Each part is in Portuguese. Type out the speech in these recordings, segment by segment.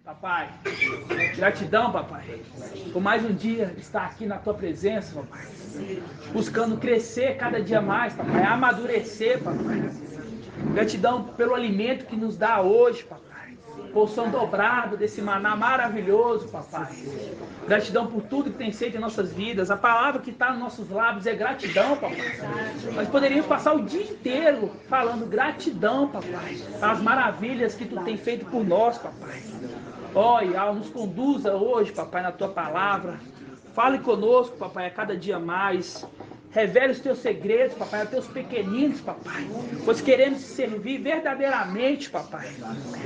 Papai, gratidão, papai, por mais um dia estar aqui na tua presença, papai, buscando crescer cada dia mais, papai, amadurecer, papai. Gratidão pelo alimento que nos dá hoje, papai, porção dobrada desse maná maravilhoso, papai. Gratidão por tudo que tem feito em nossas vidas. A palavra que está nos nossos lábios é gratidão, papai. Nós poderíamos passar o dia inteiro falando gratidão, papai, pelas maravilhas que tu tem feito por nós, papai. Ó, Yah, nos conduza hoje, papai, na tua palavra. Fale conosco, papai, a cada dia mais. Revele os teus segredos, papai, aos teus pequeninos, papai. Pois queremos te servir verdadeiramente, papai.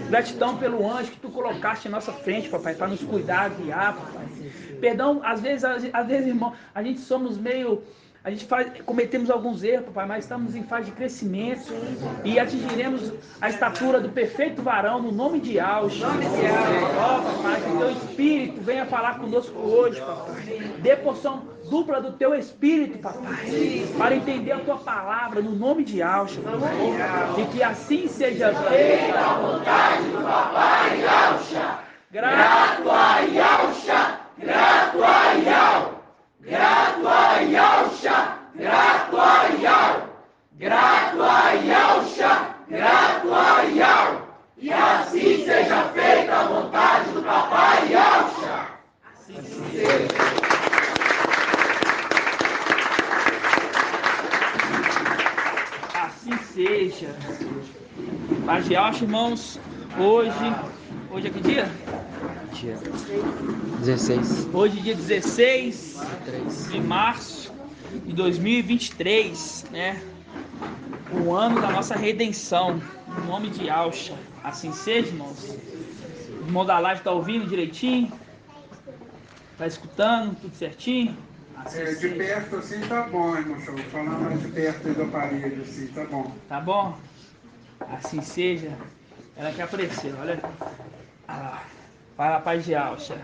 Gratidão pelo anjo que tu colocaste em nossa frente, papai, para nos cuidar, guiar, papai. Perdão, às vezes, irmão, a gente somos meio... cometemos alguns erros, papai, mas estamos em fase de crescimento e atingiremos a estatura do perfeito varão no nome de Yahshua. Ó, papai, que teu espírito venha falar conosco hoje, papai. Dê porção dupla do teu espírito, papai, para entender a tua palavra no nome de Yahshua, papai. E que assim seja feita a vontade do papai Yahshua. Grato a Yahshua, grato a Yahshua. Grato a Yahshua, grato a Yahshua, grato a Yahshua, grato a Yahshua, e assim seja feita a vontade do papai Yahshua. Assim seja. Assim seja. Paz de Yahshua, irmãos, hoje é que dia? Dia 16. Hoje, dia 16 de março de 2023, né? O ano da nossa redenção, em nome de Yahshua. Assim seja, irmãos. O irmão da live está ouvindo direitinho? Está escutando tudo certinho? Assim de seja. Perto assim tá bom, irmão. Vou falar mais de perto do aparelho assim, tá bom. Tá bom? Assim seja. Ela que apareceu, olha. Para a paz de Yahshua.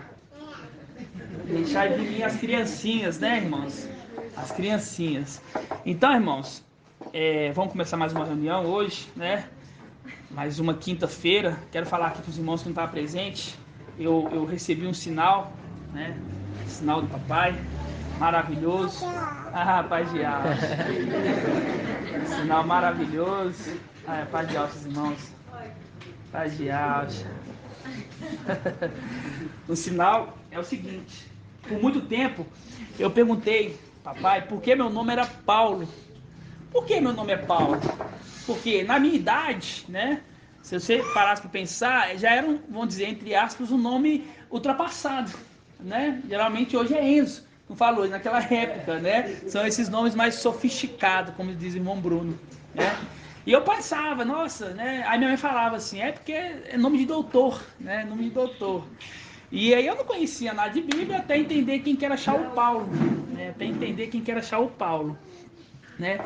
Deixar de mim as criancinhas, né, irmãos? As criancinhas. Então, irmãos, vamos começar mais uma reunião hoje, né? Mais uma quinta-feira. Quero falar aqui para os irmãos que não estavam presentes. Eu recebi um sinal, né? Sinal do papai. Maravilhoso. Paz de Yahshua. Sinal maravilhoso. Paz de Yahshua, irmãos. Paz de Yahshua. O sinal é o seguinte: por muito tempo eu perguntei, papai, por que meu nome era Paulo? Por que meu nome é Paulo? Porque na minha idade, né, se você parasse para pensar, já era, vamos dizer, entre aspas, um nome ultrapassado, né? Geralmente hoje é Enzo, não falo hoje, naquela época, né? São esses nomes mais sofisticados, como diz o irmão Bruno, né? E eu pensava, nossa, né? Aí minha mãe falava assim, porque é nome de doutor, né? Nome de doutor. E aí eu não conhecia nada de Bíblia até entender quem que era Shaul Paulo, né? Até entender quem que era Shaul Paulo, né?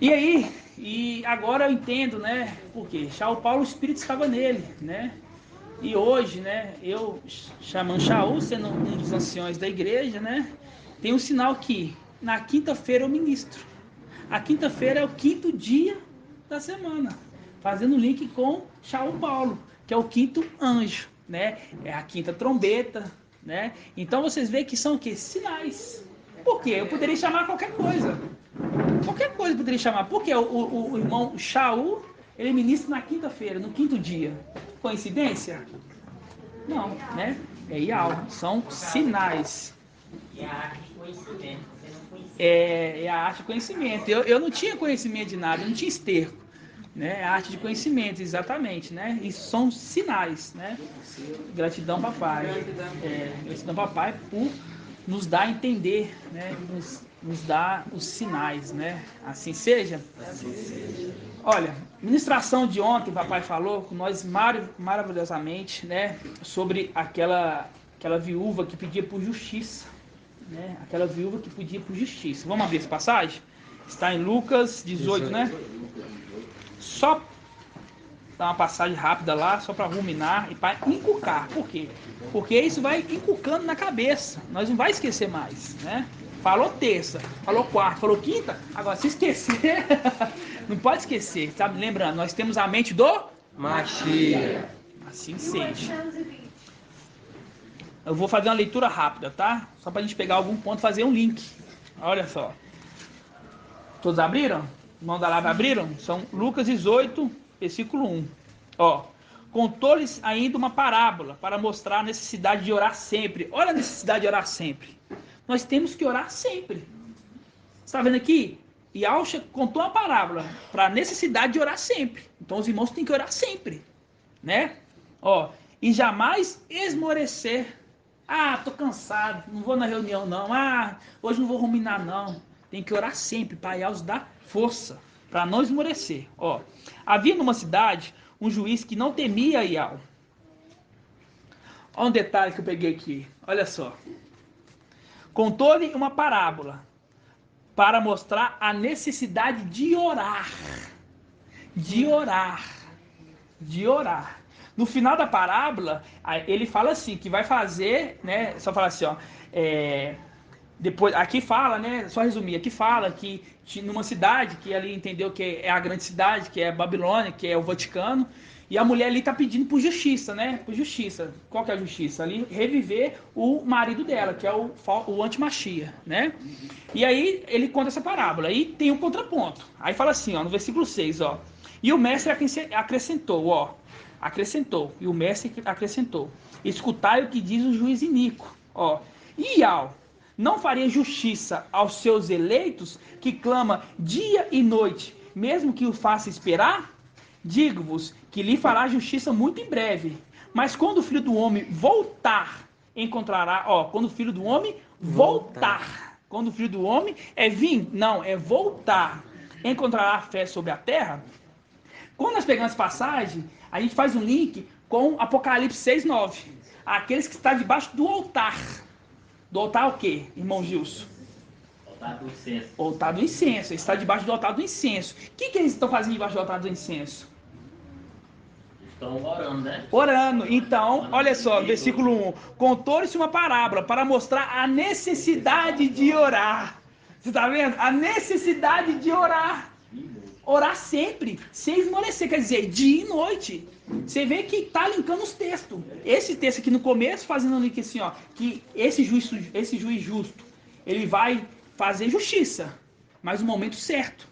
E agora eu entendo, né? Porque Shaul Paulo, o Espírito estava nele, né? E hoje, né? Eu, chamando Shaul, sendo um dos anciões da igreja, né? Tem um sinal que na quinta-feira eu ministro. A quinta-feira é o quinto dia da semana, fazendo link com Shaul Paulo, que é o quinto anjo, né? É a quinta trombeta, né? Então vocês veem que são o quê? Sinais. Por quê? Eu poderia chamar qualquer coisa. Qualquer coisa eu poderia chamar. Porque o irmão Shaul, ele ministra na quinta-feira, no quinto dia. Coincidência? Não, né? É Yahweh. São sinais. E a arte de conhecimento. É a arte de conhecimento. Eu não tinha conhecimento de nada, eu não tinha esterco. Né? A arte de conhecimento, exatamente, né? Isso são sinais, né? Gratidão, papai. Gratidão, papai, por nos dar a entender, né? Nos dar os sinais, né? Assim seja. Olha, ministração de ontem, papai falou com nós maravilhosamente, né? Sobre aquela viúva que pedia por justiça, né? Aquela viúva que podia ir por justiça. Vamos abrir essa passagem? Está em Lucas 18, né? Só dar uma passagem rápida lá, só para ruminar e para encucar. Por quê? Porque isso vai encucando na cabeça. Nós não vai esquecer mais, né? Falou terça, falou quarta, falou quinta. Agora, se esquecer, não pode esquecer, sabe? Lembrando, nós temos a mente do Machia. assim seja. Eu vou fazer uma leitura rápida, tá? Só pra gente pegar algum ponto, fazer um link. Olha só. Todos abriram? Mão da Lava abriram? São Lucas 18, versículo 1. Ó. Contou-lhes ainda uma parábola para mostrar a necessidade de orar sempre. Olha a necessidade de orar sempre. Nós temos que orar sempre. Você está vendo aqui? E Alcha contou uma parábola para a necessidade de orar sempre. Então os irmãos têm que orar sempre, né? Ó, e jamais esmorecer. Ah, tô cansado, não vou na reunião não. Ah, hoje não vou ruminar não. Tem que orar sempre para Deus dar força, para não esmorecer. Ó, havia numa cidade um juiz que não temia Ial. Olha um detalhe que eu peguei aqui. Olha só. Contou-lhe uma parábola para mostrar a necessidade de orar. De orar. De orar. No final da parábola, ele fala assim, que vai fazer, né? Só fala assim, ó. Depois, aqui fala, né? Só resumir, aqui fala que numa cidade, que ali entendeu que é a grande cidade, que é Babilônia, que é o Vaticano, e a mulher ali tá pedindo por justiça, né? Por justiça. Qual que é a justiça? Ali, reviver o marido dela, que é o antimachia, né? E aí, ele conta essa parábola. Aí tem um contraponto. Aí fala assim, ó, no versículo 6, ó. E o mestre acrescentou, ó. Acrescentou. E o mestre acrescentou. Escutai o que diz o juiz iníquo, ó. Ial não faria justiça aos seus eleitos, que clama dia e noite, mesmo que o faça esperar? Digo-vos que lhe fará justiça muito em breve. Mas quando o Filho do Homem voltar, encontrará... Ó, quando o Filho do Homem voltar. Quando o Filho do Homem é vir? Não, é voltar. Encontrará fé sobre a terra? Quando nós pegamos essa passagem, a gente faz um link com Apocalipse 6:9. Aqueles que estão debaixo do altar. Do altar o quê, irmão Gilson? Altar do incenso. Altar do incenso. Está debaixo do altar do incenso. O que eles estão fazendo debaixo do altar do incenso? Estão orando, né? Orando. Então, olha só, versículo 1. Contou-lhes uma parábola para mostrar a necessidade de orar. Você está vendo? A necessidade de orar. Orar sempre, sem esmorecer, quer dizer, dia e noite. Você vê que está linkando os textos. Esse texto aqui no começo, fazendo um link assim, ó, que esse juiz justo, ele vai fazer justiça, mas no momento certo.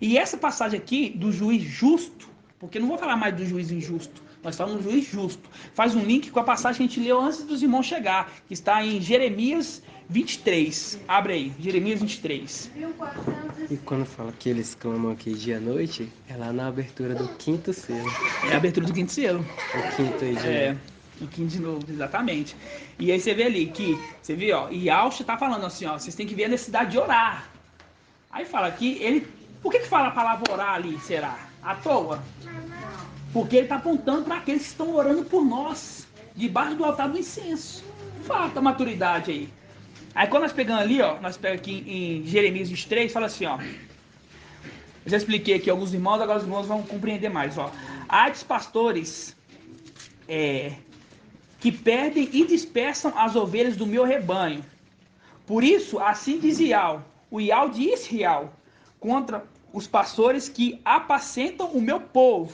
E essa passagem aqui do juiz justo, porque não vou falar mais do juiz injusto, nós falamos do juiz justo, faz um link com a passagem que a gente leu antes dos irmãos chegar, que está em Jeremias 23. Abre aí, Jeremias 23. E quando fala que eles clamam aqui dia e noite, é lá na abertura do 5º selo. É a abertura do 5º selo. O 5º aí de o 5º de novo, exatamente. E aí você vê ali que, você vê, ó, e Alcha tá falando assim, ó, vocês têm que ver a necessidade de orar. Aí fala aqui, ele, por que fala a palavra orar ali, será? À toa? Porque ele tá apontando para aqueles que estão orando por nós, debaixo do altar do incenso. Falta maturidade aí. Aí quando nós pegamos ali, ó, nós pegamos aqui em Jeremias 23, fala assim, ó. Eu já expliquei aqui alguns irmãos, agora os irmãos vão compreender mais, ó. Há dos pastores que perdem e dispersam as ovelhas do meu rebanho. Por isso, assim diz Ial, o Ial de Israel, contra os pastores que apacentam o meu povo.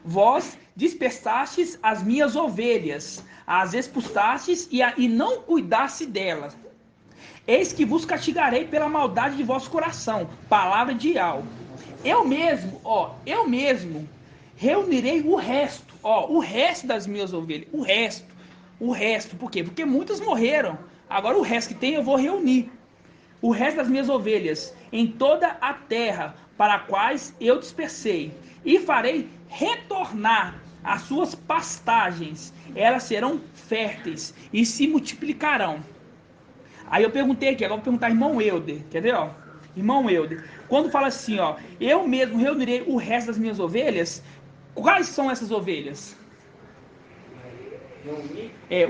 Vós dispersastes as minhas ovelhas, as expulsastes e não cuidaste delas. Eis que vos castigarei pela maldade de vosso coração. Palavra de Ial. Eu mesmo reunirei o resto, o resto das minhas ovelhas. O resto. Por quê? Porque muitas morreram. Agora o resto que tem eu vou reunir. O resto das minhas ovelhas em toda a terra para quais eu dispersei. E farei retornar as suas pastagens. Elas serão férteis e se multiplicarão. Aí eu perguntei aqui, agora vou perguntar ao irmão Euder. Quer ver, ó? Irmão Euder. Quando fala assim, ó, eu mesmo reunirei o resto das minhas ovelhas. Quais são essas ovelhas?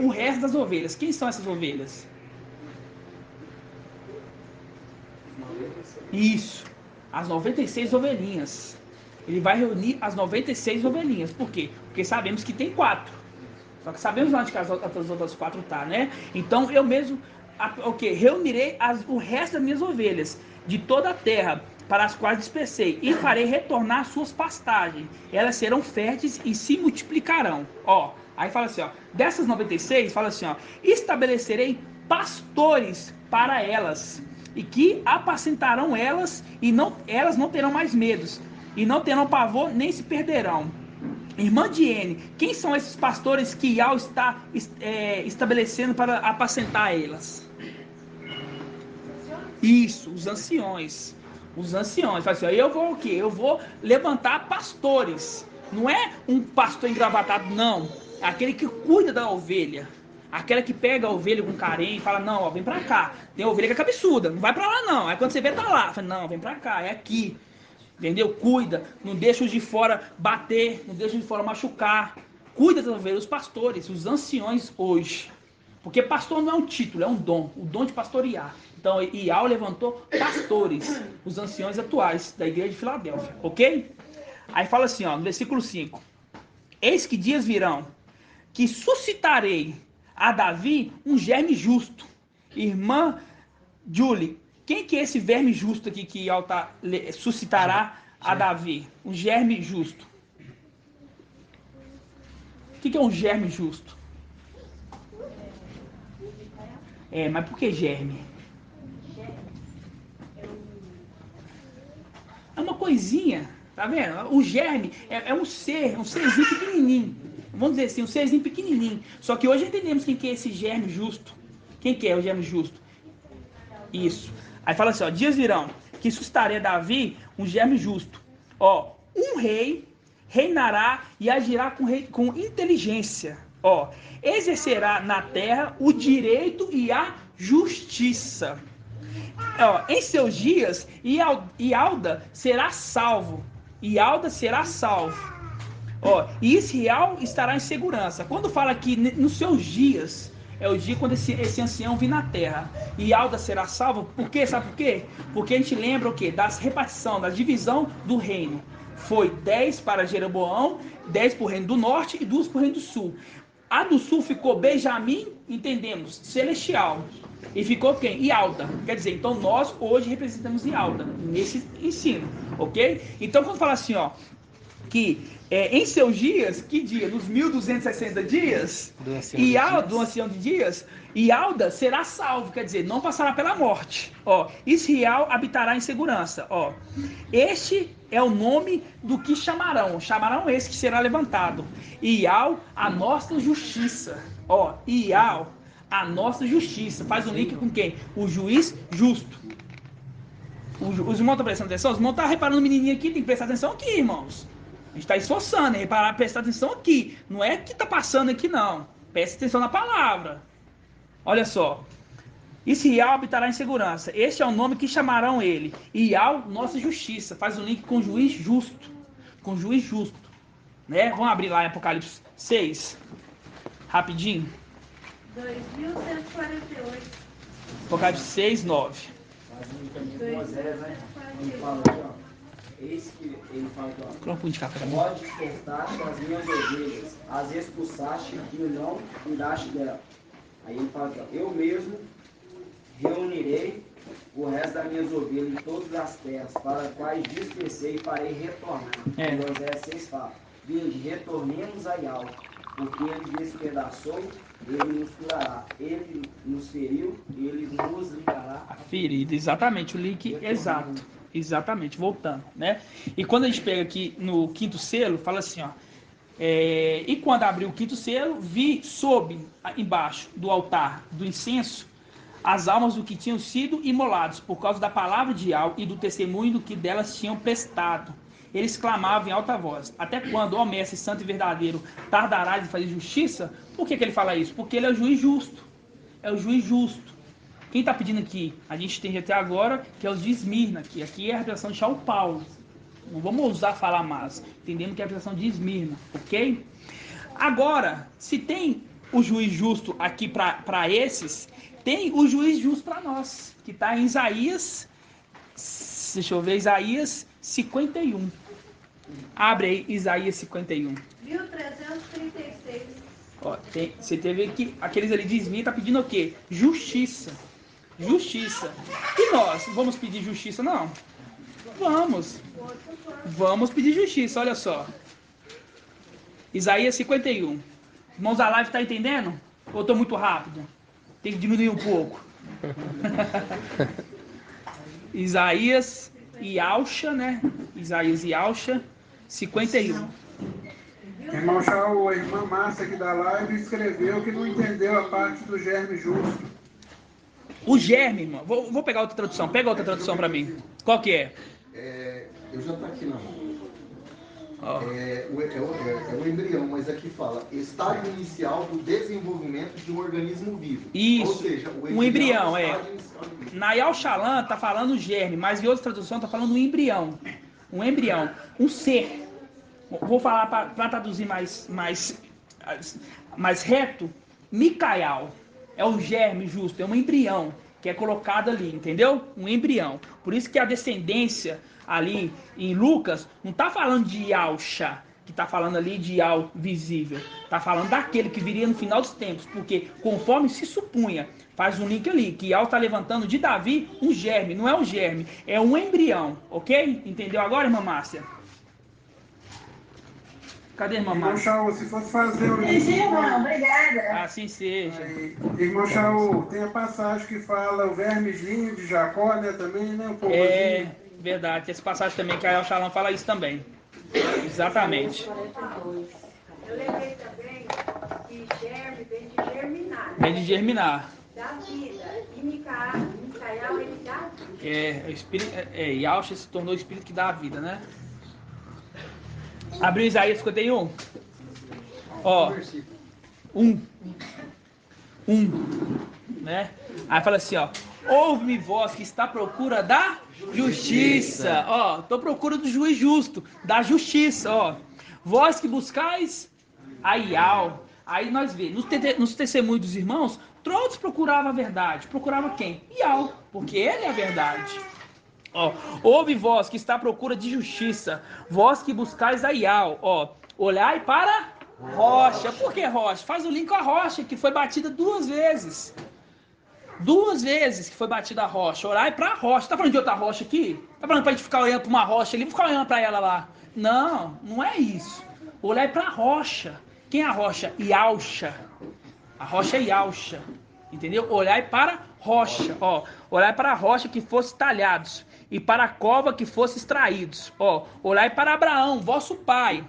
O resto das ovelhas. Quem são essas ovelhas? Isso, as 96 ovelhinhas. Ele vai reunir as 96 ovelhinhas. Por quê? Porque sabemos que tem 4. Só que sabemos onde que as outras 4 tá, né? Então eu mesmo, reunirei o resto das minhas ovelhas de toda a terra, para as quais dispersei, e farei retornar suas pastagens. Elas serão férteis e se multiplicarão. Ó, aí fala assim, ó, dessas 96, fala assim, ó, estabelecerei pastores para elas, e que apacentarão elas, e elas não terão mais medos, e não terão pavor, nem se perderão. Irmã Diene, quem são esses pastores que Yahweh está estabelecendo para apacentar elas? Isso, os anciões. Os anciões. Fala assim, ó, eu vou o quê? Eu vou levantar pastores. Não é um pastor engravatado, não. É aquele que cuida da ovelha. Aquela que pega a ovelha com carinho e fala, não, ó, vem pra cá. Tem ovelha que é cabeçuda, não vai pra lá não. Aí quando você vê, tá lá. Fala, não, vem pra cá, é aqui. Entendeu? Cuida, não deixa os de fora bater, não deixa os de fora machucar. Cuida das ovelhas, os pastores, os anciões hoje. Porque pastor não é um título, é um dom. O dom de pastorear. Então, Yahweh levantou pastores, os anciões atuais da igreja de Filadélfia. Ok? Aí fala assim, ó, no versículo 5. Eis que dias virão, que suscitarei a Davi um germe justo. Irmã Julie, quem que é esse verme justo aqui que Yahweh suscitará a Davi? Um germe justo. O que é um germe justo? Mas por que germe? É uma coisinha, tá vendo? O germe é um serzinho pequenininho. Vamos dizer assim, um serzinho pequenininho. Só que hoje entendemos quem que é esse germe justo. Quem que é o germe justo? Isso. Aí fala assim, ó, dias virão, que suscitarei a Davi um germe justo. Ó, um rei reinará e agirá com inteligência. Ó, exercerá na terra o direito e a justiça. Ó, em seus dias, Ialda será salvo. Ialda será salvo. Ó, e Israel estará em segurança. Quando fala que nos seus dias, é o dia quando esse ancião vir na terra. Ialda será salvo. Por quê? Sabe por quê? Porque a gente lembra o quê? Das repartição, da divisão do reino. Foi 10 para Jeroboão, 10 para o reino do norte e 2 para o reino do sul. A do sul ficou Benjamim, entendemos, celestial. E ficou quem? Ialda. Quer dizer, então nós hoje representamos Ialda nesse ensino, ok? Então quando fala assim, ó, que em seus dias, que dia? Nos 1260 dias, do ancião de dias, Ialda será salvo, quer dizer, não passará pela morte. Ó, Israel habitará em segurança. Ó, este é o nome do que chamarão esse que será levantado. Ial, a nossa justiça. Ó, Ial, a nossa justiça. Faz um link com quem? O juiz justo. Os irmãos estão prestando atenção? Os irmãos estão reparando o menininho aqui, tem que prestar atenção aqui, irmãos. A gente está esforçando, reparar, prestar atenção aqui. Não é que está passando aqui, não. Preste atenção na palavra. Olha só. Israel habitará em segurança. Este é o nome que chamarão ele. Ial, nossa justiça. Faz um link com o juiz justo. Com o juiz justo. Né? Vamos abrir lá em Apocalipse 6. Rapidinho. 2148. Apocalipse 6, 9. Moisés, né? Ele fala aqui, ó. Eis que ele fala aqui, ó. Coloca um pouquinho de café. Pode despertar-te as minhas ovelhas, as expulsaste e não cuidaste dela. Aí ele fala aqui, ó. Eu mesmo reunirei o resto das minhas ovelhas de todas as terras, para as quais dispersei e farei retornar. Moisés 6 fala, vinde, retornemos a Yahweh, porque ele despedaçou, ele nos curará, ele nos feriu, ele nos ligará A ferida, exatamente, o link exato. Exatamente, voltando, né? E quando a gente pega aqui no quinto selo, fala assim, ó. E quando abriu o quinto selo, vi sob, embaixo do altar do incenso, as almas do que tinham sido imolados por causa da palavra de Yahweh e do testemunho do que delas tinham prestado. Eles clamavam em alta voz, até quando, ó mestre santo e verdadeiro, tardarás de fazer justiça? Por que ele fala isso? Porque ele é o juiz justo. É o juiz justo. Quem está pedindo aqui? A gente tem até agora, que é os de Esmirna, que aqui é a representação de São Paulo. Não vamos ousar falar mais, entendendo que é a representação de Esmirna, ok? Agora, se tem o juiz justo aqui para esses, tem o juiz justo para nós, que está em Isaías Deixa eu ver, Isaías 51. Abre aí, Isaías 51. 1336. Ó, você teve que aqueles ali desviam, tá pedindo o quê? Justiça. Justiça. E nós, vamos pedir justiça, não? Vamos pedir justiça, olha só. Isaías 51. Irmãos da live, tá entendendo? Ou eu tô muito rápido? Tem que diminuir um pouco. Isaías e Alcha, né? Isaías e Alcha 51. Irmão Shaul, a irmã Márcia aqui da live escreveu que não entendeu a parte do germe justo. O germe, irmão. Vou pegar outra tradução. Pega outra tradução para mim. Qual que é? Eu já tá aqui na mão. Ó. É o embrião, mas aqui fala estágio inicial do desenvolvimento de um organismo vivo. Isso. Ou seja, Um embrião, é o estágio inicial do vivo. Na Yal Shalan tá falando germe, mas em outra tradução tá falando um embrião. Um embrião. Um ser. Vou falar para traduzir mais reto. Micael é um germe justo, é um embrião que é colocado ali, entendeu? Um embrião. Por isso que a descendência ali em Lucas não tá falando de Yalcha, que tá falando ali de Yal visível. Tá falando daquele que viria no final dos tempos, porque conforme se supunha, faz um link ali, que Yal tá levantando de Davi um germe, não é um germe, é um embrião, ok? Entendeu agora, irmã Márcia? Cadê a irmã Irmão Márcia? Shaul, se fosse fazer o link. Obrigada. Assim seja. Irmão Shaul, tem a passagem que fala o vermezinho de Jacó, né? Também, né? O povozinho. É verdade, essa passagem também que a Yal Shalan fala isso também. Exatamente. Eu lembrei também que germe vem de germinar. Vem de germinar. Da vida. E Micael, ele dá vida. O espírito, Yalcha se tornou o espírito que dá a vida, né? Abriu Isaías 51. Ó. 1. Né? Aí fala assim, ó. Ouve-me, vós que está à procura da justiça. Ó, tô à procura do juiz justo, da justiça, ó. Vós que buscais a Yal. Aí nós vemos, nos testemunhos dos irmãos, todos procuravam a verdade. Procurava quem? Yal, porque ele é a verdade. Ó, ouve vós que está à procura de justiça, vós que buscais a Yal, ó, olhai para rocha. Por que rocha? Faz o link com a rocha, que foi batida 2 vezes. 2 vezes que foi batida a rocha. Olhai para a rocha. Tá falando de outra rocha aqui? Tá falando pra gente ficar olhando para uma rocha ali, ficar olhando para ela lá? Não, não é isso. Olhai para a rocha. Quem é a rocha? Yalcha. A rocha é Yalcha. Entendeu? Olhai para a rocha, ó. Olhai para a rocha que fosse talhados, e para a cova que fosse extraídos. Ó, olhai para Abraão, vosso pai,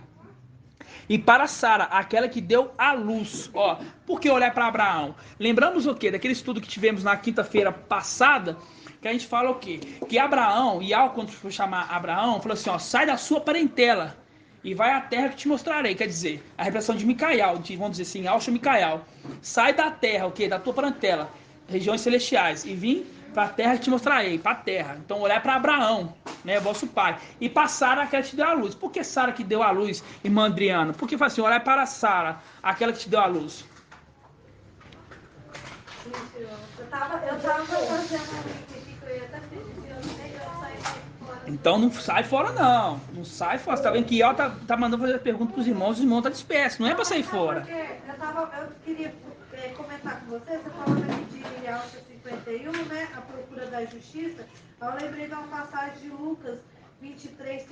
e para Sara, aquela que deu a luz. Ó, por que olhar para Abraão? Lembramos o quê? Daquele estudo que tivemos na quinta-feira passada, que a gente fala o quê? Que Abraão, e quando for chamar Abraão, falou assim, ó, sai da sua parentela e vai à terra que te mostrarei. Quer dizer, a repressão de Micael, vamos dizer assim, Alcha Micael. Sai da terra, o quê? Da tua parentela, regiões celestiais, e vim para a terra que te mostrarei, para a terra. Então olhar para Abraão, né, vosso pai, e para Sara, aquela que te deu a luz. Por que Sara que deu a luz, irmã Adriana? Porque fala assim, olhar para Sara, aquela que te deu a luz. Eu tava fazendo um link aqui que eu ia até pedir, eu saí fora. Então não sai fora não, não sai fora. Você tá vendo que ela tá mandando fazer pergunta para os irmãos tá disperso, não é para sair fora. Porque eu queria comentar com você falando aqui de Alcha 51, né, a procura da justiça. Eu lembrei de uma passagem de Lucas 23:50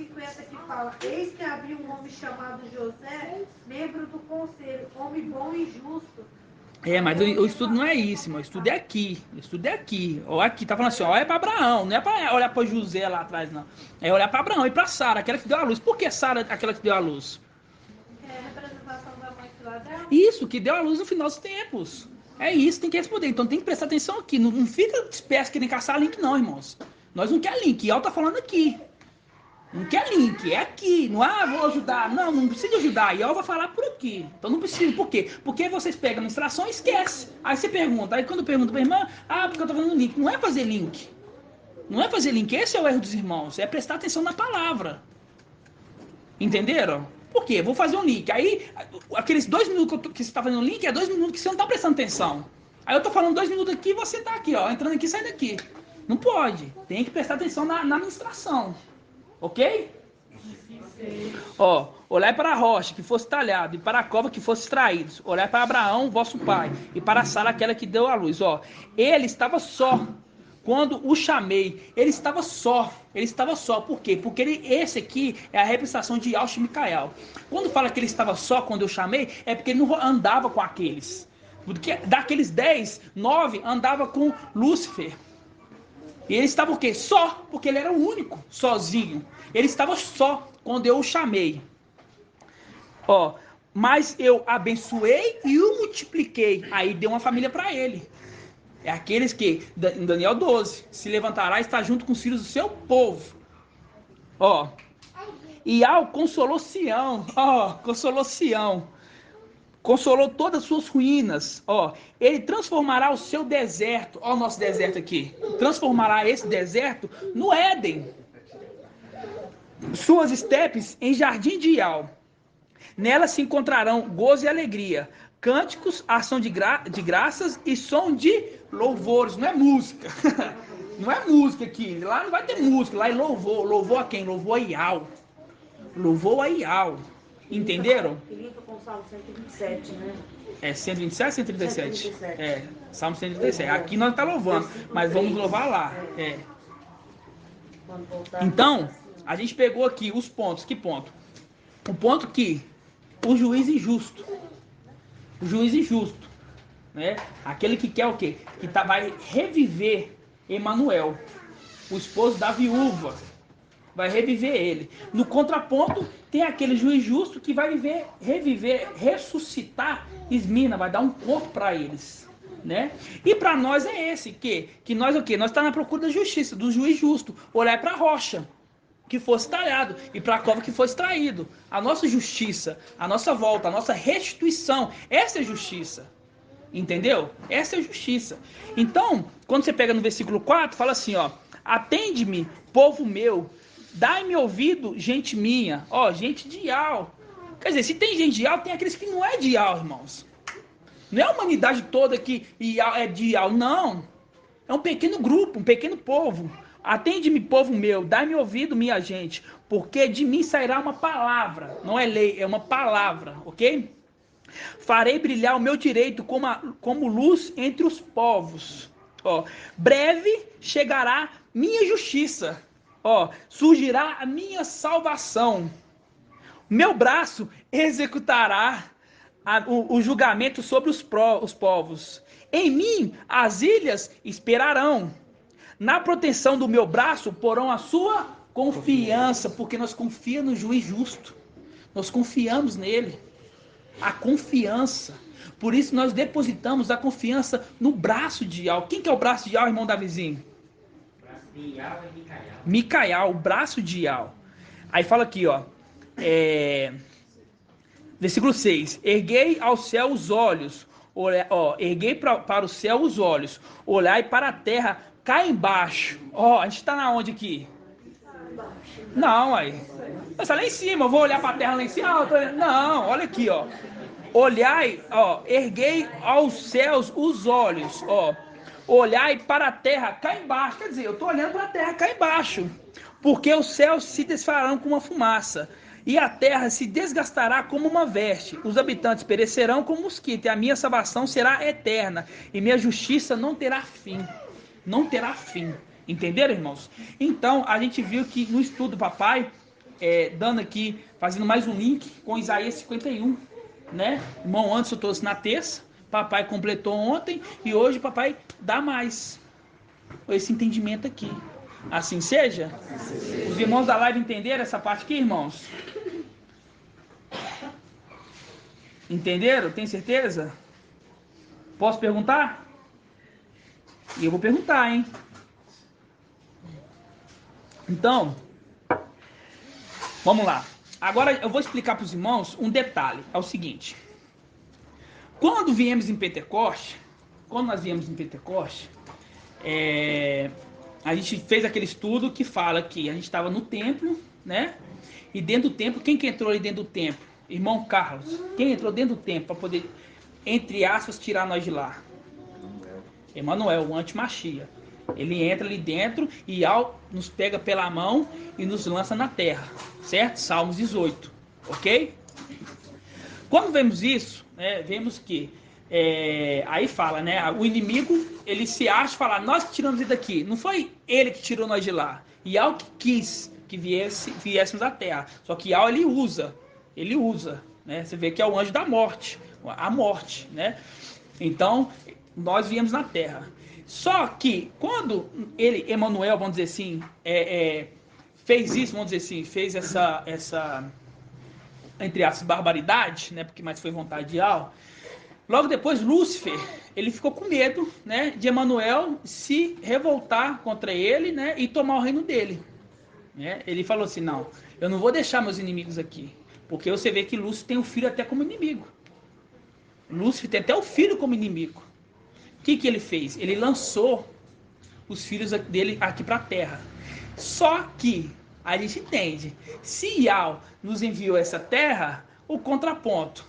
que fala: eis que havia um homem chamado José, membro do conselho, homem bom e justo. Mas o estudo não é isso, mas o estudo é aqui. O estudo é aqui. Olha aqui, tá falando assim, olha para Abraão, não é para olhar para José lá atrás, não. É olhar para Abraão e para Sara, aquela que deu a luz. Por que Sara, aquela que deu a luz? É a representação da mãe Filadélfia. Isso, que deu a luz no final dos tempos. É isso, tem que responder. Então tem que prestar atenção aqui. Não fica disperso que nem caçar link, não, irmãos. Nós não quer link. Ela tá falando aqui. Não quer link, é aqui. Não vou ajudar. Não precisa ajudar. E ela vai falar por aqui. Então não precisa. Por quê? Porque vocês pegam a instrução e esquece. Aí você pergunta. Aí quando pergunta pra irmã, porque eu tô falando link. Não é fazer link. Não é fazer link. Esse é o erro dos irmãos. É prestar atenção na palavra. Entenderam? Por quê? Vou fazer um link. Aí, aqueles 2 minutos que você está fazendo um link, é 2 minutos que você não está prestando atenção. Aí eu tô falando 2 minutos aqui e você tá aqui, ó, entrando aqui e saindo daqui. Não pode. Tem que prestar atenção na ministração. Ok? Ó, olhai para a rocha que fosse talhado, e para a cova que fosse extraídos. Olhai para Abraão, vosso pai, e para Sara, aquela que deu a luz. Ó, ele estava só quando o chamei. Ele estava só. Ele estava só. Por quê? Porque esse aqui é a representação de Yahshua e Micael. Quando fala que ele estava só quando eu chamei, é porque ele não andava com aqueles. Porque daqueles 10, 9 andava com Lúcifer. E ele estava o quê? Só, porque ele era o único, sozinho. Ele estava só quando eu o chamei. Ó, mas eu abençoei e o multipliquei. Aí deu uma família para ele. É aqueles que, em Daniel 12, se levantará e está junto com os filhos do seu povo. Ó, e ao consolou Sião. Ó, consolou Sião. Consolou todas as suas ruínas. Ó, ele transformará o seu deserto. Ó, o nosso deserto aqui. Transformará esse deserto no Éden. Suas estepes em jardim de Ial. Nela se encontrarão gozo e alegria, cânticos, ação de graças e som de louvores. Não é música. Não é música aqui. Lá não vai ter música. Lá é louvor. Louvor a quem? Louvor a Ial. Louvor a Ial. Entenderam? Limpa com o Salmo 127, né? É 127 ou 137? 137. É, Salmo 137. Aqui nós estamos louvando, mas vamos louvar lá. É. Então, a gente pegou aqui os pontos. Que ponto? O ponto que o juiz injusto. O juiz injusto. Né? Aquele que quer o quê? Que vai reviver Emanuel, o esposo da viúva. Vai reviver ele. No contraponto, tem aquele juiz justo que vai reviver, ressuscitar Esmina, vai dar um corpo para eles, né? E para nós é esse, que nós o quê? Nós estamos na procura da justiça, do juiz justo, olhar para a rocha que fosse talhado e para a cova que fosse extraído. A nossa justiça, a nossa volta, a nossa restituição, essa é a justiça. Entendeu? Essa é a justiça. Então, quando você pega no versículo 4, fala assim, ó: atende-me, povo meu, dai-me ouvido, gente minha. Ó, gente de Ial. Quer dizer, se tem gente de Ial, tem aqueles que não é de Ial, irmãos. Não é a humanidade toda que Ial é de Ial, não. É um pequeno grupo, um pequeno povo. Atende-me, povo meu, dai-me ouvido, minha gente, porque de mim sairá uma palavra. Não é lei, é uma palavra, ok? Farei brilhar o meu direito como luz entre os povos. Ó, breve chegará minha justiça. Ó, surgirá a minha salvação. Meu braço executará o julgamento sobre os povos. Em mim as ilhas esperarão. Na proteção do meu braço porão a sua confiança, porque nós confiamos no juiz justo. Nós confiamos nele. A confiança. Por isso nós depositamos a confiança no braço de Ial. Quem que é o braço de Ial, irmão Davizinho? Ial é Micael. Micael, o braço de Ial. Aí fala aqui, ó. Versículo 6. Erguei ao céu os olhos. Erguei para o céu os olhos. Olhai para a terra cá embaixo. Ó, a gente está na onde aqui? Não, aí. Está lá em cima. Eu vou olhar para a terra lá em cima. Não, olha aqui, ó. Olhai, ó. Erguei aos céus os olhos, ó. Olhai para a terra cá embaixo. Quer dizer, eu estou olhando para a terra cá embaixo. Porque os céus se desfarão como uma fumaça, e a terra se desgastará como uma veste. Os habitantes perecerão como mosquito, e a minha salvação será eterna, e minha justiça não terá fim. Não terá fim. Entenderam, irmãos? Então, a gente viu que no estudo, papai, dando aqui, fazendo mais um link com Isaías 51, né? Irmão Anderson trouxe na terça, papai completou ontem, e hoje papai dá mais esse entendimento aqui. Assim seja? Os irmãos da live entenderam essa parte aqui, irmãos? Entenderam? Tem certeza? Posso perguntar? E eu vou perguntar, hein? Então, vamos lá. Agora eu vou explicar para os irmãos um detalhe. É o seguinte. Quando nós viemos em Pentecoste, a gente fez aquele estudo que fala que a gente estava no templo, né? E dentro do templo, quem que entrou ali dentro do templo? Irmão Carlos. Quem entrou dentro do templo para poder, entre aspas, tirar nós de lá? Emanuel, o anti-Machia. Ele entra ali dentro e nos pega pela mão e nos lança na terra, certo? Salmos 18, ok? Quando vemos isso, né, vemos que aí fala, né? O inimigo, ele se acha e fala, nós que tiramos ele daqui. Não foi ele que tirou nós de lá. Yahweh que quis que viéssemos à terra. Só que Yahweh, ele usa, né? Você vê que é o anjo da morte, a morte, né? Então, nós viemos na terra. Só que quando ele, Emanuel, vamos dizer assim, fez isso, vamos dizer assim, fez essa entre aspas, barbaridade, né? Porque mais foi vontade de Yahweh. Logo depois, Lúcifer, ele ficou com medo, né, de Emanuel se revoltar contra ele, né, e tomar o reino dele. Né? Ele falou assim, não, eu não vou deixar meus inimigos aqui. Porque você vê que Lúcifer tem o filho até como inimigo. Lúcifer tem até o filho como inimigo. O que ele fez? Ele lançou os filhos dele aqui para a terra. Só que a gente entende, se Yahweh nos enviou essa terra, o contraponto,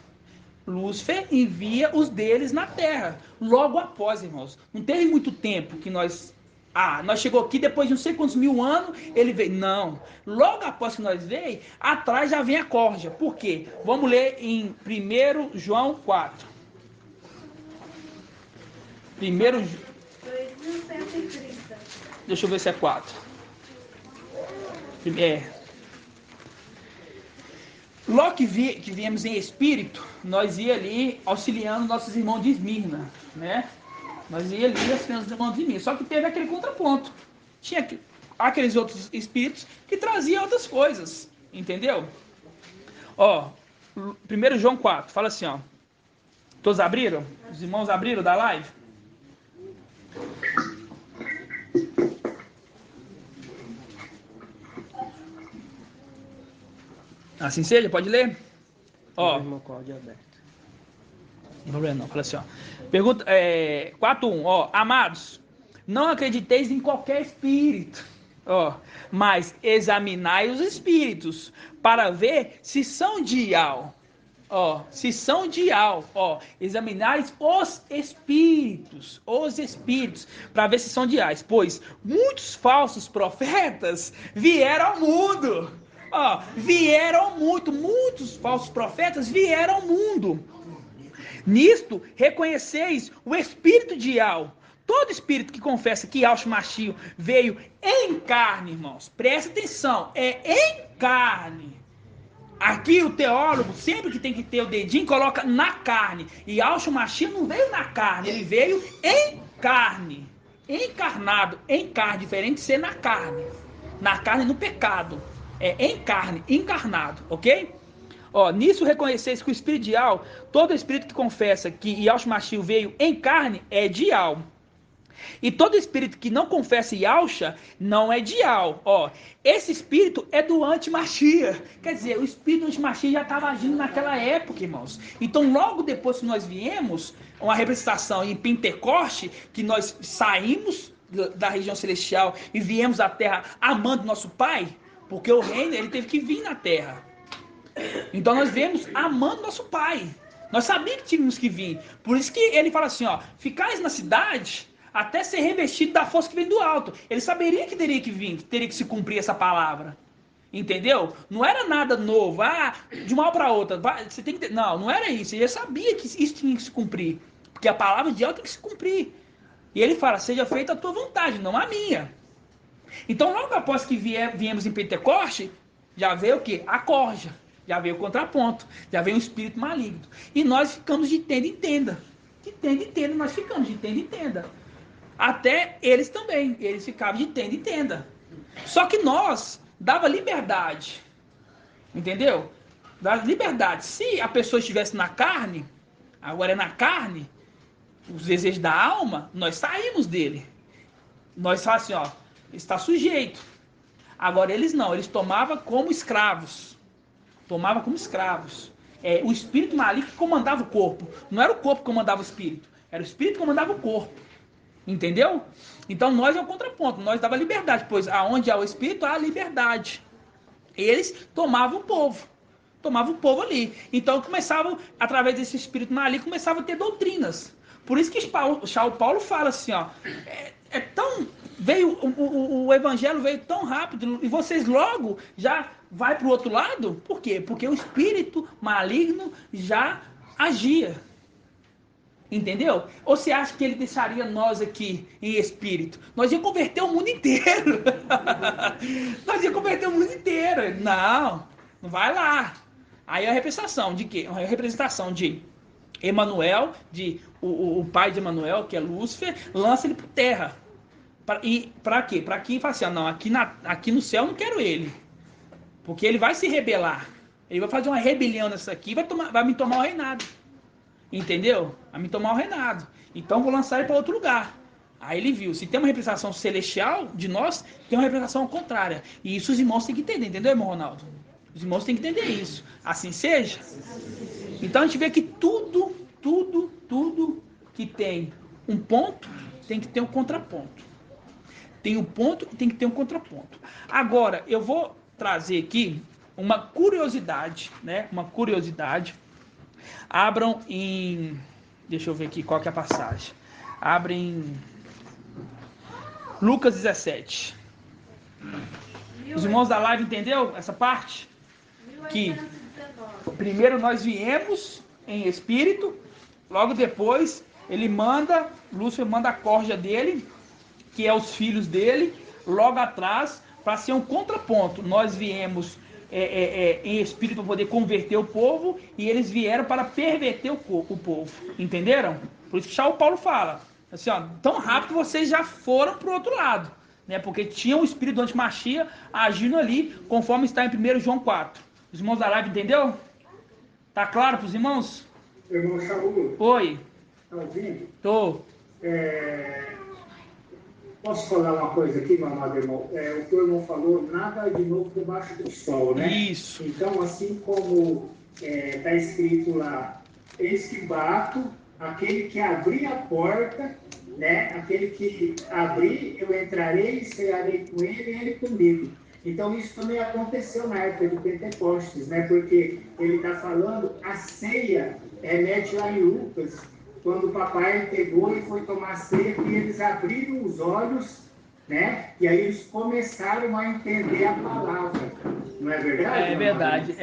Lúcifer envia os deles na terra. Logo após, irmãos, não teve muito tempo que nós chegou aqui depois de não sei quantos mil anos, ele veio. Não, logo após que nós veio, atrás já vem a corja. Por quê? Vamos ler em 1 João 4. 2130. Deixa eu ver se é 4. Logo que viemos em espírito, nós ia ali auxiliando nossos irmãos de Esmirna, né? Nós ia ali auxiliando os irmãos de Esmirna. Só que teve aquele contraponto. Tinha aqueles outros espíritos que traziam outras coisas, entendeu? Ó, 1 João 4, fala assim, ó. Todos abriram? Os irmãos abriram da live? Assim seja, pode ler? Ó. Não tem problema não, fala assim, ó. Pergunta 4.1, ó. Amados, não acrediteis em qualquer espírito, ó, mas examinai os espíritos, para ver se são de Yahweh. Ó, se são de Yahweh, ó, examinai os espíritos, para ver se são de Yahweh, pois muitos falsos profetas vieram ao mundo. Ó, muitos falsos profetas vieram ao mundo. Nisto reconheceis o espírito de Yahweh. Todo espírito que confessa que Yahshua Mashiach veio em carne, irmãos, presta atenção, em carne. Aqui o teólogo, sempre que tem que ter o dedinho, coloca na carne. E Yahshua Mashiach não veio na carne, ele veio em carne. Encarnado, em carne, diferente de ser na carne. Na carne no pecado. Em carne, encarnado, ok? Ó, nisso reconheceis que o espírito de Yahweh, todo espírito que confessa que Yahshua Mashiach veio em carne, é de Yahweh. E todo espírito que não confessa Yahshua não é de Yahweh. Ó, esse espírito é do anti-Mashiach. Quer dizer, o espírito do anti-Mashiach já estava agindo naquela época, irmãos. Então, logo depois que nós viemos, uma representação em Pentecoste, que nós saímos da região celestial e viemos à terra amando nosso Pai, porque o reino, ele teve que vir na terra. Então nós viemos amando nosso Pai. Nós sabíamos que tínhamos que vir. Por isso que ele fala assim, ó, ficais na cidade até ser revestido da força que vem do alto. Ele saberia que teria que vir, teria que se cumprir essa palavra. Entendeu? Não era nada novo. De uma hora para outra. Você tem que ter... Não era isso. Ele sabia que isso tinha que se cumprir. Porque a palavra de Yahweh tem que se cumprir. E ele fala, seja feita a tua vontade, não a minha. Então, logo após que viemos em Pentecoste, já veio o quê? A corja. Já veio o contraponto. Já veio um espírito maligno. E nós ficamos de tenda em tenda. De tenda em tenda, nós ficamos de tenda em tenda. Até eles também. Eles ficavam de tenda em tenda. Só que nós dava liberdade. Entendeu? Dava liberdade. Se a pessoa estivesse na carne, agora é na carne, os desejos da alma, nós saímos dele. Nós falamos assim, ó, está sujeito. Agora eles não, eles tomavam como escravos. Tomavam como escravos. O espírito maligno que comandava o corpo. Não era o corpo que comandava o espírito. Era o espírito que comandava o corpo. Entendeu? Então nós é o contraponto. Nós dava liberdade, pois aonde há o espírito, há a liberdade. Eles tomavam o povo. Tomavam o povo ali. Então começavam, através desse espírito maligno, começavam a ter doutrinas. Por isso que Paulo fala assim, ó, é tão veio o evangelho veio tão rápido e vocês logo já vai para o outro lado? Por quê? Porque o espírito maligno já agia. Entendeu? Ou você acha que ele deixaria nós aqui em espírito? Nós ia converter o mundo inteiro. Nós ia converter o mundo inteiro. Não, não vai lá. Aí é a representação de quê? A representação de Emanuel, o pai de Emanuel, que é Lúcifer, lança ele por terra. E para quê? Para que fala assim, não, aqui no céu eu não quero ele. Porque ele vai se rebelar. Ele vai fazer uma rebelião nessa aqui e vai me tomar o reinado. Entendeu? Vai me tomar o reinado. Então vou lançar ele para outro lugar. Aí ele viu, se tem uma representação celestial de nós, tem uma representação contrária. E isso os irmãos têm que entender, entendeu, irmão Ronaldo? Os irmãos têm que entender isso. Assim seja. Então a gente vê que tudo que tem um ponto, tem que ter um contraponto. Tem um ponto e tem que ter um contraponto. Agora, eu vou trazer aqui uma curiosidade, né? Uma curiosidade. Abram em... Deixa eu ver aqui qual que é a passagem. Abrem Lucas 17. Os irmãos da live entendeu essa parte? Que primeiro nós viemos em espírito, logo depois Lúcifer manda a corja dele, que é os filhos dele, logo atrás, para ser um contraponto. Nós viemos em espírito para poder converter o povo, e eles vieram para perverter o povo. Entenderam? Por isso que o Paulo fala, assim, ó, tão rápido vocês já foram para o outro lado, né? Porque tinha o espírito do antimachia agindo ali, conforme está em 1 João 4. Os irmãos da live entendeu? Tá claro para os irmãos? Irmão Saúl. Oi. Tá ouvindo? Tô. Posso falar uma coisa aqui, meu amado irmão? O que o irmão falou, nada de novo debaixo do sol, né? Isso. Então, assim como está escrito lá, eis que bato, aquele que abrir a porta, né? Aquele que abrir, eu entrarei, cearei com ele e ele comigo. Então, isso também aconteceu na época de Pentecostes, né? Porque ele está falando, a ceia remete lá em Lucas, quando o papai pegou e foi tomar ceia, e eles abriram os olhos, né? E aí eles começaram a entender a palavra. Não é verdade? É verdade.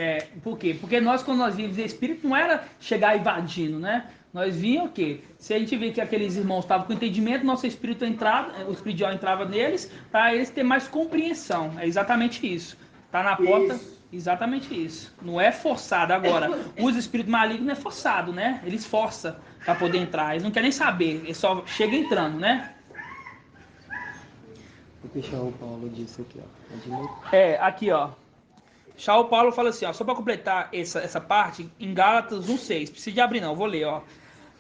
Por quê? Porque quando nós vimos em espírito, não era chegar invadindo, né? Nós víamos o quê? Se a gente vê que aqueles irmãos estavam com entendimento, nosso espírito entrava, o espiritual entrava neles, para eles ter mais compreensão. É exatamente isso. Tá na porta, isso. Exatamente isso. Não é forçado. Agora, os espíritos malignos não é forçado, né? Eles forçam para poder entrar. Eles não querem nem saber, eles só chegam entrando, né? O que o Paulo disse aqui, ó. Aqui, ó. Shaul Paulo fala assim, ó, só para completar essa parte, em Gálatas 1,6. Precisa de abrir não, vou ler, ó.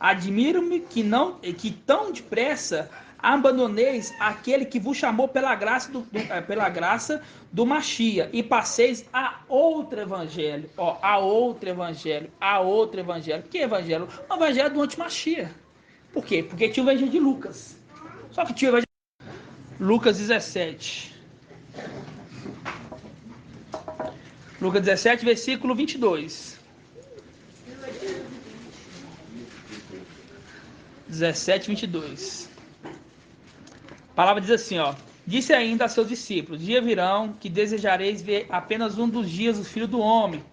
Admiro-me que tão depressa abandoneis aquele que vos chamou pela graça do Machia e passeis a outro evangelho. Ó, a outro evangelho. Que evangelho? O evangelho do antimachia. Por quê? Porque tinha o evangelho de Lucas. Só que tinha o evangelho de Lucas 17. Lucas 17, versículo 22. 17, 22. A palavra diz assim, ó. Disse ainda a seus discípulos, dia virão que desejareis ver apenas um dos dias do Filho do Homem,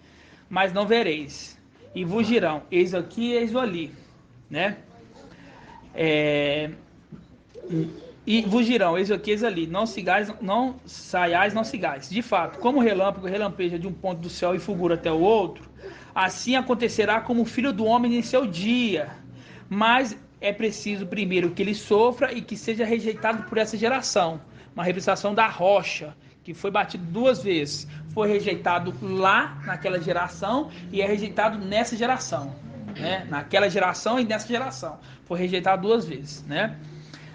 mas não vereis. E vos dirão, eis aqui, eis ali. Né? E vos dirão, eis aqui, eis ali. Não saiais, não sigais. De fato, como o relâmpago relampeja de um ponto do céu e fulgura até o outro, assim acontecerá como o Filho do Homem em seu dia. Mas é preciso primeiro que ele sofra e que seja rejeitado por essa geração. Uma representação da rocha, que foi batido 2 vezes. Foi rejeitado lá, naquela geração, e é rejeitado nessa geração. Né? Naquela geração e nessa geração. Foi rejeitado 2 vezes. Né?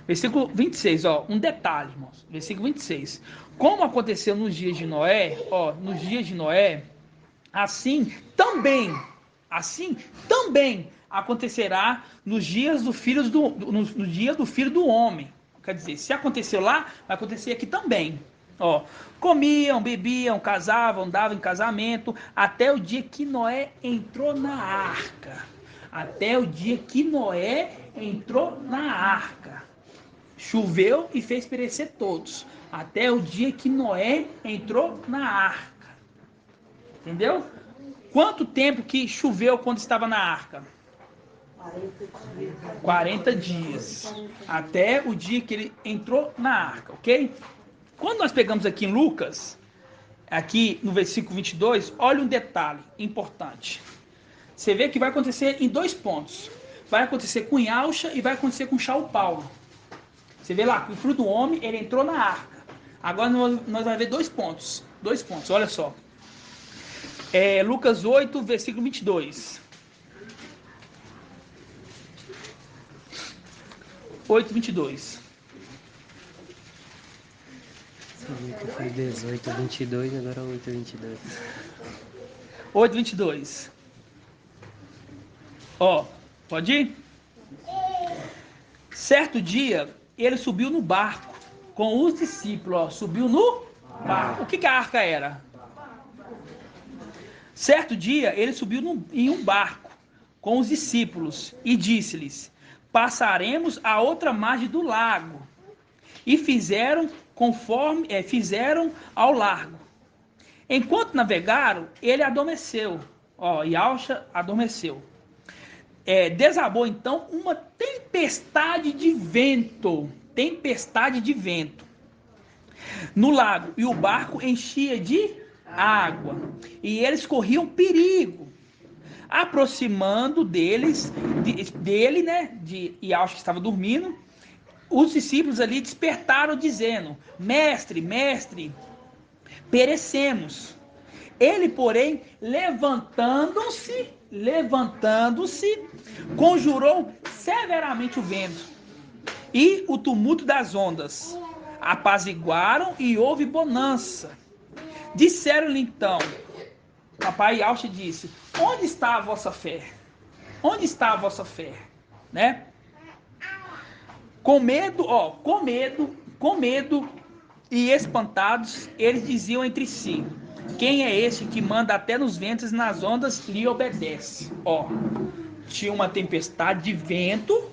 Versículo 26, ó, um detalhe, irmãos. Versículo 26. Como aconteceu nos dias de Noé, assim também acontecerá nos dias do filho no dia do Filho do Homem. Quer dizer, se aconteceu lá, vai acontecer aqui também. Ó, comiam, bebiam, casavam, andavam em casamento, até o dia que Noé entrou na arca. Choveu e fez perecer todos, até o dia que Noé entrou na arca. Entendeu? Quanto tempo que choveu quando estava na arca? 40 dias. Até o dia que ele entrou na arca, ok? Quando nós pegamos aqui em Lucas, aqui no versículo 22, olha um detalhe importante. Você vê que vai acontecer em 2 pontos. Vai acontecer com Yahusha e vai acontecer com Shaul Paulo. Você vê lá, o filho do homem, ele entrou na arca. Agora nós vamos ver 2 pontos. 2 pontos, olha só. Lucas 8, versículo 22. 8, 22. Você viu que foi 18, 22, agora 8, 22. 8, 22. Ó, pode ir? Certo dia, ele subiu no barco com os discípulos. Ó, subiu no barco. O que a arca era? Certo dia, ele subiu em um barco com os discípulos e disse-lhes: passaremos a outra margem do lago. E fizeram fizeram ao largo. Enquanto navegaram, ele adormeceu. Yahusha adormeceu. Desabou então uma tempestade de vento. Tempestade de vento no lago, e o barco enchia de água, e eles corriam perigo. Aproximando dele, né, de Yahusha, que estava dormindo, os discípulos ali despertaram dizendo: mestre, mestre, perecemos. Ele, porém, levantando-se, conjurou severamente o vento e o tumulto das ondas. Apaziguaram e houve bonança. Disseram-lhe então, papai Yahusha disse: onde está a vossa fé? Onde está a vossa fé? Né? Com medo e espantados, eles diziam entre si: quem é este que manda até nos ventos e nas ondas lhe obedece? Tinha uma tempestade de vento,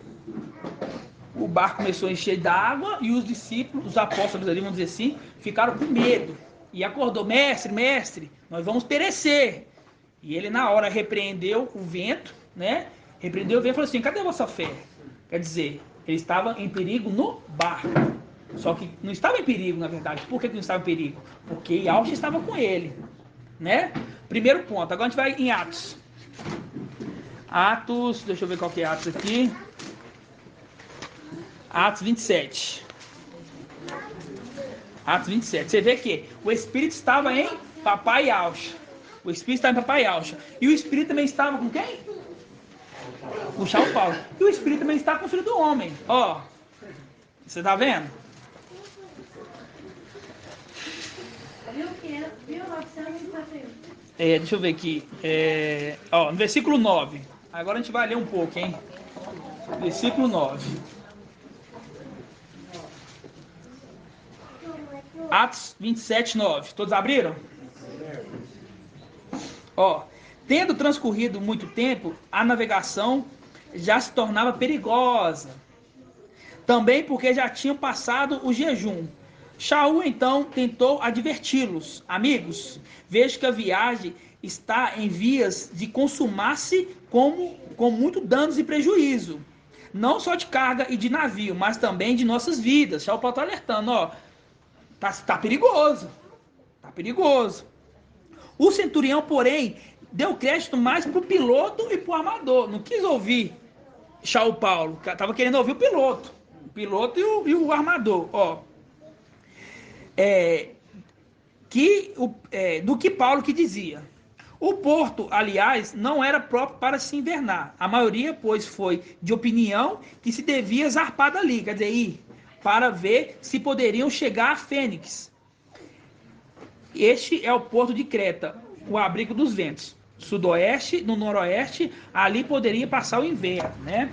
o barco começou a encher d'água e os discípulos, os apóstolos ali, vamos dizer assim, ficaram com medo. E acordou: mestre, mestre, nós vamos perecer. E ele na hora repreendeu o vento, né? Repreendeu o vento e falou assim: cadê a vossa fé? Quer dizer, ele estava em perigo no barco. Só que não estava em perigo, na verdade. Por que não estava em perigo? Porque Yahusha estava com ele, né? Primeiro ponto. Agora a gente vai em Atos. Atos, deixa eu ver qual que é Atos aqui. Atos 27. Atos 27. Você vê que o Espírito estava em papai Yahusha. O Espírito estava em papai Yahusha. E o Espírito também estava com quem? Com Shaul Paulo. E o Espírito também está com o Filho do Homem. Você está vendo? 1951. Deixa eu ver aqui. No versículo 9. Agora a gente vai ler um pouco, hein? Versículo 9. Atos 27, 9. Todos abriram? Tendo transcorrido muito tempo, a navegação já se tornava perigosa. Também porque já tinham passado o jejum. Shaul então tentou adverti-los: amigos, vejo que a viagem está em vias de consumar-se com muito danos e prejuízo, não só de carga e de navio, mas também de nossas vidas. Shaul Paulo está alertando: tá perigoso, tá perigoso. O centurião, porém, deu crédito mais para o piloto e para o armador. Não quis ouvir Shaul Paulo, estava querendo ouvir o piloto e o armador. Do que Paulo que dizia: o porto, aliás, não era próprio para se invernar. A maioria, pois, foi de opinião que se devia zarpar dali, quer dizer, ir para ver se poderiam chegar a Fênix. Este é o porto de Creta, o abrigo dos ventos. Sudoeste, no noroeste, ali poderia passar o inverno, né?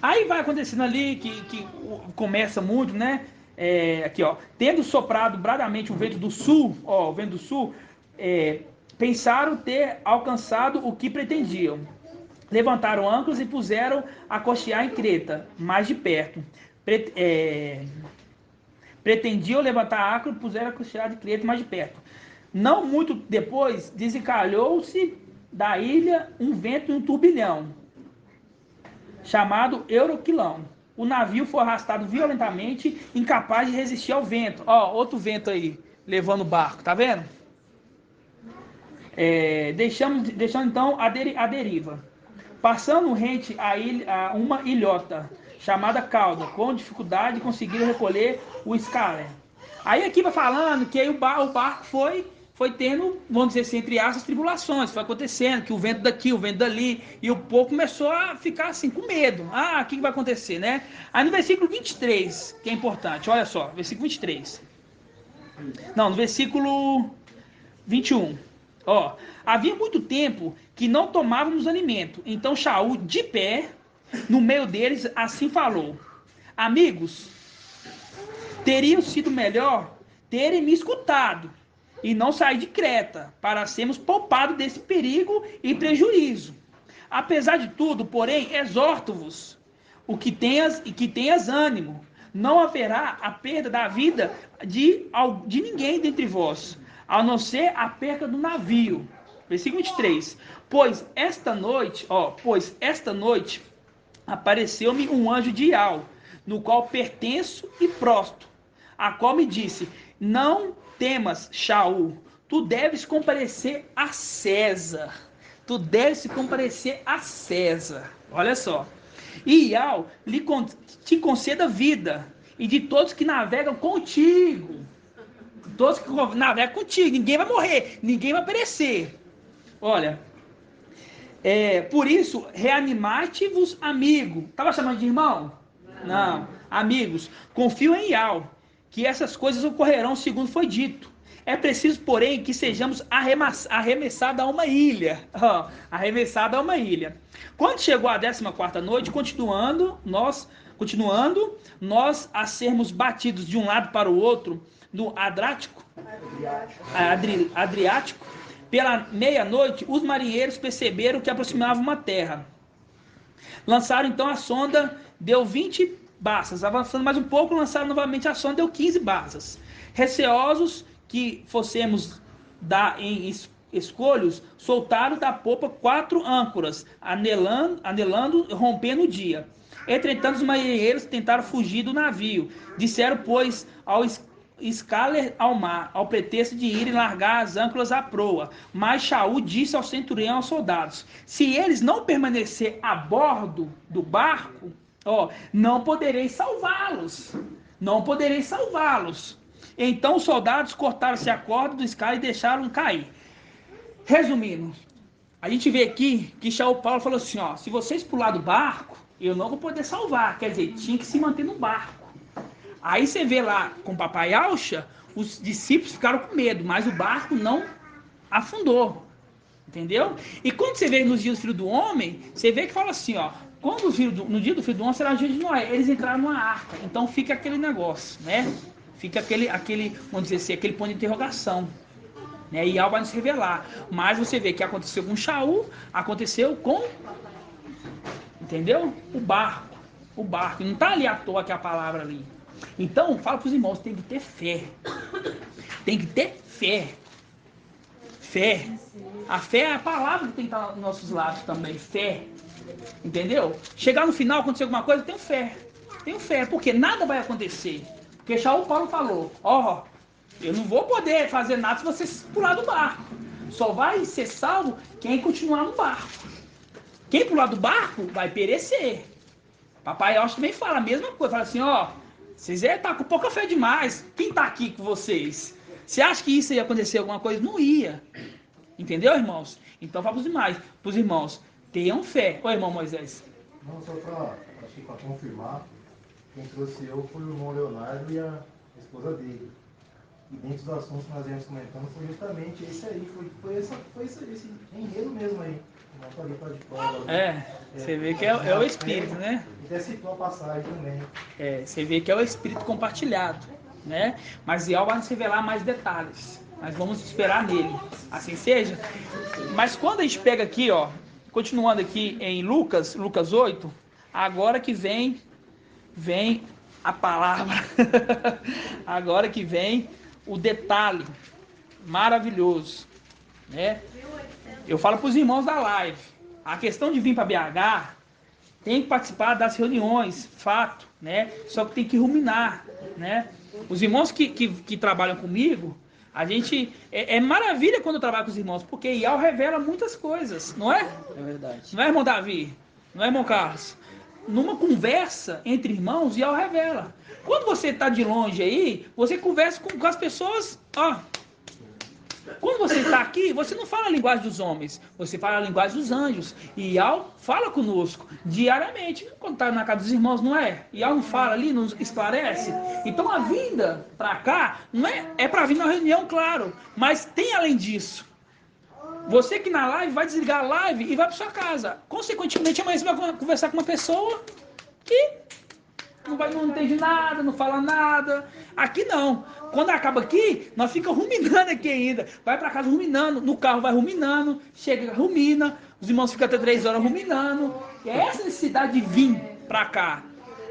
Aí vai acontecendo ali que começa muito, né? Tendo soprado bradamente o vento do sul, pensaram ter alcançado o que pretendiam. Levantaram âncoras e puseram a costear em Creta, mais de perto. pretendiam levantar a arca e puseram a costear de Creta mais de perto. Não muito depois, desencalhou-se da ilha um vento e um turbilhão, chamado Euroquilão. O navio foi arrastado violentamente, incapaz de resistir ao vento. Ó, outro vento aí, levando o barco, tá vendo? Deixando então a deriva. Passando rente a uma ilhota chamada Cauda, com dificuldade conseguiram recolher o Scaler. Aí aqui vai falando que aí o barco foi tendo, vamos dizer assim, entre aspas, tribulações, foi acontecendo, que o vento daqui, o vento dali, e o povo começou a ficar assim, com medo. Ah, o que vai acontecer, né? Aí no versículo 23, que é importante, olha só, versículo 23. Não, no versículo 21. Ó, havia muito tempo que não tomávamos alimento. Então Shaul, de pé, no meio deles, assim falou: amigos, teria sido melhor terem me escutado e não sair de Creta, para sermos poupados desse perigo e prejuízo. Apesar de tudo, porém, exorto-vos que tenhas ânimo. Não haverá a perda da vida de ninguém dentre vós, a não ser a perca do navio. Versículo 23. Pois esta noite apareceu-me um anjo de Ial, no qual pertenço e prosto, a qual me disse: não temas, Shaul, tu deves comparecer a César. Tu deves se comparecer a César. Olha só. E Ial te conceda vida, e de todos que navegam contigo. Todos que navegam contigo. Ninguém vai morrer, ninguém vai perecer. Olha, por isso, reanimate-vos, amigo. Estava chamando de irmão? Não. Amigos, confio em Ial, que essas coisas ocorrerão segundo foi dito. É preciso, porém, que sejamos arremessados a uma ilha. Arremessados a uma ilha. Quando chegou a 14ª noite, continuando nós a sermos batidos de um lado para o outro, no Adriático, pela meia-noite, os marinheiros perceberam que aproximava uma terra. Lançaram então a sonda, deu 20 baças. Avançando mais um pouco, lançaram novamente a sonda, deu 15 baças. Receosos que fossemos dar em escolhos, soltaram da popa 4 âncoras, anelando, rompendo o dia. Entretanto, os marinheiros tentaram fugir do navio. Disseram, pois, ao Scaler ao mar, ao pretexto de irem largar as âncoras à proa. Mas Shaul disse ao centurião e aos soldados: se eles não permanecer a bordo do barco, não poderei salvá-los. Não poderei salvá-los. Então os soldados cortaram-se a corda do Scaler e deixaram cair. Resumindo, a gente vê aqui que Shaul Paulo falou assim: se vocês pular do barco, eu não vou poder salvar. Quer dizer, tinha que se manter no barco. Aí você vê lá com o papai Alcha, os discípulos ficaram com medo, mas o barco não afundou. Entendeu? E quando você vê nos dias do Filho do Homem, você vê que fala assim, no dia do Filho do Homem será o dia de Noé. Eles entraram numa arca. Então fica aquele negócio, né? Fica aquele, vamos dizer assim, aquele ponto de interrogação. Né? E Ial vai nos revelar. Mas você vê que aconteceu com Shaul, aconteceu com... Entendeu? O barco. Não está ali à toa que a palavra ali. Então, fala para os irmãos, tem que ter fé. Tem que ter fé. Fé. A fé é a palavra que tem que estar nos nossos lábios também. Fé. Entendeu? Chegar no final, acontecer alguma coisa, tenho fé. Tenho fé, porque nada vai acontecer. Porque Shaul Paulo falou, eu não vou poder fazer nada se você pular do barco. Só vai ser salvo quem continuar no barco. Quem pular do barco vai perecer. Papai Alcha também fala a mesma coisa. Fala assim, vocês estão com pouca fé demais. Quem está aqui com vocês? Você acha que isso ia acontecer alguma coisa? Não ia. Entendeu, irmãos? Então fala para os irmãos, tenham fé. Oi, irmão Moisés. Não, só para confirmar, quem trouxe eu foi o irmão Leonardo e a esposa dele. E dentro dos assuntos que nós viemos comentando foi justamente esse aí, foi esse enredo mesmo aí. Você vê que é o Espírito, né? Até citou a passagem também. Você vê que é o Espírito compartilhado, né? Mas Ial vai nos revelar mais detalhes. Mas vamos esperar nele. Assim seja. Mas quando a gente pega aqui, continuando aqui em Lucas 8, agora que vem a palavra. Agora que vem o detalhe maravilhoso, né? Eu falo para os irmãos da live, a questão de vir para BH, tem que participar das reuniões, fato, né? Só que tem que ruminar, né? Os irmãos que trabalham comigo, a gente... É maravilha quando eu trabalho com os irmãos, porque Ial revela muitas coisas, não é? É verdade. Não é, irmão Davi? Não é, irmão Carlos? Numa conversa entre irmãos, Ial revela. Quando você está de longe aí, você conversa com as pessoas, ó... Quando você está aqui, você não fala a linguagem dos homens, você fala a linguagem dos anjos. E Ial fala conosco diariamente. Quando está na casa dos irmãos, não é? Ial não fala ali, nos esclarece. Então a vinda para cá não é para vir na reunião, claro. Mas tem além disso. Você que na live vai desligar a live e vai para sua casa. Consequentemente, amanhã você vai conversar com uma pessoa que não entende nada, não fala nada. Aqui não. Quando acaba aqui, nós ficamos ruminando aqui ainda. Vai para casa ruminando, no carro vai ruminando, chega, rumina, os irmãos ficam até 3 horas ruminando. E é essa necessidade de vir para cá.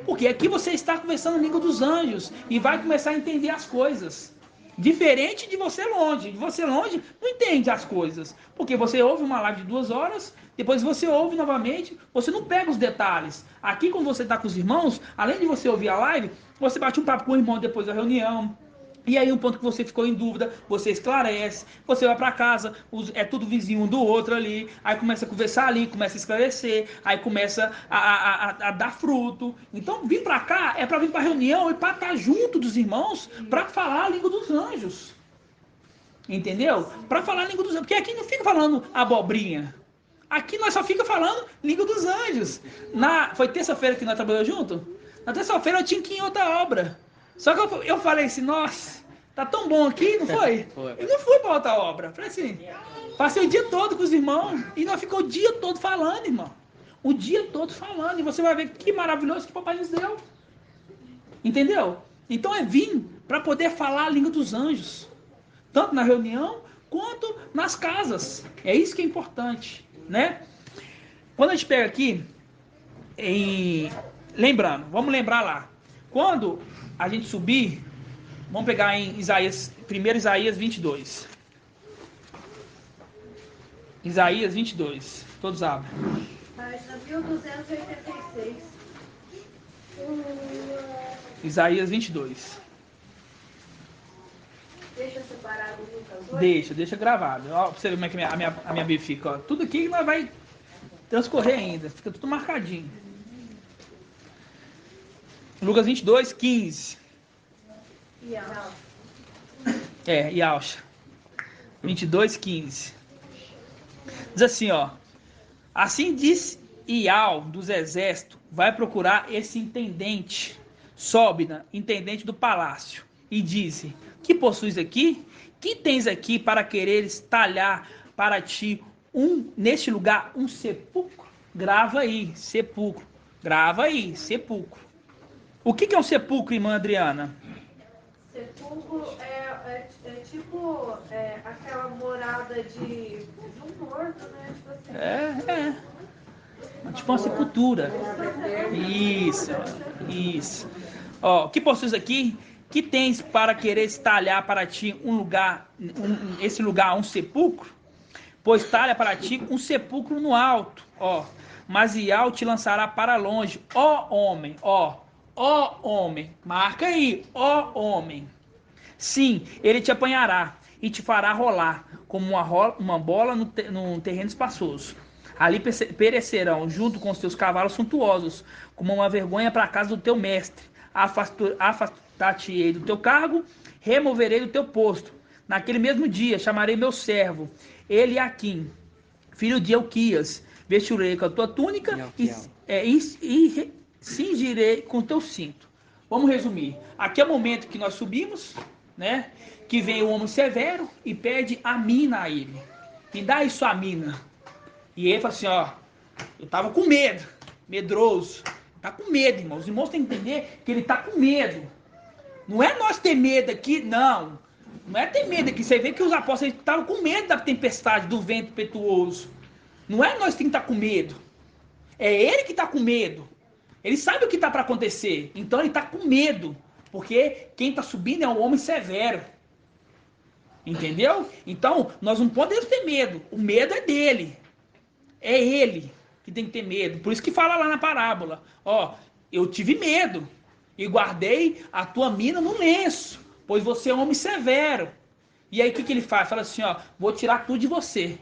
Porque aqui você está conversando a língua dos anjos e vai começar a entender as coisas. Diferente de você longe. De você longe não entende as coisas. Porque você ouve uma live de 2 horas, depois você ouve novamente, você não pega os detalhes. Aqui quando você está com os irmãos, além de você ouvir a live, você bate um papo com o irmão depois da reunião. E aí um ponto que você ficou em dúvida, você esclarece, você vai para casa, é tudo vizinho um do outro ali, aí começa a conversar ali, começa a esclarecer, aí começa a dar fruto. Então vir para cá é para vir para a reunião e para estar junto dos irmãos, para falar a língua dos anjos. Entendeu? Para falar a língua dos anjos, porque aqui não fica falando abobrinha. Aqui nós só fica falando língua dos anjos. Foi terça-feira que nós trabalhamos junto? Na terça-feira eu tinha que ir em outra obra. Só que eu falei assim, nossa, tá tão bom aqui, não foi? Eu não fui para outra obra. Falei assim, passei o dia todo com os irmãos e nós ficamos o dia todo falando, irmão. O dia todo falando. E você vai ver que maravilhoso que o papai nos deu. Entendeu? Então é vir para poder falar a língua dos anjos. Tanto na reunião quanto nas casas. É isso que é importante, né? Quando a gente pega aqui, lembrando, vamos lembrar lá. Quando a gente subir, vamos pegar em Isaías, 1 Isaías 22. Isaías 22. Todos abrem. Página 1286. Isaías 22. Deixa separado o Lucas 8. Deixa gravado. Ó, pra você ver como é que a minha Bíblia fica. Ó. Tudo aqui nós vai transcorrer ainda. Fica tudo marcadinho. Lucas 22, 15. Yalcha. 22, 15. Diz assim, ó. Assim diz Ial dos exércitos, vai procurar esse intendente, Sóbina, intendente do palácio, e disse, que possuis aqui? Que tens aqui para quereres talhar para ti neste lugar um sepulcro? Grava aí, sepulcro. Grava aí, sepulcro. O que é um sepulcro, irmã Adriana? Sepulcro é tipo aquela morada de um morto, né? Tipo assim. Tipo uma sepultura. Isso. Ó, que possuis aqui? Que tens para querer talhar para ti esse lugar um sepulcro? Pois talha para ti um sepulcro no alto, ó. Mas Ial te lançará para longe, ó homem, ó homem, marca aí, ó homem. Sim, ele te apanhará e te fará rolar como uma bola num terreno espaçoso. Ali perecerão junto com os teus cavalos suntuosos, como uma vergonha para a casa do teu mestre. Afastar-te-ei do teu cargo, removerei do teu posto. Naquele mesmo dia chamarei meu servo, Eliaquim, filho de Elquias, vestirei com a tua túnica e cingirei com o teu cinto. Vamos resumir. Aqui é o momento que nós subimos, né? Que vem o homem severo e pede a mina a ele. Me dá isso a mina. E ele fala assim, ó, eu tava com medo, medroso. Tá com medo, irmão. Os irmãos têm que entender que ele tá com medo. Não é nós ter medo aqui, não. Não é ter medo aqui. Você vê que os apóstolos estavam com medo da tempestade, do vento impetuoso. Não é nós que tem que estar com medo. É ele que está com medo. Ele sabe o que está para acontecer. Então ele está com medo. Porque quem está subindo é um homem severo. Entendeu? Então, nós não podemos ter medo. O medo é dele. É ele que tem que ter medo. Por isso que fala lá na parábola. Ó, eu tive medo e guardei a tua mina no lenço, pois você é um homem severo. E aí o que ele faz? Fala assim, ó, vou tirar tudo de você.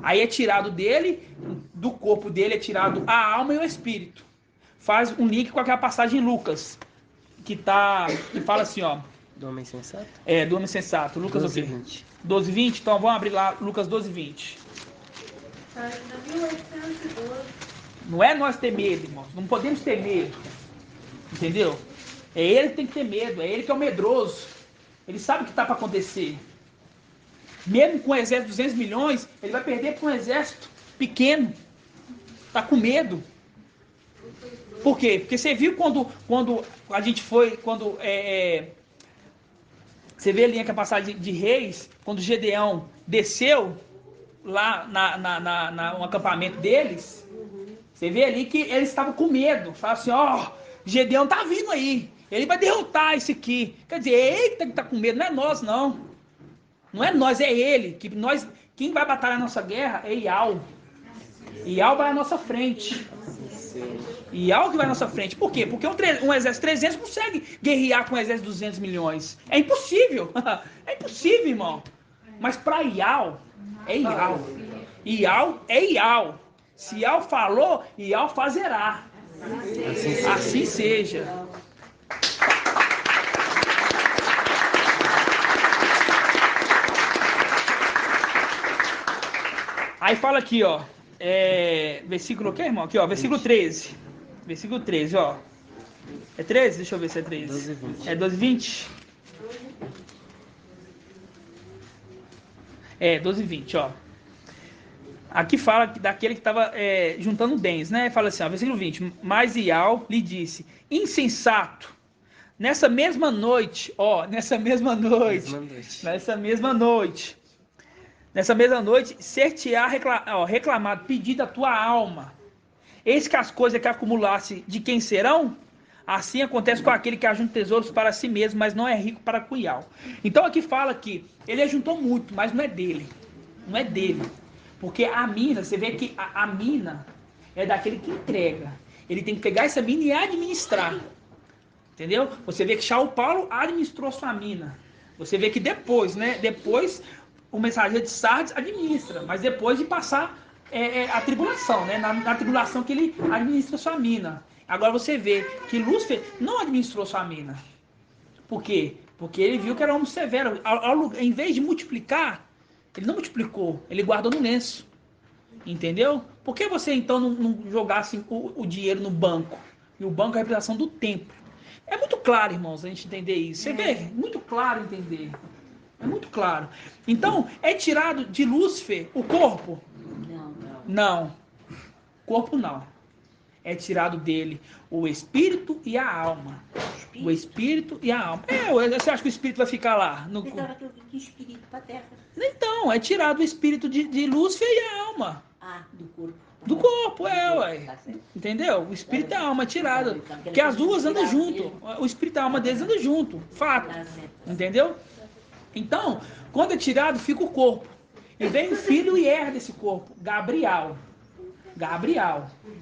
Aí é tirado dele, do corpo dele é tirado a alma e o espírito. Faz um link com aquela passagem em Lucas, que fala assim, ó. Do homem sensato? É, do homem sensato. Lucas 12, o quê? 20. 12, 20? Então vamos abrir lá, Lucas 12, 20. Tá na 1812. Não é nós ter medo, irmãos. Não podemos ter medo. Entendeu? É ele que tem que ter medo. É ele que é o medroso. Ele sabe o que está para acontecer. Mesmo com um exército de 200 milhões, ele vai perder para um exército pequeno. Está com medo. Por quê? Porque você viu quando a gente foi... Você vê ali a passagem de Reis, quando Gedeão desceu lá no acampamento deles, você vê ali que eles estavam com medo. Fala assim, ó, Gedeão tá vindo aí, ele vai derrotar esse aqui. Quer dizer, é ele que tá com medo, não é nós não. Não é nós, é ele. Quem vai batalhar a nossa guerra é Ial. Ial vai à nossa frente. Ial que vai à nossa frente. Por quê? Porque um exército 300 consegue guerrear com um exército de 200 milhões. É impossível. É impossível, irmão. Mas para Ial, é Ial. Ial é Ial. Se Ial falou, Ial fazerá. Assim seja. Aí fala aqui, ó. Versículo o quê, irmão? Aqui, ó. Versículo 13. Versículo 13, ó. É 13? Deixa eu ver se é 13. 12, 20. É 12, 20? É, 12, 20, ó. Aqui fala daquele que estava juntando bens, né? Fala assim, ó, versículo 20. Mas Ial lhe disse, insensato, nessa mesma noite, ser-te-á reclamado, pedido a tua alma. Eis que as coisas que acumulasse de quem serão? Assim acontece com aquele que ajunta tesouros para si mesmo, mas não é rico para com Ial. Então aqui fala que ele ajuntou muito, mas não é dele. Não é dele. Porque a mina, você vê que a mina é daquele que entrega. Ele tem que pegar essa mina e administrar. Entendeu? Você vê que Shaul Paulo administrou sua mina. Você vê que depois, né? Depois o mensageiro de Sardes administra. Mas depois de passar a tribulação, né? Na tribulação que ele administra sua mina. Agora você vê que Lúcifer não administrou sua mina. Por quê? Porque ele viu que era um homem severo. Em vez de multiplicar, ele não multiplicou, ele guardou no lenço. Entendeu? Por que você então não jogasse o dinheiro no banco? E o banco é a representação do templo. É muito claro, irmãos, a gente entender isso. Você vê? Muito claro entender. É muito claro. Então, é tirado de Lúcifer o corpo? Não. Corpo não. É tirado dele o espírito e a alma. O espírito e a alma. Você acha que o espírito vai ficar lá? Que espírito para a terra? Então, é tirado o espírito de Lúcifer e a alma. Do corpo. Do corpo, ué. Entendeu? O espírito e a alma é tirado. Porque as duas andam junto. O espírito e a alma deles andam junto. Fato. Entendeu? Então, quando é tirado, fica o corpo. E vem o filho e herda esse corpo. Gabriel.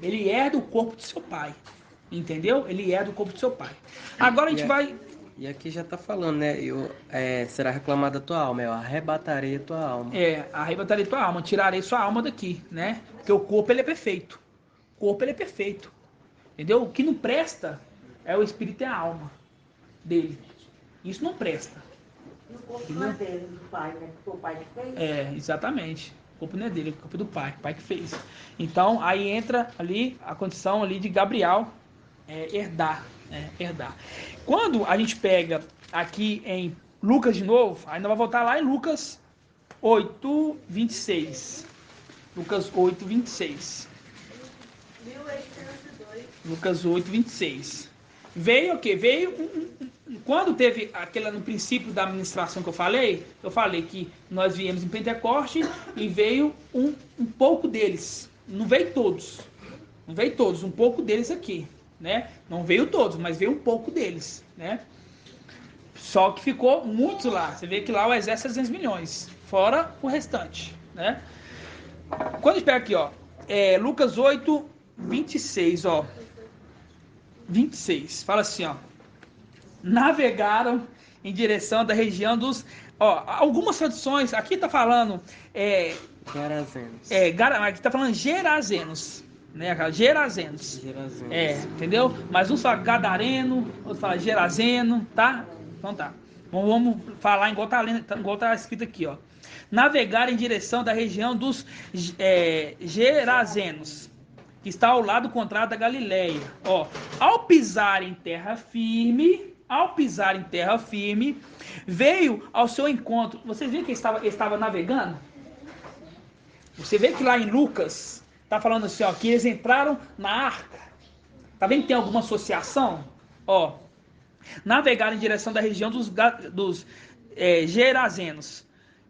Ele herda o corpo de seu pai. Entendeu? Ele herda o corpo de seu pai. Agora a gente vai... E aqui já está falando, né? Será reclamada a tua alma. Eu arrebatarei a tua alma. Arrebatarei a tua alma. Tirarei sua alma daqui, né? Porque o corpo, ele é perfeito. Entendeu? O que não presta é o espírito e a alma dele. Isso não presta. E o corpo não é dele, do pai, né? Foi o pai que fez? Exatamente. O corpo não é dele, o corpo é do pai. O pai que fez. Então, aí entra ali a condição ali de Gabriel herdar. Quando a gente pega aqui em Lucas de novo, aí nós vamos voltar lá em Lucas 8, 26. Lucas 8, 26. 1802. Lucas 8, 26. Veio o quê? Quando teve aquela no princípio da administração que eu falei que nós viemos em Pentecoste e veio um pouco deles. Não veio todos, um pouco deles aqui. né? Não veio todos, mas veio um pouco deles, né? Só que ficou muitos lá. Você vê que lá o exército é 200 milhões, fora o restante, né? Quando a gente pega aqui, ó, Lucas 8, 26, ó. 26, fala assim, ó. Navegaram em direção da região dos... Ó, algumas traduções, aqui tá falando... Gerazenos. Aqui tá falando Gerazenos, né? Gerazenos. Entendeu? Mas um fala Gadareno, outro fala Gerazeno, tá? Então tá. Vamos falar igual tá escrito aqui, ó. Navegar em direção da região dos Gerazenos, que está ao lado contrário da Galileia. Ó, ao pisar em terra firme, veio ao seu encontro. Vocês viram que ele estava navegando? Você vê que lá em Lucas tá falando assim, ó, que eles entraram na arca. Tá vendo que tem alguma associação? Ó, navegaram em direção da região dos Gerazenos,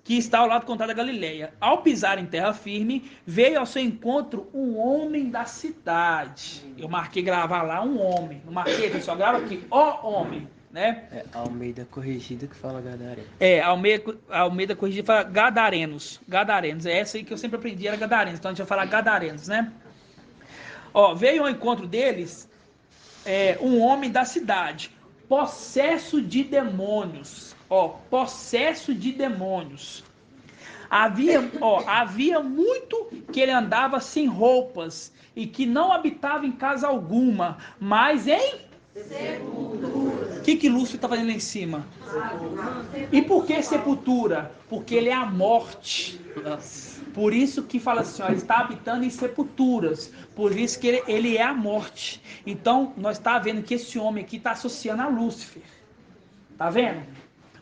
que está ao lado contrário da Galileia. Ao pisar em terra firme, veio ao seu encontro um homem da cidade. Eu marquei gravar lá um homem. Não marquei, pessoal, grava aqui, ó homem, né? Almeida Corrigida que fala Gadareno. Almeida Corrigida fala Gadarenos. Gadarenos, é essa aí que eu sempre aprendi, era Gadarenos. Então a gente vai falar Gadarenos, né? Ó, veio ao encontro deles um homem da cidade, possesso de demônios. Ó, possesso de demônios. Havia muito que ele andava sem roupas e que não habitava em casa alguma, mas em sepultura. O que Lúcifer está fazendo lá em cima? E por que sepultura? Porque ele é a morte. Por isso que fala assim, ó, ele está habitando em sepulturas. Por isso que ele é a morte. Então, nós está vendo que esse homem aqui está associando a Lúcifer. Tá vendo?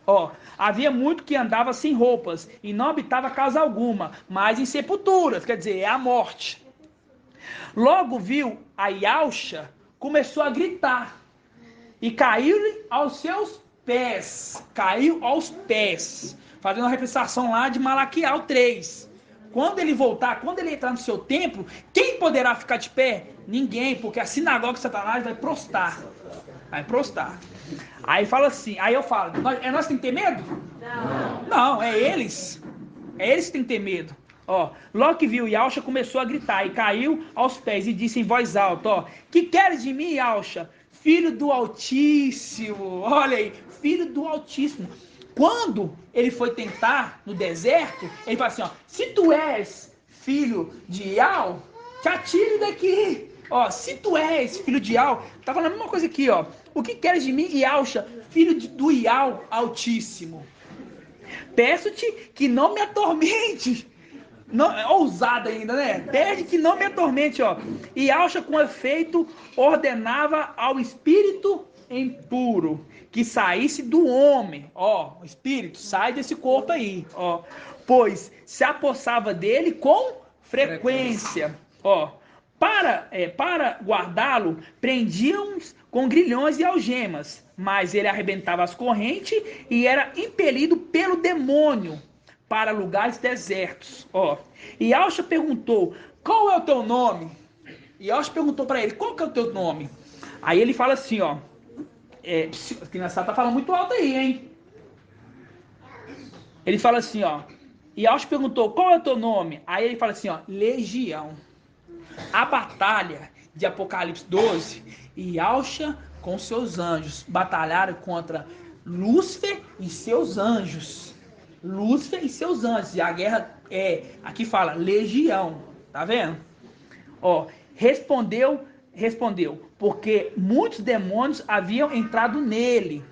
Ó, havia muito que andava sem roupas e não habitava casa alguma, mas em sepulturas, quer dizer, é a morte. Logo viu a Yalcha, começou a gritar e caiu aos seus pés. Caiu aos pés. Fazendo uma representação lá de Malaquiel 3. Quando ele voltar, quando ele entrar no seu templo, quem poderá ficar de pé? Ninguém, porque a sinagoga de Satanás vai prostrar. Vai prostrar. Aí fala assim, aí eu falo, nós que tem que ter medo? Não, é eles. É eles que tem que ter medo. Ó, logo que viu Yalcha, começou a gritar e caiu aos pés e disse em voz alta, ó, que queres de mim, Yalcha? Filho do Altíssimo. Olha aí, filho do Altíssimo. Quando ele foi tentar no deserto, ele fala assim, ó, se tu és filho de Yal, te atire daqui. Ó, se tu és filho de Yal, tá falando a mesma coisa aqui, ó. O que queres de mim, Yalcha, filho do Yal Altíssimo? Peço-te que não me atormente. Não, é ousado ainda, né? Pede que não me atormente, ó. E Yalcha, com efeito, ordenava ao espírito impuro que saísse do homem. Ó, o espírito sai desse corpo aí, ó. Pois se apossava dele com frequência. Ó, para guardá-lo, prendiam-os com grilhões e algemas, mas ele arrebentava as correntes e era impelido pelo demônio para lugares desertos. Ó. E Yalcha perguntou, qual é o teu nome? E Yalcha perguntou para ele, qual que é o teu nome? Aí ele fala assim, ó, a criança tá falando muito alto aí, hein? Ele fala assim, ó, e Yalcha perguntou, qual é o teu nome? Aí ele fala assim, ó, Legião. A batalha de Apocalipse 12, e Yalcha com seus anjos batalharam contra Lúcifer e seus anjos. Lúcifer e seus anjos. E a guerra aqui fala legião, tá vendo? Ó, respondeu, porque muitos demônios haviam entrado nele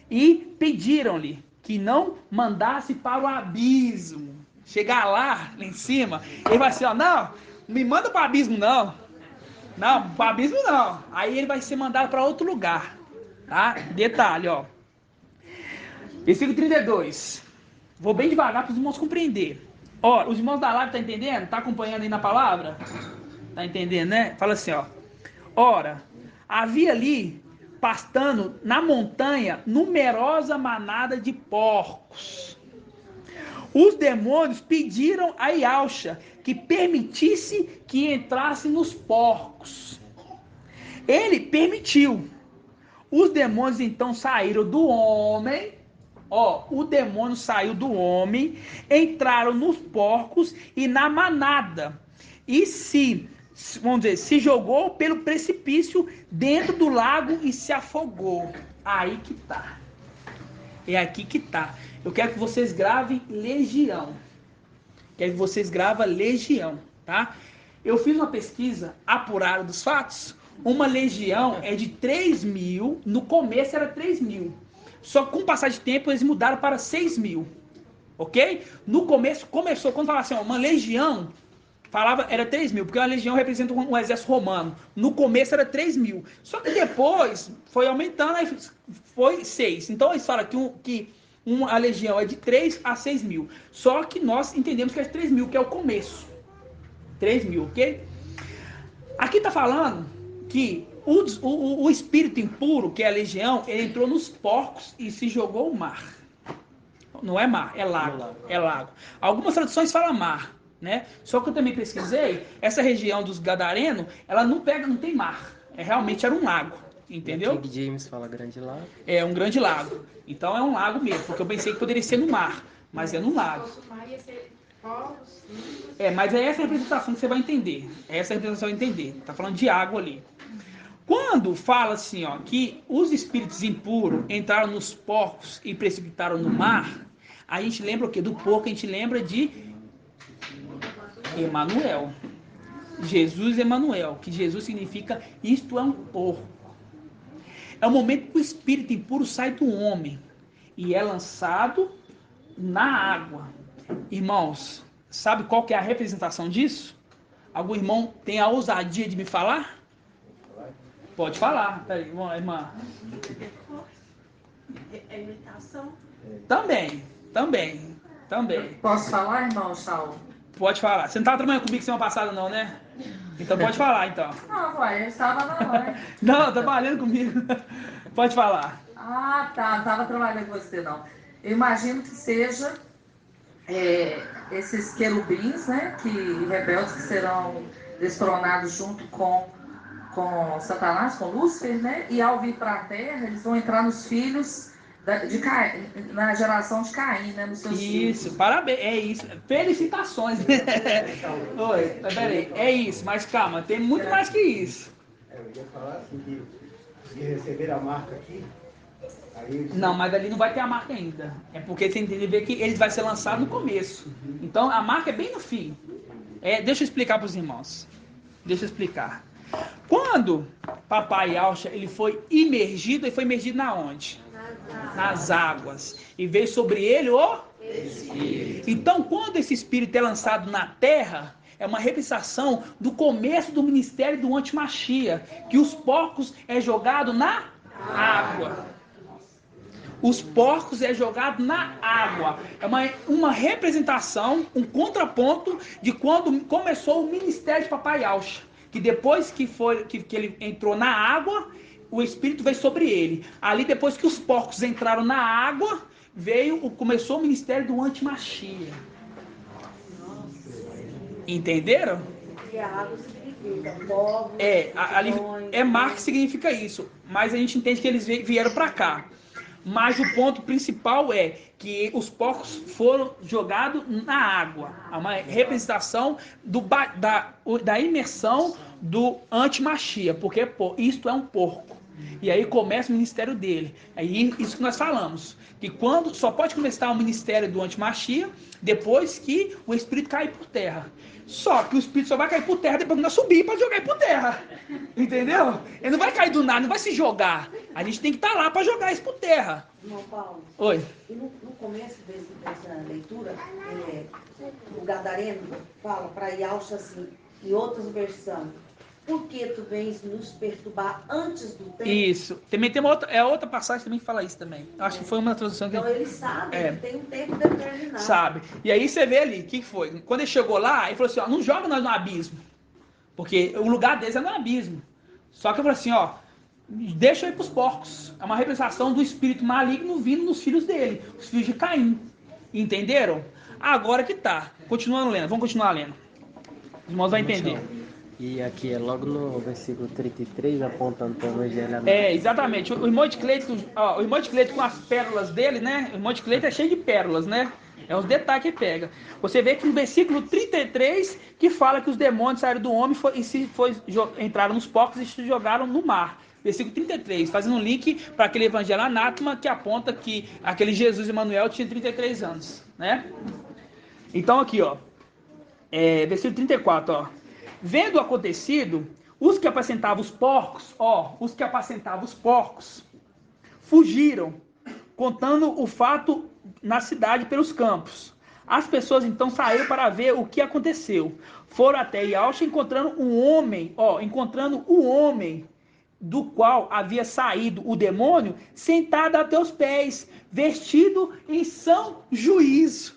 e pediram-lhe que não mandasse para o abismo. Chegar lá em cima, ele vai assim, ó, não me manda para o abismo, não. Não, para o abismo não. Aí ele vai ser mandado para outro lugar. Tá? Detalhe, ó. Versículo 32. Vou bem devagar para os irmãos compreender. Ó, os irmãos da live, tá entendendo? Tá acompanhando aí na palavra? Tá entendendo, né? Fala assim, ó. Ora, havia ali, pastando na montanha, numerosa manada de porcos. Os demônios pediram a Yalcha que permitisse que entrasse nos porcos. Ele permitiu. Os demônios então saíram do homem. Ó, o demônio saiu do homem, entraram nos porcos e na manada. E vamos dizer, se jogou pelo precipício dentro do lago e se afogou. Aí que tá. É aqui que tá. Eu quero que vocês gravem legião. Quero que vocês gravem legião, tá? Eu fiz uma pesquisa apurada dos fatos. Uma legião é de 3.000, no começo era 3.000. Só que com o passar de tempo eles mudaram para 6.000. Ok? No começo, começou, quando falava assim, ó, uma legião, era 3.000, porque uma legião representa um exército romano. No começo era 3.000. Só que depois foi aumentando, aí foi 6. Então eles falam que a legião é de 3 a 6.000. Só que nós entendemos que é 3.000, que é o começo. 3.000, ok? Aqui está falando que o espírito impuro, que é a legião, ele entrou nos porcos e se jogou ao mar. Não é mar, é lago. É lago. Algumas traduções falam mar, né? Só que eu também pesquisei, essa região dos Gadarenos, ela não tem mar. Realmente era um lago, entendeu? King James fala grande lago. É um grande lago. Então é um lago mesmo, porque eu pensei que poderia ser no mar, mas é no lago. Mas é essa representação que você vai entender. É essa representação que você vai entender. Tá falando de água ali. Quando fala assim, ó, que os espíritos impuros entraram nos porcos e precipitaram no mar, a gente lembra o quê? Do porco a gente lembra de Emanuel. Jesus Emanuel, que Jesus significa isto é um porco. É o momento que o espírito impuro sai do homem e é lançado na água. Irmãos, sabe qual que é a representação disso? Algum irmão tem a ousadia de me falar? Pode falar, peraí, irmã. É imitação? Também. Posso falar, irmão Saulo? Pode falar. Você não estava trabalhando comigo semana passada, não, né? Então pode falar, então. Não, ué, eu estava não, né? Não, trabalhando comigo. Pode falar. Ah, tá, não estava trabalhando com você, não. Eu imagino que seja esses querubins, né, rebeldes que serão destronados junto com Satanás, com Lúcifer, né? E ao vir para a Terra, eles vão entrar nos filhos de Caim, na geração de Caim, né? Nos seus filhos. Isso, parabéns, é isso. Felicitações. Oi, peraí, é isso, mas calma, tem muito mais que isso. Eu ia falar assim que se receber a marca aqui, aí... Não, mas ali não vai ter a marca ainda. É porque você entende que ele vai ser lançado no começo. Então a marca é bem no fim. Deixa eu explicar para os irmãos. Deixa eu explicar. Quando Papai Alcha ele foi imergido na onde? Nas águas. E veio sobre ele o Espírito. Então, quando esse Espírito é lançado na terra, é uma representação do começo do ministério do Antimachia, que os porcos é jogado na água. Os porcos é jogado na água. É uma representação, um contraponto de quando começou o ministério de Papai Alcha. Que depois que ele entrou na água, o Espírito veio sobre ele. Ali, depois que os porcos entraram na água, começou o ministério do Antimachia. Entenderam? E a água significa povos, ali mar que significa isso. Mas a gente entende que eles vieram para cá. Mas o ponto principal é que os porcos foram jogados na água. É uma representação da imersão do Antimachia, porque isto é um porco. E aí começa o ministério dele. Aí isso que nós falamos, que quando só pode começar o ministério do Antimachia depois que o Espírito cair por terra. Só que o Espírito só vai cair por terra depois que nós subir para jogar ele por terra. Entendeu? Ele não vai cair do nada, não vai se jogar. A gente tem que estar lá para jogar isso por terra. Irmão Paulo, oi. E no começo dessa leitura, o Gadareno fala para Yalcha assim, em outras versões, por que tu vens nos perturbar antes do tempo? Isso. Também tem outra passagem também que fala isso também. Acho que foi uma tradução que... Então ele sabe que tem um tempo determinado. Sabe. E aí você vê ali, o que foi? Quando ele chegou lá, ele falou assim, ó, não joga nós no abismo. Porque o lugar deles é no abismo. Só que eu falei assim, ó, deixa aí pros porcos. É uma representação do espírito maligno vindo nos filhos dele, os filhos de Caim. Entenderam? Agora que tá. Continuando lendo, vamos continuar lendo. Os irmãos vão entender. E aqui é logo no versículo 33, apontando para o Evangelho. Exatamente. O irmão de Cleito, ó, o irmão de Cleito com as pérolas dele, né? O irmão de Cleito é cheio de pérolas, né? É os detalhes que pega. Você vê que no versículo 33, que fala que os demônios saíram do homem entraram nos porcos e se jogaram no mar. Versículo 33, fazendo um link para aquele evangelho anátema que aponta que aquele Jesus Emmanuel tinha 33 anos, né? Então aqui, ó, versículo 34, ó. Vendo o acontecido, os que apacentavam os porcos, fugiram, contando o fato na cidade pelos campos. As pessoas então saíram para ver o que aconteceu. Foram até Iauxa encontrando o homem do qual havia saído o demônio, sentado a teus pés, vestido em são juízo.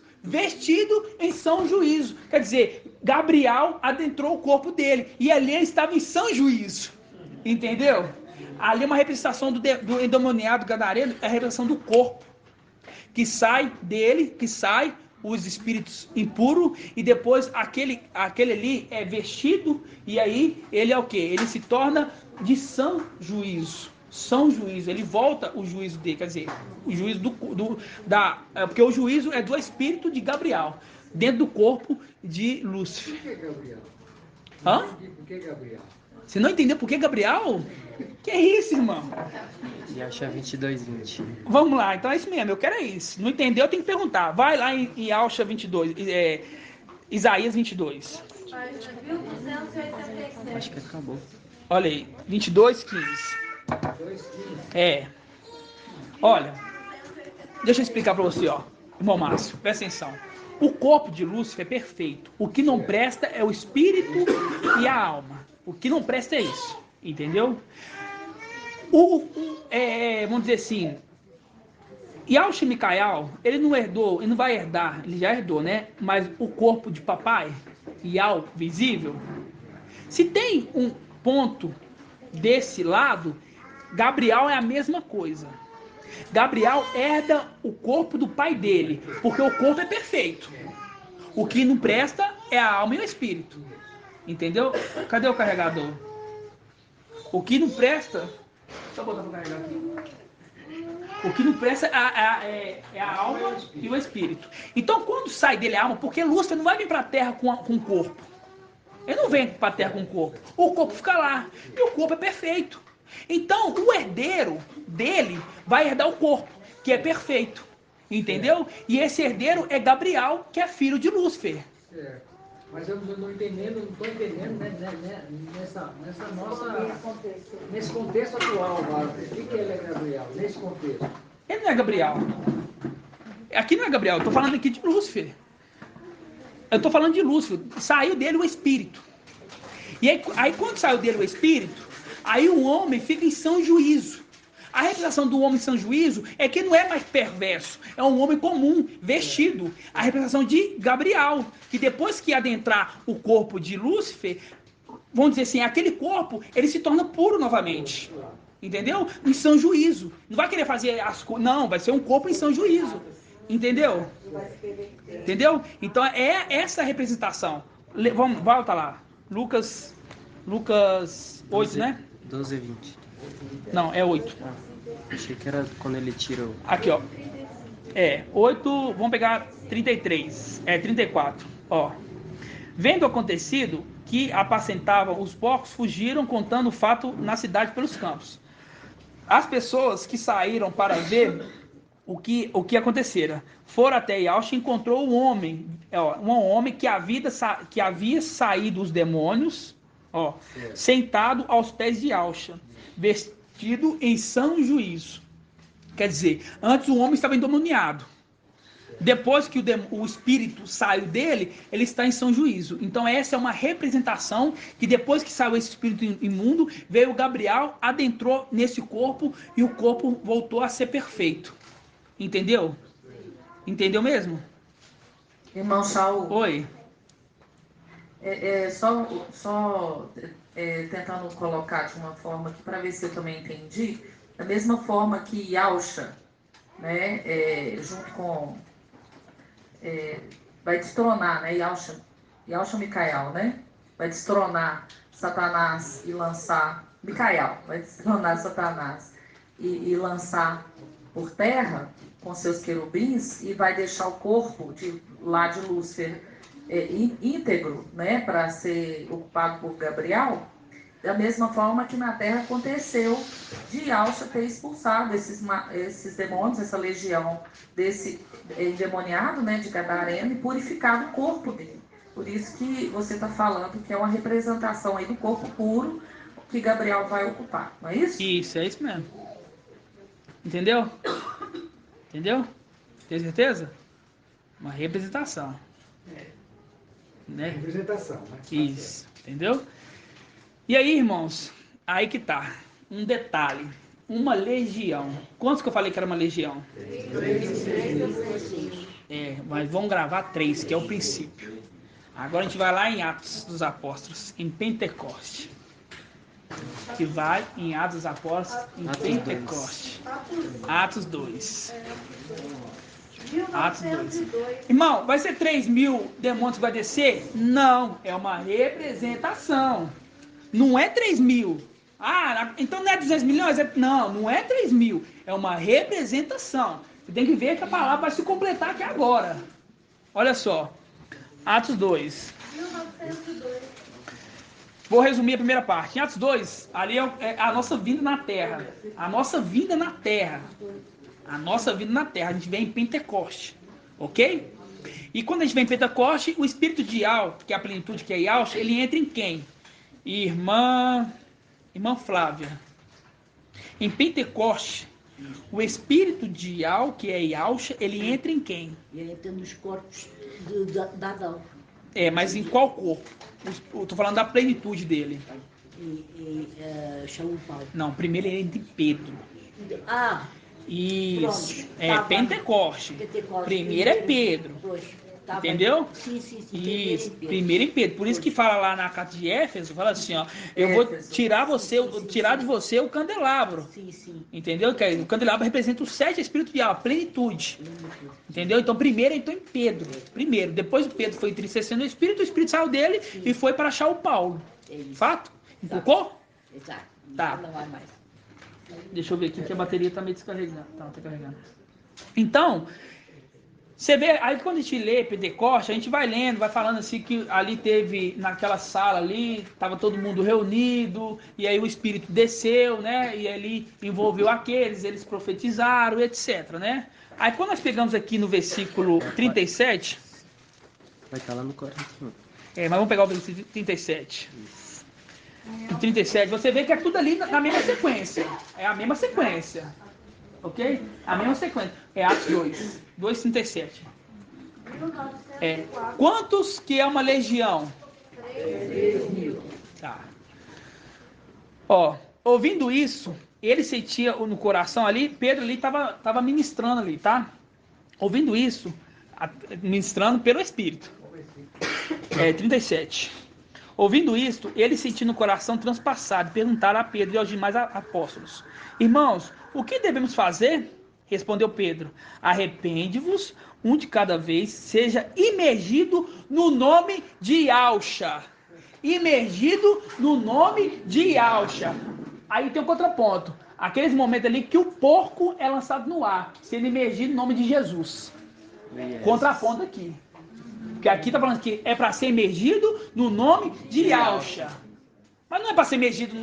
Quer dizer, Gabriel adentrou o corpo dele e ali ele estava em são juízo. Entendeu? Ali é uma representação do endemoniado gadareno, é a representação do corpo que sai dele, que sai os espíritos impuros, e depois aquele ali é vestido, e aí ele é o quê? Ele se torna de são juízo, ele volta o juízo dele, quer dizer, o juízo porque o juízo é do espírito de Gabriel, dentro do corpo de Lúcifer. Por que Gabriel? Hã? Por que Gabriel? Você não entendeu por que Gabriel? Que é isso, irmão? Iauxa 22:20. Vamos lá, então é isso mesmo, eu quero é isso. Não entendeu, tem que perguntar. Vai lá em Iauxa 22, Isaías 22. Página 1287. Acho que acabou. Olha aí, 22:15. Olha, deixa eu explicar para você, ó. Irmão Márcio, presta atenção. O corpo de Lúcifer é perfeito. O que não presta é o espírito e a alma. O que não presta é isso, entendeu? Vamos dizer assim, Iauxa e Micael, ele não herdou, ele não vai herdar, ele já herdou, né? Mas o corpo de papai, Iau, visível, se tem um ponto desse lado, Gabriel é a mesma coisa. Gabriel herda o corpo do pai dele, porque o corpo é perfeito. O que não presta é a alma e o espírito. Entendeu? Cadê o carregador? O que não presta... Deixa eu botar para carregar aqui. O que não presta é a alma e o espírito. Então, quando sai dele a alma, porque Lúcifer não vai vir para a Terra com o corpo. Ele não vem para a Terra com o corpo. O corpo fica lá, porque o corpo é perfeito. Então, o herdeiro dele vai herdar o corpo, que é perfeito. Entendeu? E esse herdeiro é Gabriel, que é filho de Lúcifer. Mas eu não estou entendendo, né, nesse contexto atual, o que ele é Gabriel, nesse contexto? Ele não é Gabriel. Aqui não é Gabriel, eu estou falando aqui de Lúcifer. Eu estou falando de Lúcifer. Saiu dele o espírito. E aí quando saiu dele o espírito, aí o homem fica em são juízo. A representação do homem em são juízo é que não é mais perverso, é um homem comum, vestido. A representação de Gabriel, que depois que adentrar o corpo de Lúcifer, vamos dizer assim, aquele corpo, ele se torna puro novamente. Entendeu? Em são juízo. Não vai querer fazer as coisas, não, vai ser um corpo em são juízo. Entendeu? Entendeu? Então é essa representação. Vamos, volta lá. Lucas 8, né? 12:20. Não, é 8. Achei que era quando ele tirou. Aqui, ó. 8, vamos pegar 33. 34. Ó. Vendo o acontecido que apacentavam os porcos, fugiram, contando o fato na cidade pelos campos. As pessoas que saíram para ver o que acontecera foram até Iauxa e encontrou um homem que havia saído os demônios, sentado aos pés de Iauxa, vestido em são juízo. Quer dizer, antes o homem estava endemoniado. Depois que o espírito saiu dele, ele está em são juízo. Então essa é uma representação que depois que saiu esse espírito imundo, veio Gabriel, adentrou nesse corpo e o corpo voltou a ser perfeito. Entendeu? Entendeu mesmo? Irmão Saul. Oi. Tentando colocar de uma forma aqui para ver se eu também entendi. Da mesma forma que Iauxa, né, junto com vai destronar, né, Iauxa Micael, né, vai destronar Satanás e lançar, Micael, vai destronar Satanás e lançar por terra com seus querubins e vai deixar o corpo lá de Lúcifer íntegro, né, para ser ocupado por Gabriel, da mesma forma que na terra aconteceu de Yahshua ter expulsado esses demônios, essa legião desse endemoniado, né, de Gadareno, e purificado o corpo dele. Por isso que você está falando que é uma representação aí do corpo puro que Gabriel vai ocupar, não é isso? Isso, é isso mesmo. Entendeu? Entendeu? Tem certeza? Uma representação. Né? Representação, né? Isso, entendeu? E aí, irmãos, aí que tá. Um detalhe. Uma legião. Quantos que eu falei que era uma legião? 3. Mas vamos gravar 3, que é o princípio. Agora a gente vai lá em Atos dos Apóstolos, em Pentecoste. Que vai em Atos dos Apóstolos, em Pentecoste. Atos 2. Atos 2. Irmão, vai ser 3.000 demônios que vai descer? Não, é uma representação. Não é 3.000. Ah, então não é 200 milhões? Não, não é 3.000. É uma representação. Você tem que ver que a palavra vai se completar aqui agora. Olha só. Atos 2. 1902. Vou resumir a primeira parte. Em Atos 2, ali é a nossa vinda na terra. A nossa vinda na terra. A nossa vida na terra, a gente vem em Pentecoste, ok? E quando a gente vem em Pentecoste, o espírito de Yahweh, que é a plenitude, que é Yahshua, ele entra em quem? Irmã Flávia. Em Pentecoste, o espírito de Yahweh, que é Yahshua, ele entra em quem? Ele entra nos corpos de Adão. Mas em qual corpo? Eu tô falando da plenitude dele. Chama o Paulo. Não, primeiro ele entra em Pedro. Ah! Isso, Pronto, Pentecoste. Primeiro é Pedro. Entendeu? Sim. Isso, primeiro em Pedro. Por isso que fala lá na carta de Éfeso, fala assim, ó, eu vou tirar de você o candelabro. Sim. Entendeu? Que o candelabro representa os 7 espíritos de alma, a plenitude. Entendeu? Então primeiro entrou em Pedro. Primeiro, depois o Pedro foi entristecendo o espírito saiu dele e foi para achar o Paulo. Fato? Inculcou? Exato. Tá. Não vai mais. Deixa eu ver aqui que a bateria está meio descarregada. Tá carregando. Então, você vê, aí quando a gente lê Pentecoste, a gente vai lendo, vai falando assim que ali teve, naquela sala ali, estava todo mundo reunido, e aí o Espírito desceu, né? E ali envolveu aqueles, eles profetizaram, etc, né? Aí quando nós pegamos aqui no versículo 37... Vai estar lá no 41. Mas vamos pegar o versículo 37. No 37, você vê que é tudo ali na mesma sequência. É a mesma sequência. Ok? A mesma sequência. É Atos 2:37. Quantos que é uma legião? 3.000. Tá. Ouvindo isso, ele sentia no coração ali, Pedro ali estava ministrando ali, tá? Ouvindo isso, ministrando pelo Espírito. 37. Ouvindo isto, ele sentiu no coração transpassado e perguntaram a Pedro e aos demais apóstolos: Irmãos, o que devemos fazer? Respondeu Pedro: Arrepende-vos, um de cada vez, seja imergido no nome de Yahshua. Imergido no nome de Yahshua. Aí tem um contraponto. Aqueles momentos ali que o porco é lançado no ar, sendo imergido no nome de Jesus. Contraponto aqui. Porque aqui está falando que é para ser emergido no nome de Yahshua. Mas não é para ser emergido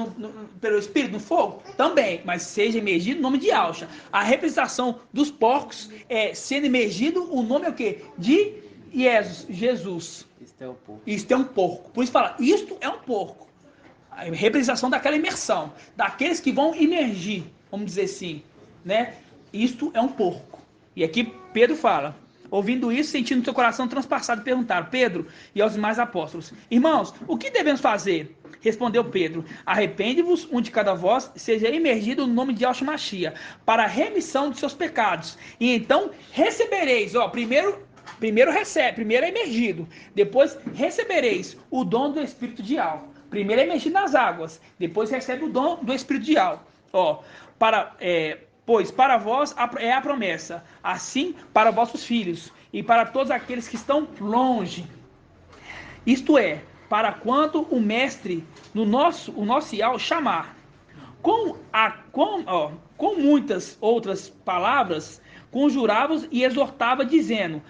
pelo Espírito no fogo? Também, mas seja emergido no nome de Yahshua. A representação dos porcos é sendo emergido, o nome é o quê? De Jesus. Isto é um porco. Por isso fala, isto é um porco. A representação daquela imersão. Daqueles que vão imergir, vamos dizer assim. Né? Isto é um porco. E aqui Pedro fala... Ouvindo isso, sentindo seu coração transpassado, perguntaram, Pedro e aos demais apóstolos: Irmãos, o que devemos fazer? Respondeu Pedro: Arrepende-vos, um de cada vós, seja imergido no nome de Yahshua Mashiach, para a remissão de seus pecados. E então recebereis, primeiro é imergido, depois recebereis o dom do Espírito de Yahweh. Primeiro é imergido nas águas, depois recebe o dom do Espírito de Yahweh. Pois para vós é a promessa, assim para vossos filhos e para todos aqueles que estão longe. Isto é, para quando o mestre, o nosso IAL chamar. Com muitas outras palavras, conjurava-os e exortava, dizendo: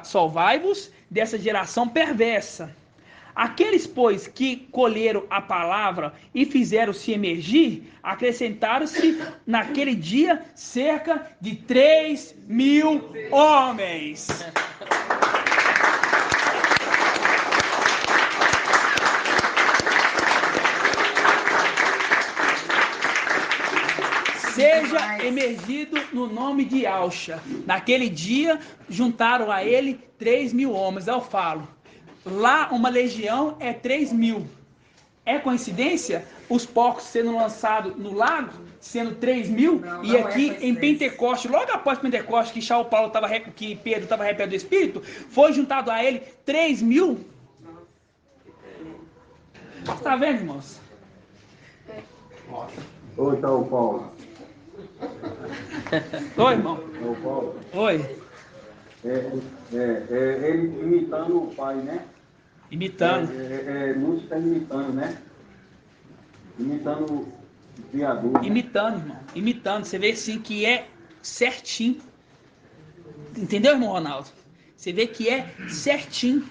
salvai-vos dessa geração perversa. Aqueles, pois, que colheram a palavra e fizeram-se emergir, acrescentaram-se naquele dia cerca de 3.000 homens. Seja emergido no nome de Yahshua. Naquele dia, juntaram a ele 3.000 homens. Eu falo, lá uma legião é 3.000. É coincidência os porcos sendo lançados no lago, sendo 3.000? Não, e aqui em Pentecoste, logo após Pentecoste, que que Pedro estava arrependido do Espírito, foi juntado a ele 3.000. Está vendo, irmãos? Oi, então, Paulo. Oi, irmão. Ô, Paulo. Oi. Ele imitando o pai, né? Imitando. Lúcifer imitando, né? Imitando o criador. Imitando, irmão. Imitando. Você vê assim que é certinho. Entendeu, irmão Ronaldo? Você vê que é certinho.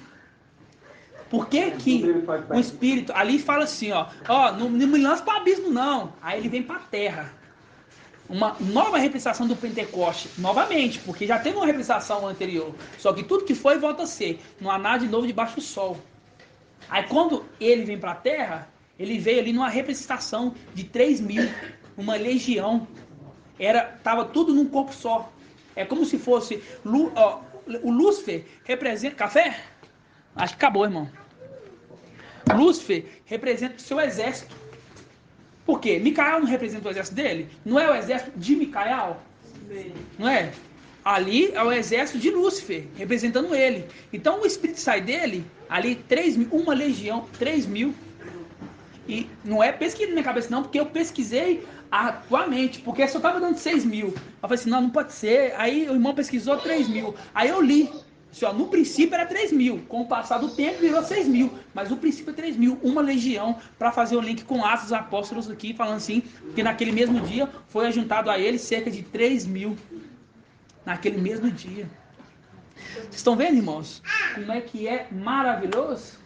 Por que que o Espírito ali fala assim, ó, não me lança para o abismo não. Aí ele vem para a terra. Uma nova representação do Pentecoste, novamente, porque já teve uma representação anterior. Só que tudo que foi volta a ser. Não há nada de novo debaixo do sol. Aí quando ele vem para a terra, ele veio ali numa representação de 3.000, uma legião. Tava tudo num corpo só. É como se fosse o Lúcifer representa café. Acho que acabou, irmão. Lúcifer representa o seu exército. Por quê? Micael não representa o exército dele? Não é o exército de Micael? Não é? Ali é o exército de Lúcifer, representando ele. Então o espírito sai dele, ali 3.000, uma legião, 3.000. E não é pesquisa na minha cabeça não, porque eu pesquisei atualmente, porque só estava dando 6.000. Eu falei assim, não pode ser. Aí o irmão pesquisou 3.000. Aí eu li. Assim, no princípio era 3.000, com o passar do tempo virou 6.000, mas o princípio é 3.000, uma legião, para fazer o link com Atos dos Apóstolos aqui, falando assim, que naquele mesmo dia foi ajuntado a ele cerca de 3.000, naquele mesmo dia. Vocês estão vendo, irmãos, como é que é maravilhoso?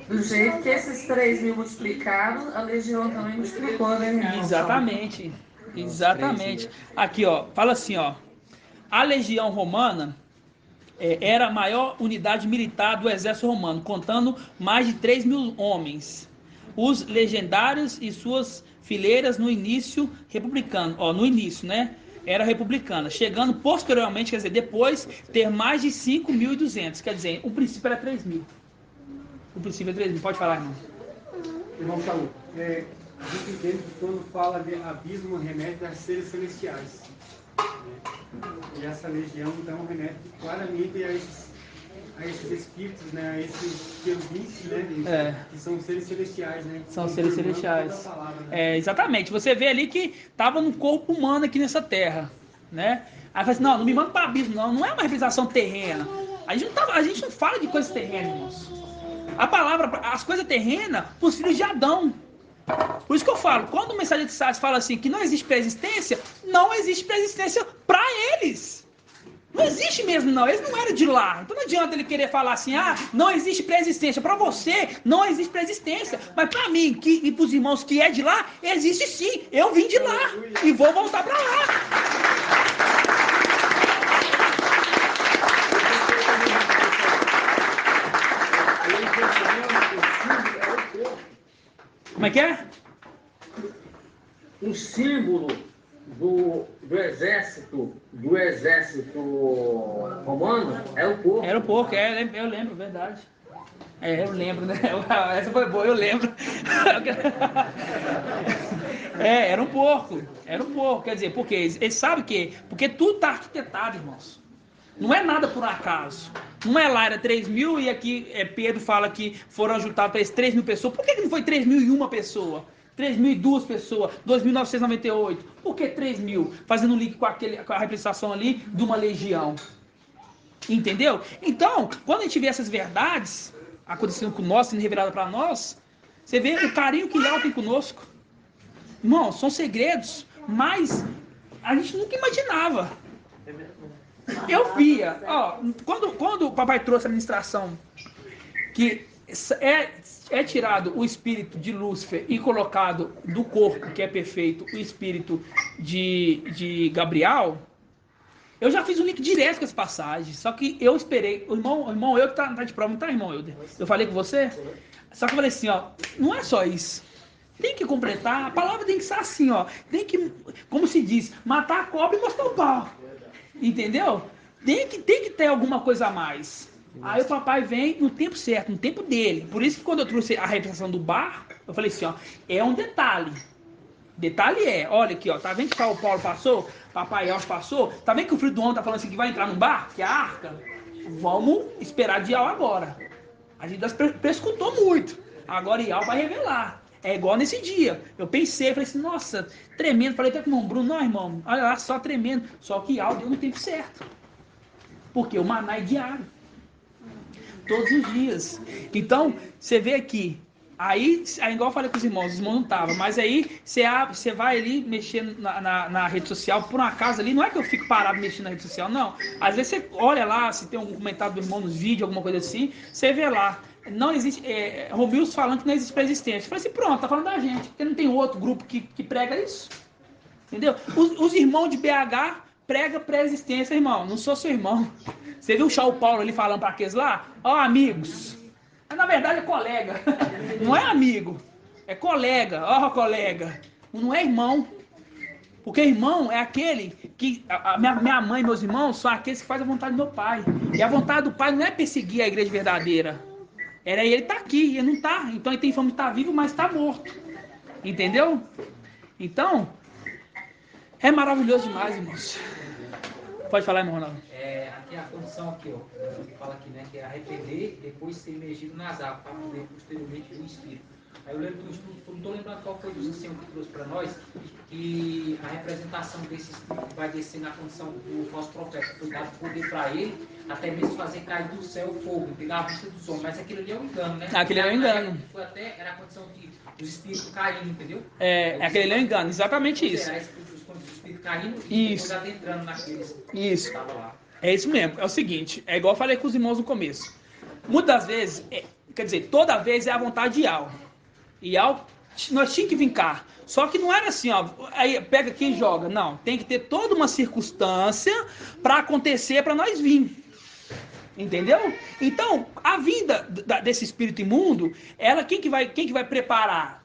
Do jeito que esses 3.000 multiplicaram, a legião também multiplicou, né, irmão? Exatamente, exatamente. Aqui, ó, fala assim, ó, a legião romana era a maior unidade militar do exército romano, contando mais de 3.000 homens. Os legendários e suas fileiras no início republicano, no início, né? Era republicana, chegando posteriormente, quer dizer, depois, ter mais de 5.200. Quer dizer, o princípio era 3.000. O princípio é 3.000. Pode falar, irmão. Irmão Saúl, a gente entende que quando fala de abismo remete a seres celestiais. E essa legião, então, remete claramente a esses espíritos, né? A esses querubins, né? Que são seres celestiais, né? São seres celestiais. Palavra, né? Exatamente. Você vê ali que estava no corpo humano aqui nessa terra, né? Aí fala assim, não me manda para o abismo, não é uma representação terrena. A gente não fala de coisas terrenas, irmãos. A palavra, as coisas terrenas, para os filhos de Adão. Por isso que eu falo, quando o mensageiro de Sales fala assim que não existe pré-existência, não existe pré-existência para eles. Não existe mesmo, não. Eles não eram de lá. Então não adianta ele querer falar assim, não existe pré-existência. Para você, não existe pré-existência. Mas para mim e para os irmãos que é de lá, existe sim. Eu vim de lá e vou voltar para lá. Como é que é? O símbolo do exército romano é o porco. Era o porco, eu lembro, verdade. Eu lembro, né? Essa foi boa, eu lembro. Era um porco. Era um porco, quer dizer, porque eles sabem que... Porque tudo está arquitetado, irmãos. Não é nada por acaso. Não é lá, era 3.000 e aqui Pedro fala que foram juntados para esses 3.000 pessoas. Por que não foi 3.001 pessoa? 3.002 pessoas? 2.998? Por que 3.000? Fazendo um link com a representação ali de uma legião. Entendeu? Então, quando a gente vê essas verdades, acontecendo com nós, sendo revelada para nós, você vê o carinho que Yahweh tem conosco. Irmão, são segredos, mas a gente nunca imaginava. Eu via, ó, quando o papai trouxe a ministração, que é tirado o espírito de Lúcifer e colocado do corpo, que é perfeito, o espírito de Gabriel, eu já fiz um link direto com essa passagem, só que eu esperei, o irmão eu que tá de prova, não tá, irmão Euder? Eu falei com você? Só que eu falei assim, ó, não é só isso. Tem que completar, a palavra tem que ser assim, ó, tem que, como se diz, matar a cobra e mostrar o pau. Entendeu? Tem que ter alguma coisa a mais. Aí o papai vem no tempo certo, no tempo dele. Por isso que quando eu trouxe a representação do bar, eu falei assim, ó, é um detalhe. Detalhe é, olha aqui, ó, tá vendo que o Paulo passou? Papai Elcio passou? Tá vendo que o filho do homem tá falando assim que vai entrar num bar? Que é a arca? Vamos esperar de Iau agora. A gente prescutou muito. Agora Iau vai revelar. É igual nesse dia. Eu pensei, falei assim, nossa, tremendo. Falei até com o irmão Bruno, não, irmão, olha lá, só tremendo. Só que Iau deu no tempo certo. Porque o maná é diário. Todos os dias. Então, você vê aqui. Aí igual eu falei com os irmãos não estavam. Mas aí, você vai ali mexer na rede social. Por um acaso ali, não é que eu fico parado mexendo na rede social, não. Às vezes você olha lá, se tem algum comentário do irmão nos vídeos, alguma coisa assim. Você vê lá. Não existe, Romilson falando que não existe pré-existência. Eu falei assim, pronto, tá falando da gente. Porque não tem outro grupo que prega isso. Entendeu? Os irmãos de BH prega pré-existência, irmão. Não sou seu irmão. Você viu o Charles Paulo ali falando para aqueles lá? Ó, amigos. Mas, na verdade é colega. Não é amigo. É colega. Ó, colega. Não é irmão. Porque irmão é aquele que... minha mãe e meus irmãos são aqueles que fazem a vontade do meu pai. E a vontade do pai não é perseguir a igreja verdadeira. Ele tá aqui, ele não tá. Então ele tem fama de estar vivo, mas está morto. Entendeu? Então, é maravilhoso demais, irmãos. Pode falar, irmão Ronaldo. Aqui é a condição aqui, ó. Que fala aqui, né? Que é arrepender, depois ser imergido nas águas, para poder posteriormente o Espírito. Aí eu lembro do estudo, não estou lembrando qual foi dos anciãos que trouxe para nós, que a representação desse Espírito que vai descer na condição do falso profeta foi dado poder para ele, até mesmo fazer cair do céu o fogo, pegar a vista dos homens. Mas aquilo ali é um engano, né? Aquilo é um engano. Era a condição dos espíritos caindo, entendeu? Aquele é um engano, exatamente isso. Os espíritos caindo e depois adentrando naqueles. Isso. Que estavam lá. É isso mesmo. É o seguinte, é igual eu falei com os irmãos no começo. Muitas vezes, quer dizer, toda vez é a vontade de Iau. Iau, nós tínhamos que vincar. Só que não era assim, ó, aí pega aqui e joga. Não, tem que ter toda uma circunstância para acontecer, para nós vir. Entendeu? Então, a vinda desse espírito imundo, quem que vai preparar?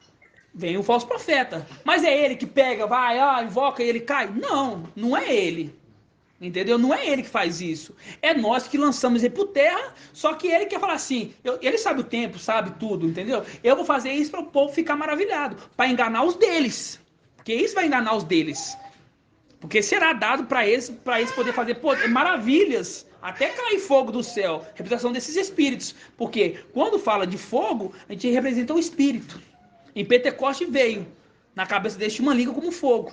Vem o falso profeta. Mas é ele que pega, vai, invoca e ele cai? Não, não é ele. Entendeu? Não é ele que faz isso. É nós que lançamos ele por terra, só que ele quer falar assim, ele sabe o tempo, sabe tudo, entendeu? Eu vou fazer isso para o povo ficar maravilhado, para enganar os deles. Porque isso vai enganar os deles. Porque será dado para eles poder fazer maravilhas, até cair fogo do céu, representação desses espíritos. Porque quando fala de fogo, a gente representa o espírito. Em Pentecoste veio, na cabeça deste uma língua como fogo.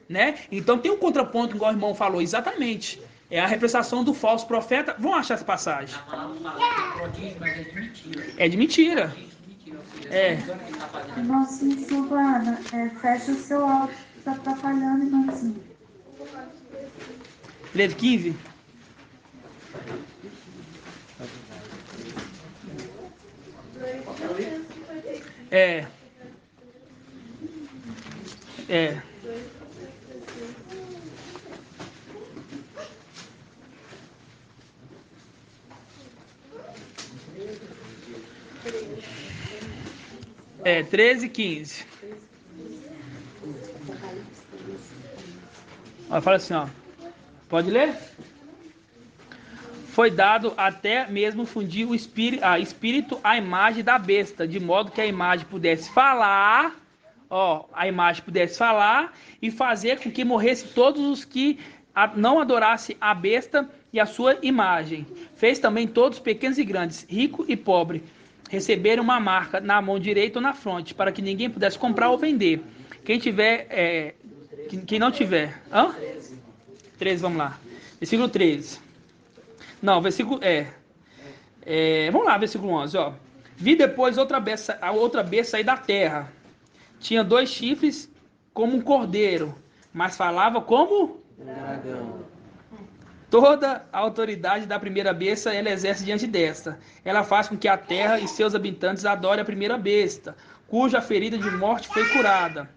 Né? Então tem um contraponto, igual o irmão falou, exatamente. É a representação do falso profeta. Vamos achar essa passagem. A palavra fala de prodígio, mas é de mentira. É de mentira. Irmãozinho Silvana, fecha o seu áudio, está atrapalhando, irmãozinho. Letra 15. É. É, 13 e 15. Ó, fala assim, ó. Pode ler? Foi dado até mesmo fundir o espírito à imagem da besta, de modo que a imagem pudesse falar, e fazer com que morresse todos os que não adorassem a besta e a sua imagem. Fez também todos, pequenos e grandes, rico e pobre, receberam uma marca na mão direita ou na fronte, para que ninguém pudesse comprar ou vender. Quem tiver, quem não tiver... 13, vamos lá. Versículo 13. Não, versículo... Vamos lá, versículo 11, ó. Vi depois a outra besta sair da terra. Tinha 2 chifres como um cordeiro, mas falava como dragão. Toda a autoridade da primeira besta ela exerce diante desta. Ela faz com que a terra e seus habitantes adorem a primeira besta, cuja ferida de morte foi curada.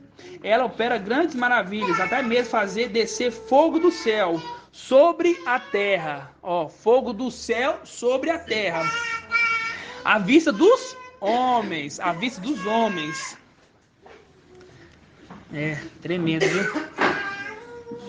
Ela opera grandes maravilhas, até mesmo fazer descer fogo do céu sobre a terra. Ó, fogo do céu sobre a terra. À vista dos homens. À vista dos homens. Tremendo, viu?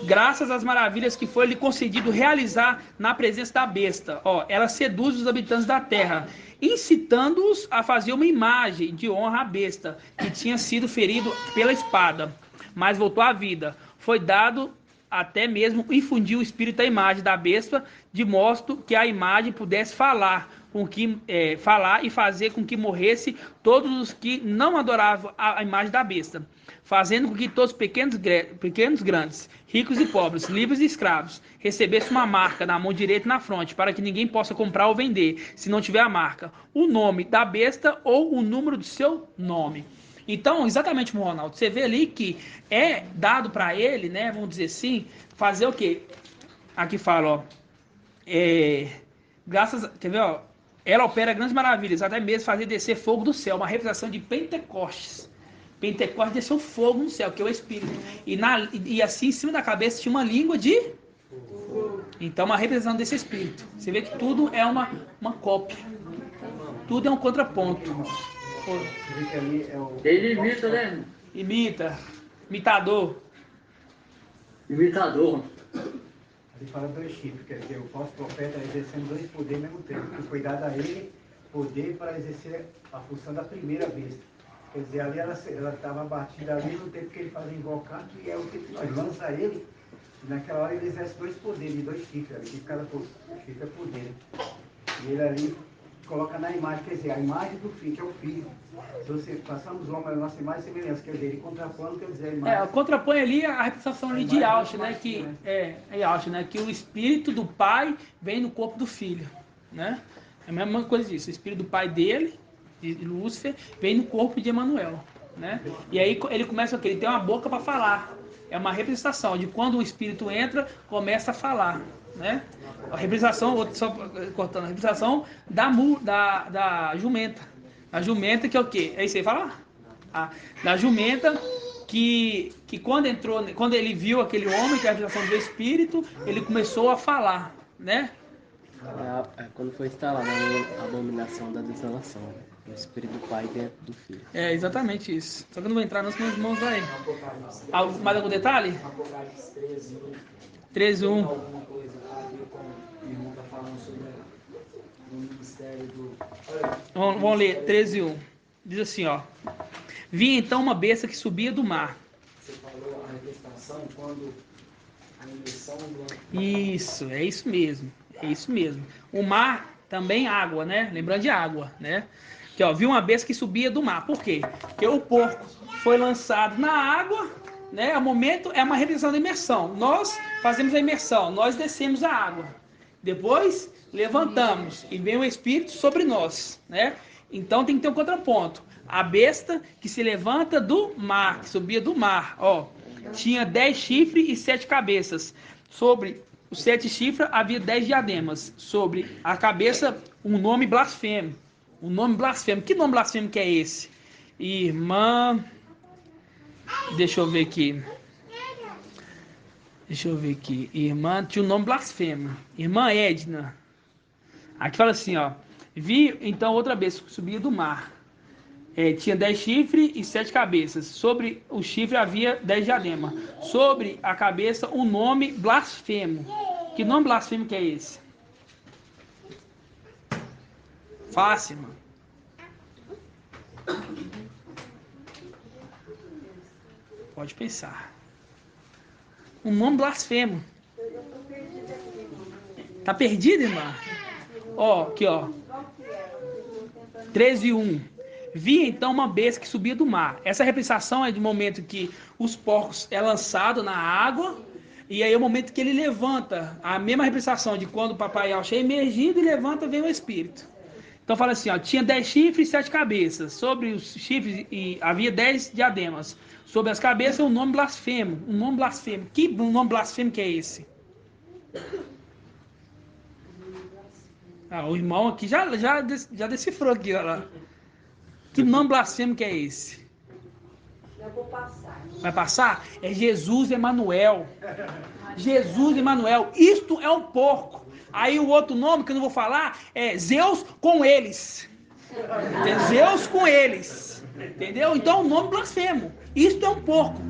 Graças às maravilhas que foi lhe concedido realizar na presença da besta. Ó, ela seduz os habitantes da terra, incitando-os a fazer uma imagem de honra à besta, que tinha sido ferido pela espada, mas voltou à vida. Foi dado até mesmo infundir o espírito à imagem da besta, de modo que a imagem pudesse falar e fazer com que morresse todos os que não adoravam a imagem da besta, fazendo com que todos pequenos, grandes, ricos e pobres, livres e escravos, recebessem uma marca na mão direita e na fronte, para que ninguém possa comprar ou vender, se não tiver a marca, o nome da besta ou o número do seu nome. Então, exatamente, Ronaldo, você vê ali que é dado para ele, né, vamos dizer assim, fazer o quê? Aqui fala, ó, quer ver, ó, ela opera grandes maravilhas, até mesmo fazer descer fogo do céu, uma representação de Pentecostes. Pentecostes desceu fogo no céu, que é o Espírito. E assim, em cima da cabeça, tinha uma língua de... Então, uma representação desse Espírito. Você vê que tudo é uma cópia. Tudo é um contraponto. Ele imita, né? Imitador. Ele fala 2 chifres, quer dizer, o falso profeta exercendo 2 poderes ao mesmo tempo, que foi dado a ele poder para exercer a função da primeira besta. Quer dizer, ali ela estava abatida ali no tempo que ele fazia invocar, que é o que nós lança ele, e naquela hora ele exerce 2 poderes, 2 chifres, ali, que cada chifre é poder. E ele ali coloca na imagem, quer dizer, a imagem do filho, que é o filho. Se você passamos o homem a nossa imagem e semelhança, quer dizer, ele contrapondo, quer dizer, a imagem... contrapõe ali a representação ali de Yahshua, né? Que Yahshua, né? Que o espírito do pai vem no corpo do filho, né? É a mesma coisa disso. O espírito do pai dele, de Lúcifer, vem no corpo de Emanuel, né? E aí ele começa ele tem uma boca para falar. É uma representação de quando o espírito entra, começa a falar, né? A representação, a representação da jumenta. A jumenta que é o quê? É isso aí, fala? Da jumenta que quando ele viu aquele homem, que é a representação do espírito, ele começou a falar, né? Quando foi instalada a abominação da desolação, né? O espírito do pai dentro do filho. É exatamente isso. Só que eu não vou entrar nos meus irmãos aí. Mais algum detalhe? Apocalipse 13:1. Alguma coisa a ver com o irmão está falando sobre o ministério do... Vamos ler 13:1. Diz assim, ó. Vi então uma besta que subia do mar. Você falou a representação quando a imersão do... Isso, é isso mesmo. É isso mesmo. O mar também água, né? Lembrando de água, né? Que ó, vi uma besta que subia do mar. Por quê? Porque o porco foi lançado na água, né? O momento é uma representação da imersão. Nós fazemos a imersão, nós descemos a água. Depois levantamos e vem o Espírito sobre nós, né? Então tem que ter um contraponto. A besta que se levanta do mar, que subia do mar, ó, tinha 10 chifres e 7 cabeças. Sobre os 7 chifres havia 10 diademas. Sobre a cabeça, um nome blasfemo. Um nome blasfemo. Que nome blasfemo que é esse? Irmã... Deixa eu ver aqui. Irmã tinha um nome blasfemo. Irmã Edna. Aqui fala assim, ó. Vi então outra besta que subia do mar. Tinha 10 chifres e 7 cabeças. Sobre o chifre havia 10 diademas. Sobre a cabeça um nome blasfemo. Que nome blasfemo que é esse? Fácil, mano. Pode pensar. Um nome blasfemo. Tá perdido, irmã? Ó, aqui, ó. 13:1. Vi então uma besta que subia do mar. Essa representação é de momento que os porcos é lançado na água. E aí é o momento que ele levanta. A mesma representação de quando o papai Yahshua é emergido e levanta, vem o Espírito. Então fala assim, ó, tinha 10 chifres e 7 cabeças. Sobre os chifres havia 10 diademas. Sobre as cabeças um nome blasfemo. Um nome blasfemo. Que nome blasfemo que é esse? O irmão aqui já decifrou aqui, olha lá. Que nome blasfemo que é esse? Eu vou passar. Vai passar? É Jesus Emanuel. Jesus Emanuel. Isto é um porco. Aí o outro nome que eu não vou falar é Zeus com eles. É Zeus com eles. Entendeu? Então é um nome blasfemo. Isto é um porco.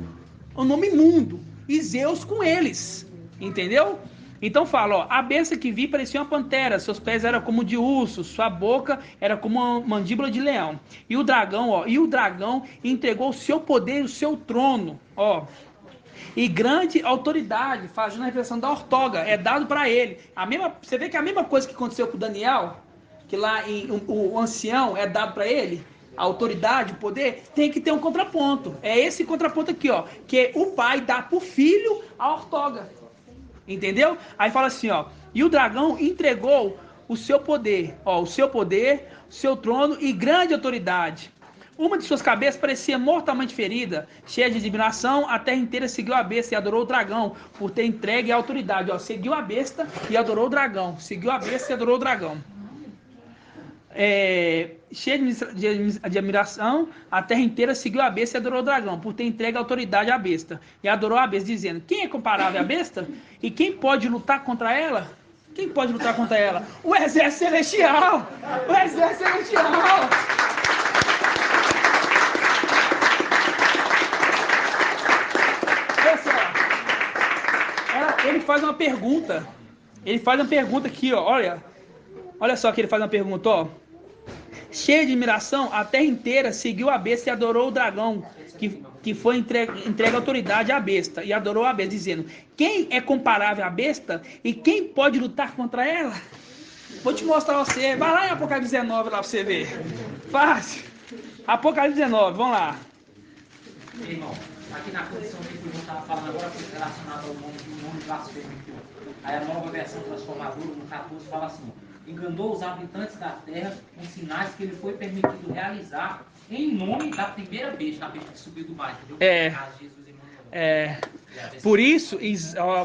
É um nome imundo. E Zeus com eles. Entendeu? Então fala, ó, a besta que vi parecia uma pantera, seus pés eram como de urso, sua boca era como uma mandíbula de leão. E o dragão entregou o seu poder e o seu trono, ó. E grande autoridade, fazendo a reflexão da ortoga, é dado para ele. Você vê que é a mesma coisa que aconteceu com Daniel, que lá o ancião é dado para ele, a autoridade, o poder, tem que ter um contraponto. É esse contraponto aqui, ó, que o pai dá para o filho a ortoga. Entendeu? Aí fala assim, ó, e o dragão entregou o seu poder, ó, o seu trono e grande autoridade. Uma de suas cabeças parecia mortalmente ferida, cheia de admiração, a terra inteira seguiu a besta e adorou o dragão, por ter entregue a autoridade, ó, seguiu a besta e adorou o dragão, seguiu a besta e adorou o dragão. Cheia de admiração, a terra inteira seguiu a besta e adorou o dragão, por ter entregue a autoridade à besta. E adorou a besta, dizendo, quem é comparável à besta? E quem pode lutar contra ela? Quem pode lutar contra ela? O exército celestial! O exército celestial! Pessoal, ele faz uma pergunta. Ele faz uma pergunta aqui, ó. Olha só que ele faz uma pergunta, ó. Cheia de admiração, a terra inteira seguiu a besta e adorou o dragão, que foi entregue a autoridade à besta, e adorou a besta, dizendo, quem é comparável à besta e quem pode lutar contra ela? Vou te mostrar a você, vai lá em Apocalipse 19 lá pra você ver. Fácil. Apocalipse 19, vamos lá. Irmão, aqui na condição que o irmão estava falando agora, relacionado ao nome blasfemo. Aí a nova versão transformadora, no 14, fala assim, enganou os habitantes da terra com sinais que ele foi permitido realizar em nome da primeira besta, a besta que subiu do mar, entendeu? Por isso,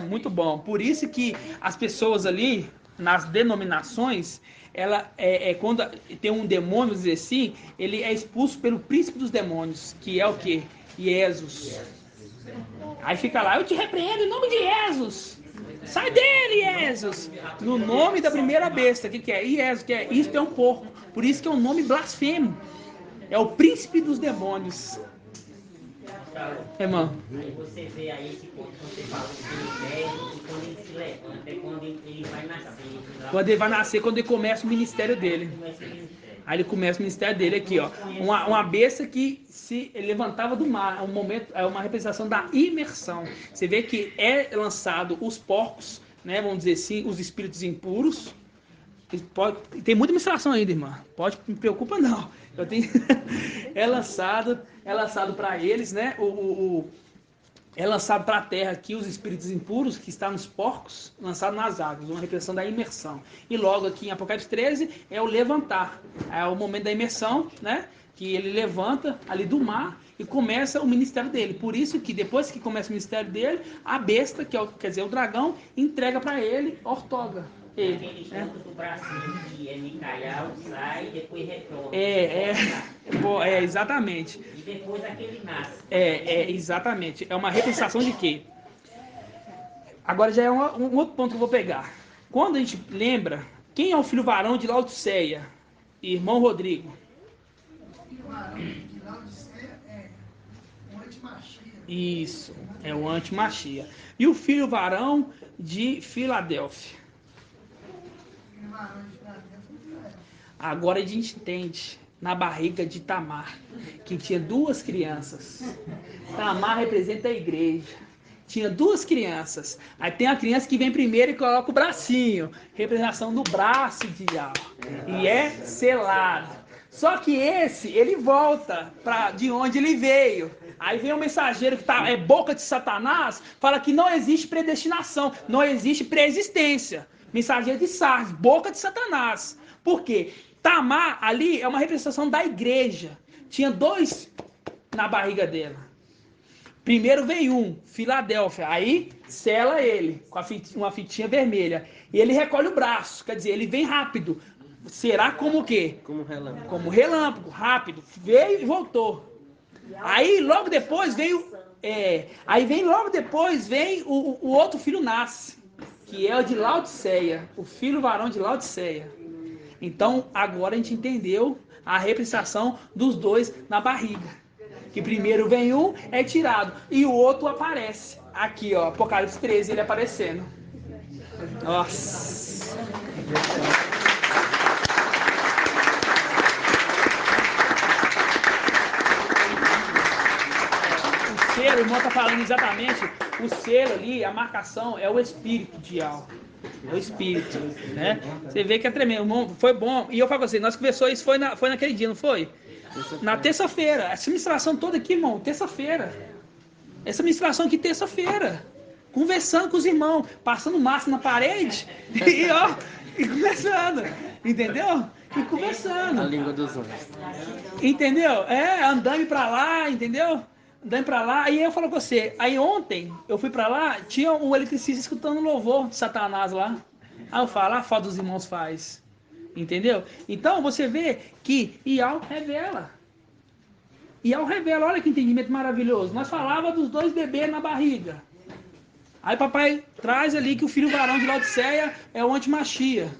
muito bom, por isso que as pessoas ali, nas denominações, quando tem um demônio, vamos dizer assim, ele é expulso pelo príncipe dos demônios, que é o quê? Jesus. Aí fica lá, eu te repreendo em nome de Jesus. Sai dele, Jesus! No nome da primeira besta, que é? Jesus, que é? Isto é um porco. Por isso que é um nome blasfemo. É o príncipe dos demônios. Irmão. Aí você vê aí esse ponto que você fala do ministério, e quando ele se levanta, é quando ele vai nascer. Quando ele vai nascer, quando ele começa o ministério dele. Aí ele começa o ministério dele aqui, ó. Uma besta que se levantava do mar. É uma representação da imersão. Você vê que é lançado os porcos, né? Vamos dizer assim, os espíritos impuros. Tem muita ministração ainda, irmã. Não me preocupa não. É lançado para eles, né? É lançado para a terra aqui os espíritos impuros que estão nos porcos, lançado nas águas, uma repressão da imersão. E logo aqui em Apocalipse 13 é o levantar, é o momento da imersão, né? Que ele levanta ali do mar e começa o ministério dele. Por isso que depois que começa o ministério dele, a besta, quer dizer, o dragão, entrega para ele ortoga. Aquele canto do bracinho que é Micael, sai e depois retorna. Exatamente. E depois aquele nasce. Exatamente. É uma representação de quê? Agora já é um outro ponto que eu vou pegar. Quando a gente lembra, quem é o filho varão de Laodiceia? Irmão Rodrigo. O filho varão de Laodiceia é o antimachia. Isso, é o antimachia. E o filho varão de Filadélfia? Agora a gente entende, na barriga de Tamar, que tinha 2 crianças. Tamar representa a igreja. Tinha 2 crianças. Aí tem a criança que vem primeiro e coloca o bracinho. Representação do braço de Yahweh. E é selado. Só que ele volta de onde ele veio. Aí vem o mensageiro que é boca de Satanás, fala que não existe predestinação, não existe preexistência. Mensageiro de Sardes, boca de Satanás. Por quê? Tamar ali é uma representação da igreja. Tinha 2 na barriga dela. Primeiro vem um, Filadélfia. Aí sela ele com uma fitinha vermelha. E ele recolhe o braço. Quer dizer, ele vem rápido. Será como o quê? Como relâmpago. Como relâmpago, rápido. Veio e voltou. Aí logo depois vem o outro filho nasce, que é o de Laodiceia, o filho varão de Laodiceia. Então agora a gente entendeu a representação dos 2 na barriga. Que primeiro vem um, é tirado, e o outro aparece. Aqui, ó, Apocalipse 13, ele aparecendo. Nossa. O selo, o irmão está falando exatamente, o selo ali, a marcação é o espírito de algo. É o espírito, né? Você vê que é tremendo, irmão, foi bom. E eu falo com você, nós conversamos isso, foi naquele dia, não foi? Na terça-feira. Essa ministração toda aqui, irmão, terça-feira. Essa ministração aqui, terça-feira. Conversando com os irmãos, passando massa na parede e conversando. Entendeu? E conversando. A língua dos homens. Entendeu? Andando pra lá, entendeu? Andando pra lá. Aí eu falo com você, aí ontem eu fui pra lá, tinha um eletricista escutando louvor de Satanás lá. Aí eu falo, a falta dos irmãos faz. Entendeu? Então você vê que Ial revela. Ial revela, olha que entendimento maravilhoso. Nós falávamos dos 2 bebês na barriga. Aí papai traz ali que o filho varão de Laodiceia é o antimachia.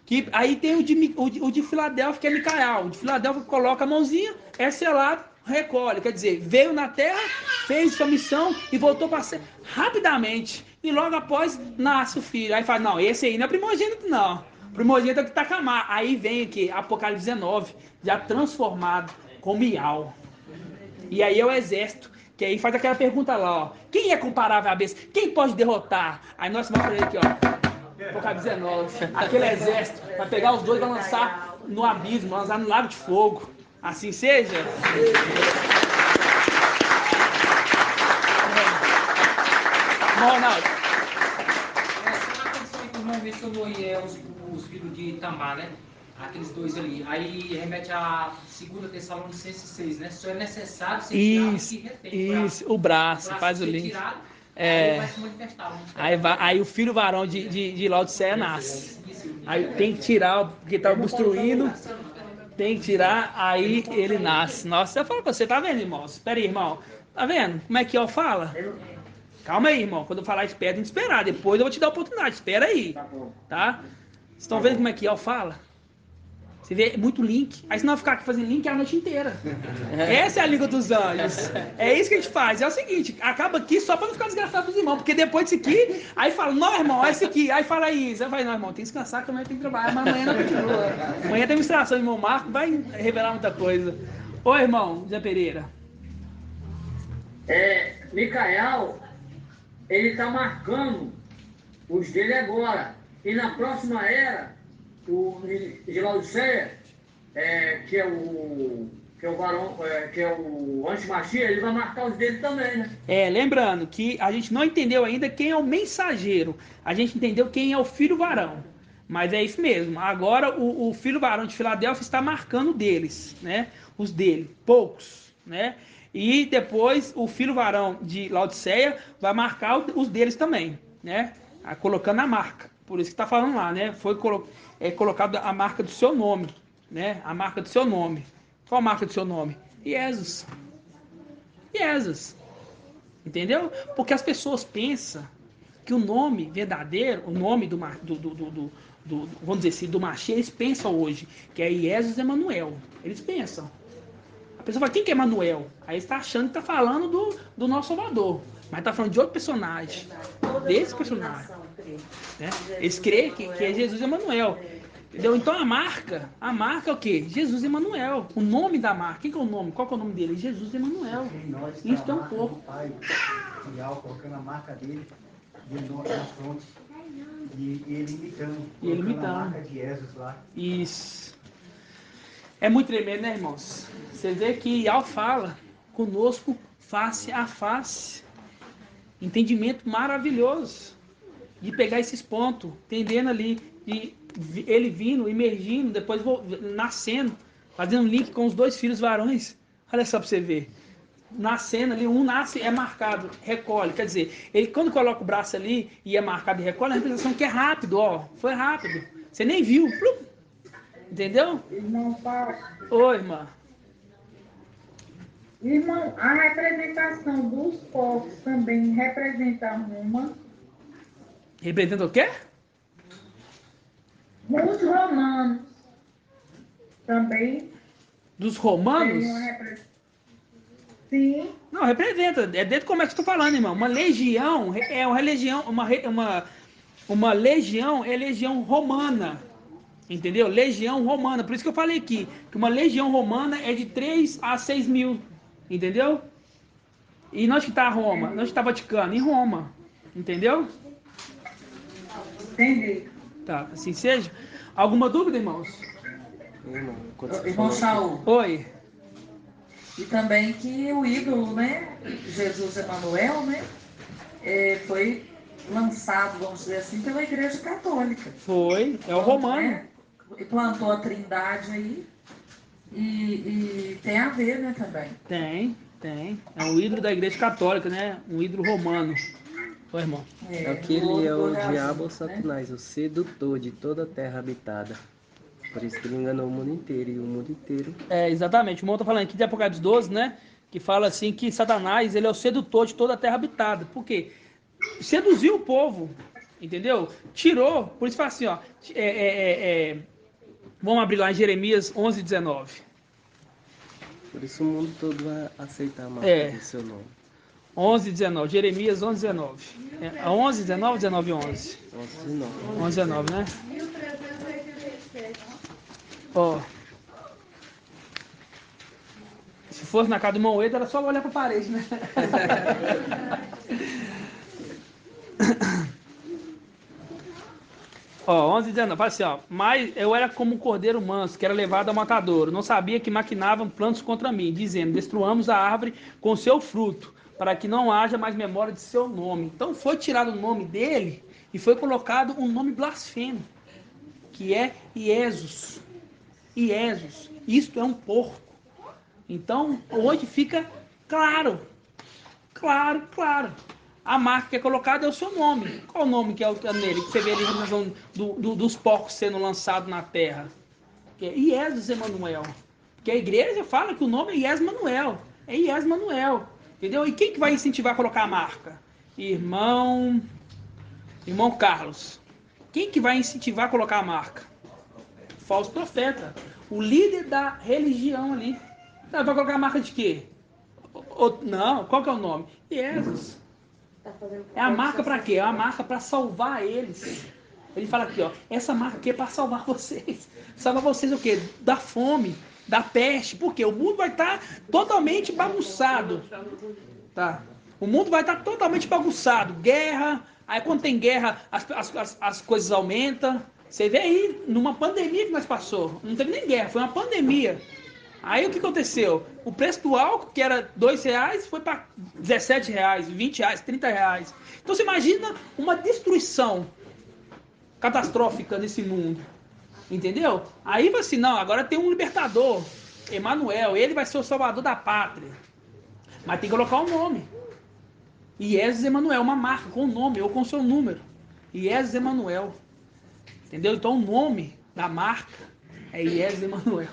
Que aí tem o de Filadélfia, que é Micael. O de Filadélfia coloca a mãozinha, é selado, recolhe. Quer dizer, veio na terra, fez sua missão e voltou para ser rapidamente. E logo após nasce o filho. Aí fala, não, esse aí não é primogênito, não. Primogênito é que tá Tamar. Aí vem aqui, Apocalipse 19, já transformado como Ial. E aí é o exército, que aí faz aquela pergunta lá, ó. Quem é comparável à besta? Quem pode derrotar? Aí nós vamos falar aqui, ó. Apocalipse 19. Aquele exército vai pegar os 2 e vai lançar no abismo, lançar no lago de fogo. Assim seja. Ronaldo. Essa atenção que o irmão mencionou aí, os filhos de Tamar, né? Aqueles 2 ali. Aí remete a 2 Tessalonicenses 6, né? Só é necessário ser tirado Isso, que retém o braço, faz o link. Tirado, aí vai se manifestar. Aí o filho varão de Laodiceia nasce. Aí tem que tirar, porque está obstruindo. Tem que tirar, aí ele nasce. Nossa, eu falo pra você, tá vendo, irmão? Espera aí, irmão. Tá vendo como é que eu falo? Calma aí, irmão. Quando eu falar, espera, tem que esperar. Depois eu vou te dar a oportunidade. Espera aí. Tá? Vocês estão vendo como é que eu falo? Você vê muito link. Aí senão ficar aqui fazendo link a noite inteira. Essa é a língua dos anjos. É isso que a gente faz. É o seguinte, acaba aqui só para não ficar desgastado dos irmãos. Porque depois disso aqui, aí fala, não, irmão, é isso aqui. Aí fala isso. Aí fala, não, irmão, tem que descansar que amanhã tem que trabalhar. Mas amanhã não continua. Amanhã tem administração, irmão Marco, vai revelar muita coisa. Ô, irmão, Zé Pereira. Micael, ele está marcando os dele agora. E na próxima era, o de Laodiceia, que é o varão, que é o antimachia, ele vai marcar os dele também, né? Lembrando que a gente não entendeu ainda quem é o mensageiro. A gente entendeu quem é o filho varão. Mas é isso mesmo. Agora o filho varão de Filadélfia está marcando deles, né? Os dele, poucos, né? E depois o filho varão de Laodiceia vai marcar os deles também, né? Colocando a marca. Por isso que está falando lá, né? Foi colocado a marca do seu nome, né? A marca do seu nome. Qual a marca do seu nome? Jesus. Jesus. Entendeu? Porque as pessoas pensam que o nome verdadeiro, o nome vamos dizer assim, do Machia, eles pensam hoje que é Jesus Emanuel. Eles pensam. A pessoa fala, quem que é Emanuel? Aí está achando que está falando do nosso Salvador. Mas está falando de outro personagem. Desse personagem. Né? Eles creem que é Jesus Emanuel. Entendeu? Então a marca é o quê? Jesus Emanuel. O nome da marca. Quem que é o nome? Qual que é o nome dele? Jesus Emanuel. Isso é um pouco. Colocando a marca dele na fronte. E ele imitando. E ele imitando. A marca de Jesus lá. Isso. É muito tremendo, né, irmãos? Você vê que Ial fala conosco face a face. Entendimento maravilhoso de pegar esses pontos, entendendo ali E ele vindo, emergindo, depois nascendo, fazendo um link com os 2 filhos varões. Olha só para você ver. Nascendo ali, um nasce, é marcado, recolhe. Quer dizer, ele quando coloca o braço ali e é marcado e recolhe, a representação que é rápido, ó. Foi rápido. Você nem viu. Entendeu? Irmão Paulo. Oi, irmã. Irmão, a representação dos povos também representa Roma. Representa o quê? Os romanos também. Dos romanos? Sim. Não, representa. É dentro como é que eu estou falando, irmão. Uma legião é uma legião, uma legião é legião romana. Entendeu? Legião romana. Por isso que eu falei aqui, que uma legião romana é de 3 a 6 mil. Entendeu? E nós que está Roma, nós que está Vaticano, em Roma. Entendeu? Entendi. Tá, assim seja. Alguma dúvida, irmãos? Irmão Saul. Oi. E também que o ídolo, né? Jesus Emanuel, né? Foi lançado, vamos dizer assim, pela Igreja Católica. Foi, é o romano. Né? Plantou a Trindade aí. E tem a ver, né, também? Tem. É um ídolo da Igreja Católica, né? Um ídolo romano. Oi, irmão. Aquele é o diabo ou Satanás, o sedutor de toda a terra habitada. Por isso que ele enganou o mundo inteiro, e o mundo inteiro... Exatamente. O irmão está falando aqui de Apocalipse 12, né? Que fala assim que Satanás, ele é o sedutor de toda a terra habitada. Por quê? Seduziu o povo, entendeu? Tirou, por isso fala assim, ó... Vamos abrir lá em Jeremias 11, 19. Por isso o mundo todo vai aceitar a marca do seu nome. 11, 19. Jeremias 11, 19. 11, 19, 19, 11. 11, 19. 11, 19, né? 1387. Ó. Se fosse na casa do irmão Edo, era só olhar pra parede, né? Ó, 11, 19, fala assim, ó. Mas eu era como um cordeiro manso, que era levado ao matadouro. Não sabia que maquinavam planos contra mim, dizendo, destruamos a árvore com seu fruto, para que não haja mais memória de seu nome. Então foi tirado o nome dele e foi colocado um nome blasfemo, que é Iesus. Iesus. Isto é um porco. Então, hoje fica claro. A marca que é colocada é o seu nome. Qual o nome que é nele? Que você vê ali na representação dos porcos sendo lançados na terra. Que é Iesus Emanuel. Que a igreja fala que o nome é Iesus Emanuel. É Iesus Emanuel. Entendeu? E quem que vai incentivar a colocar a marca? Irmão Carlos. Quem que vai incentivar a colocar a marca? Falso profeta. O líder da religião ali. Vai colocar a marca de quê? Não, qual que é o nome? Jesus. É a marca para quê? É a marca para salvar eles. Ele fala aqui, ó, essa marca aqui é para salvar vocês. Salvar vocês o quê? Da fome, da peste. Por quê? O mundo vai estar totalmente bagunçado. Tá? O mundo vai estar totalmente bagunçado. Guerra. Aí quando tem guerra, as coisas aumentam. Você vê aí, numa pandemia que nós passou. Não teve nem guerra, foi uma pandemia. Aí o que aconteceu? O preço do álcool, que era R$2, foi para R$17, R$20, R$30. Então você imagina uma destruição catastrófica nesse mundo. Entendeu? Aí vai assim, não, agora tem um libertador, Emanuel, ele vai ser o salvador da pátria. Mas tem que colocar um nome. Iesus Emanuel, uma marca com o nome ou com o seu número. Iesus Emanuel. Entendeu? Então o nome da marca é Iesus Emanuel.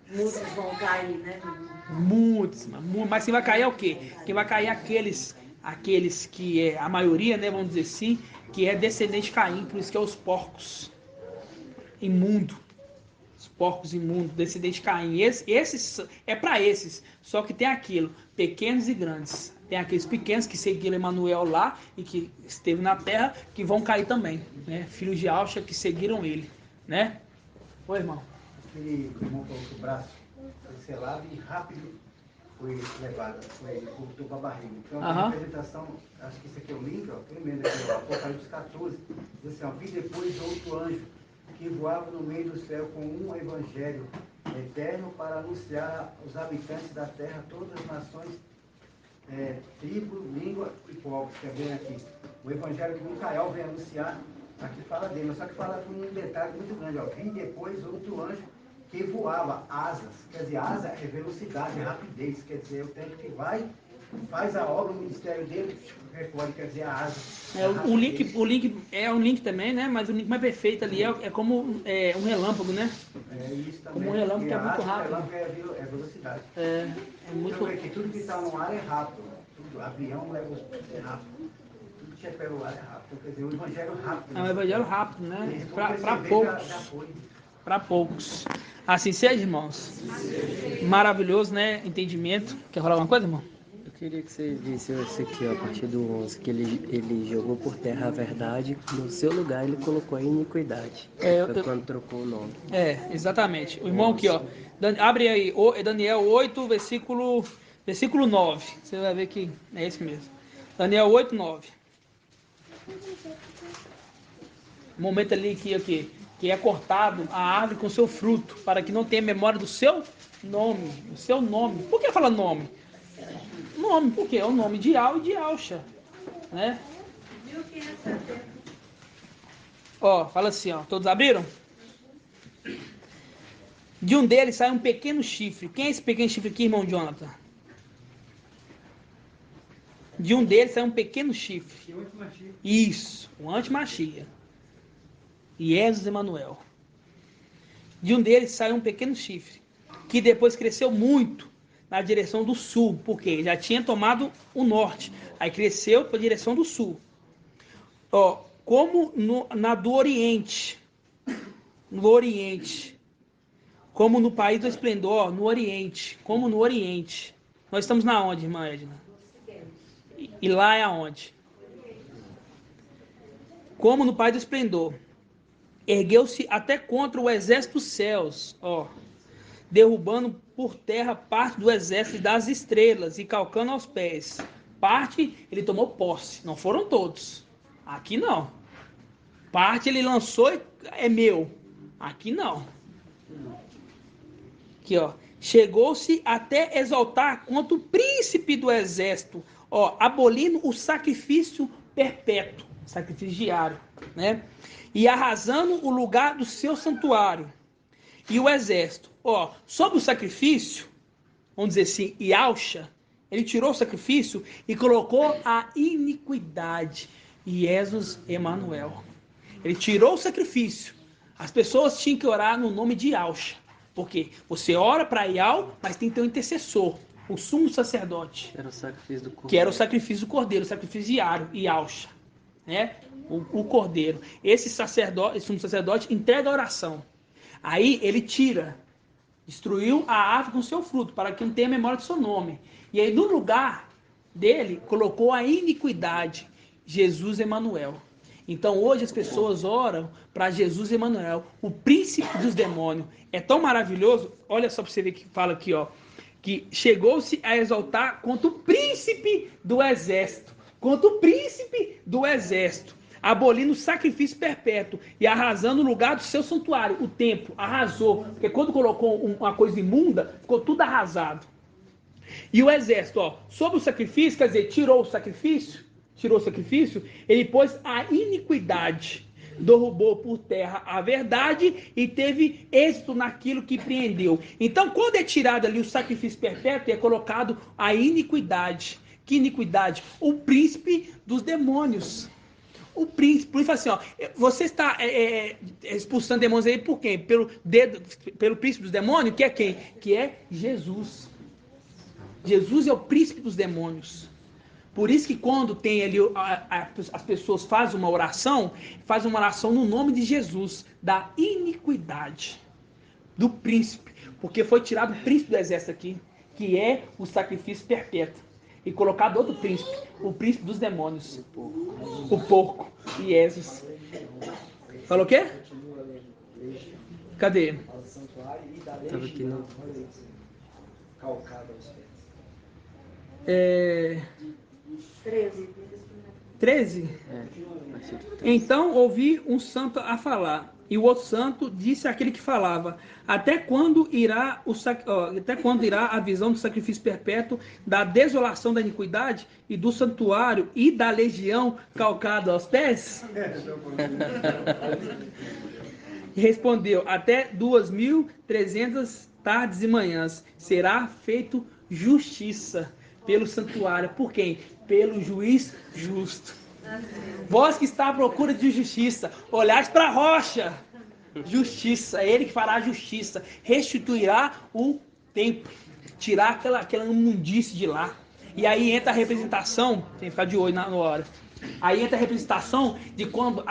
Muitos vão cair, né? Muitos. Mas quem vai cair é o quê? Quem vai cair é aqueles que é a maioria, né, vamos dizer assim, que é descendente de Caim, por isso que é os porcos imundos. Os porcos imundos, descendente de Caim. Esses é para esses. Só que tem aquilo, pequenos e grandes. Tem aqueles pequenos que seguiram Emanuel lá e que esteve na terra, que vão cair também, né? Filhos de Alcha que seguiram ele, né? Oi, irmão. Aquele irmão falou que o braço foi selado e rápido foi levado, voltou para a barriga. Então, a representação, acho que isso aqui é o link, ó, tremendo aqui, ó, Apocalipse 14, diz assim, ó, vi depois outro anjo que voava no meio do céu com um evangelho eterno para anunciar aos habitantes da terra todas as nações, tribo, língua e povos, que é bem aqui. O evangelho de Micael vem anunciar Aqui fala dele, só que fala com um detalhe muito grande, ó. Vi depois outro anjo que voava, asas. Quer dizer, asa é velocidade, é rapidez. Quer dizer, o tempo que vai, faz a obra, o ministério dele, recolhe, quer dizer, a asa. O link é um link também, né? Mas o link mais perfeito ali é como um relâmpago, né? É isso também. Como um relâmpago que é muito rápido. Relâmpago é velocidade. É muito... Então, que tudo que está no ar é rápido. Tudo, avião leva rápido. Tudo que é pelo ar é rápido. Então, quer dizer, o evangelho rápido. É um evangelho rápido, né? Para poucos. Para poucos. Assim seja, irmãos. Maravilhoso, né? Entendimento. Quer falar alguma coisa, irmão? Eu queria que você visse isso aqui, ó, a partir do 11, que ele jogou por terra a verdade, no seu lugar ele colocou a iniquidade. Foi quando trocou o nome. Exatamente. O irmão aqui, ó. Abre aí, Daniel 8, versículo 9. Você vai ver que é esse mesmo. Daniel 8, 9. Momento ali que é cortado a árvore com seu fruto, para que não tenha memória do seu nome. O seu nome. Por que fala nome? Nome, porque é o nome de Al e de Alcha, né? 1570. Ó, fala assim, ó. Todos abriram? De um deles sai um pequeno chifre. Quem é esse pequeno chifre aqui, irmão Jonathan? De um deles sai um pequeno chifre. Isso, o antimachia. Jesus Emanuel. De um deles sai um pequeno chifre, que depois cresceu muito na direção do sul, porque já tinha tomado o norte, aí cresceu para a direção do sul. Ó, como na do Oriente, no Oriente, como no país do esplendor, no Oriente, como no Oriente. Nós estamos na onde, irmã Edna? E lá é aonde? Como no país do esplendor. Ergueu-se até contra o exército dos céus, ó, derrubando por terra parte do exército das estrelas e calcando aos pés. Parte ele tomou posse, não foram todos. Aqui não. Parte ele lançou e é meu. Aqui não. Aqui, ó. Chegou-se até exaltar contra o príncipe do exército, ó, abolindo o sacrifício perpétuo, sacrifício diário, né? E arrasando o lugar do seu santuário. E o exército, ó, sobre o sacrifício, vamos dizer assim, Yalcha, ele tirou o sacrifício e colocou a iniquidade. Jesus Emanuel. Ele tirou o sacrifício. As pessoas tinham que orar no nome de Yalcha. Porque você ora para Yal, mas tem que ter um intercessor, o sumo sacerdote. Era o sacrifício do cordeiro. Que era o sacrifício do cordeiro, o sacrifício diário, Yalcha, né? O cordeiro. Esse sacerdote, esse sumo sacerdote entrega a oração. Aí ele tira, destruiu a árvore com seu fruto, para que não tenha memória do seu nome. E aí no lugar dele, colocou a iniquidade, Jesus Emanuel. Então hoje as pessoas oram para Jesus Emanuel, o príncipe dos demônios. É tão maravilhoso, olha só para você ver que fala aqui, ó, que chegou-se a exaltar contra o príncipe do exército, contra o príncipe do exército, abolindo o sacrifício perpétuo e arrasando o lugar do seu santuário, o templo, arrasou, porque quando colocou uma coisa imunda, ficou tudo arrasado. E o exército, ó, sobre o sacrifício, quer dizer, tirou o sacrifício, ele pôs a iniquidade, derrubou por terra a verdade e teve êxito naquilo que empreendeu. Então, quando é tirado ali o sacrifício perpétuo, é colocado a iniquidade. Que iniquidade? O príncipe dos demônios. O príncipe, por isso assim, ó, você está expulsando demônios aí por quem? Pelo príncipe dos demônios, que é quem? Que é Jesus. Jesus é o príncipe dos demônios. Por isso que quando tem ali, as pessoas fazem uma oração no nome de Jesus, da iniquidade, do príncipe, porque foi tirado o príncipe do exército aqui, que é o sacrifício perpétuo, e colocado outro príncipe, o príncipe dos demônios, o porco, Jesus. Falou o quê? Cadê? Estava aqui no... É... 13. 13? Então ouvi um santo a falar, e o outro santo disse àquele que falava: até quando irá a visão do sacrifício perpétuo, da desolação da iniquidade, e do santuário e da legião calcado aos pés? E respondeu: até 2.300 tardes e manhãs será feito justiça pelo santuário. Por quem? Pelo juiz justo. Vós que está à procura de justiça, olhais para a rocha. Justiça, é ele que fará justiça, restituirá o templo, tirar aquela imundície de lá. E aí entra a representação, tem que ficar de olho na hora. Aí entra a representação de quando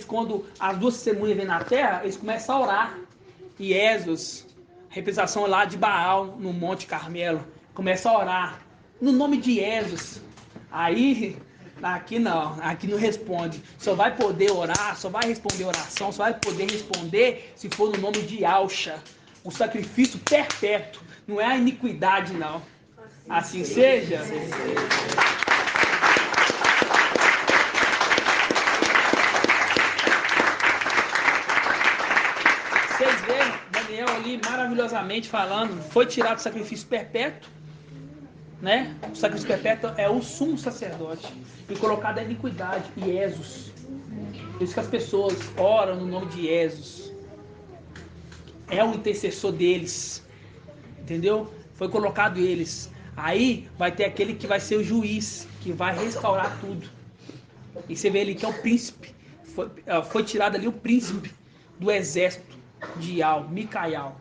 quando as duas testemunhas vêm na terra, eles começam a orar. E Jesus, representação lá de Baal, no Monte Carmelo, começa a orar no nome de Jesus. Aí aqui não responde. Só vai poder orar, só vai responder oração, só vai poder responder se for no nome de Yahshua, o sacrifício perpétuo. Não é a iniquidade, não. Assim seja. Vocês veem Daniel ali maravilhosamente falando, foi tirado o sacrifício perpétuo, né? O sacrifício perpétuo é o sumo sacerdote e colocado a iniquidade, Jesus. Por isso que as pessoas oram no nome de Jesus. É o intercessor deles, entendeu? Foi colocado eles. Aí vai ter aquele que vai ser o juiz, que vai restaurar tudo. E você vê ali que é o príncipe. Foi tirado ali o príncipe do exército de Micael.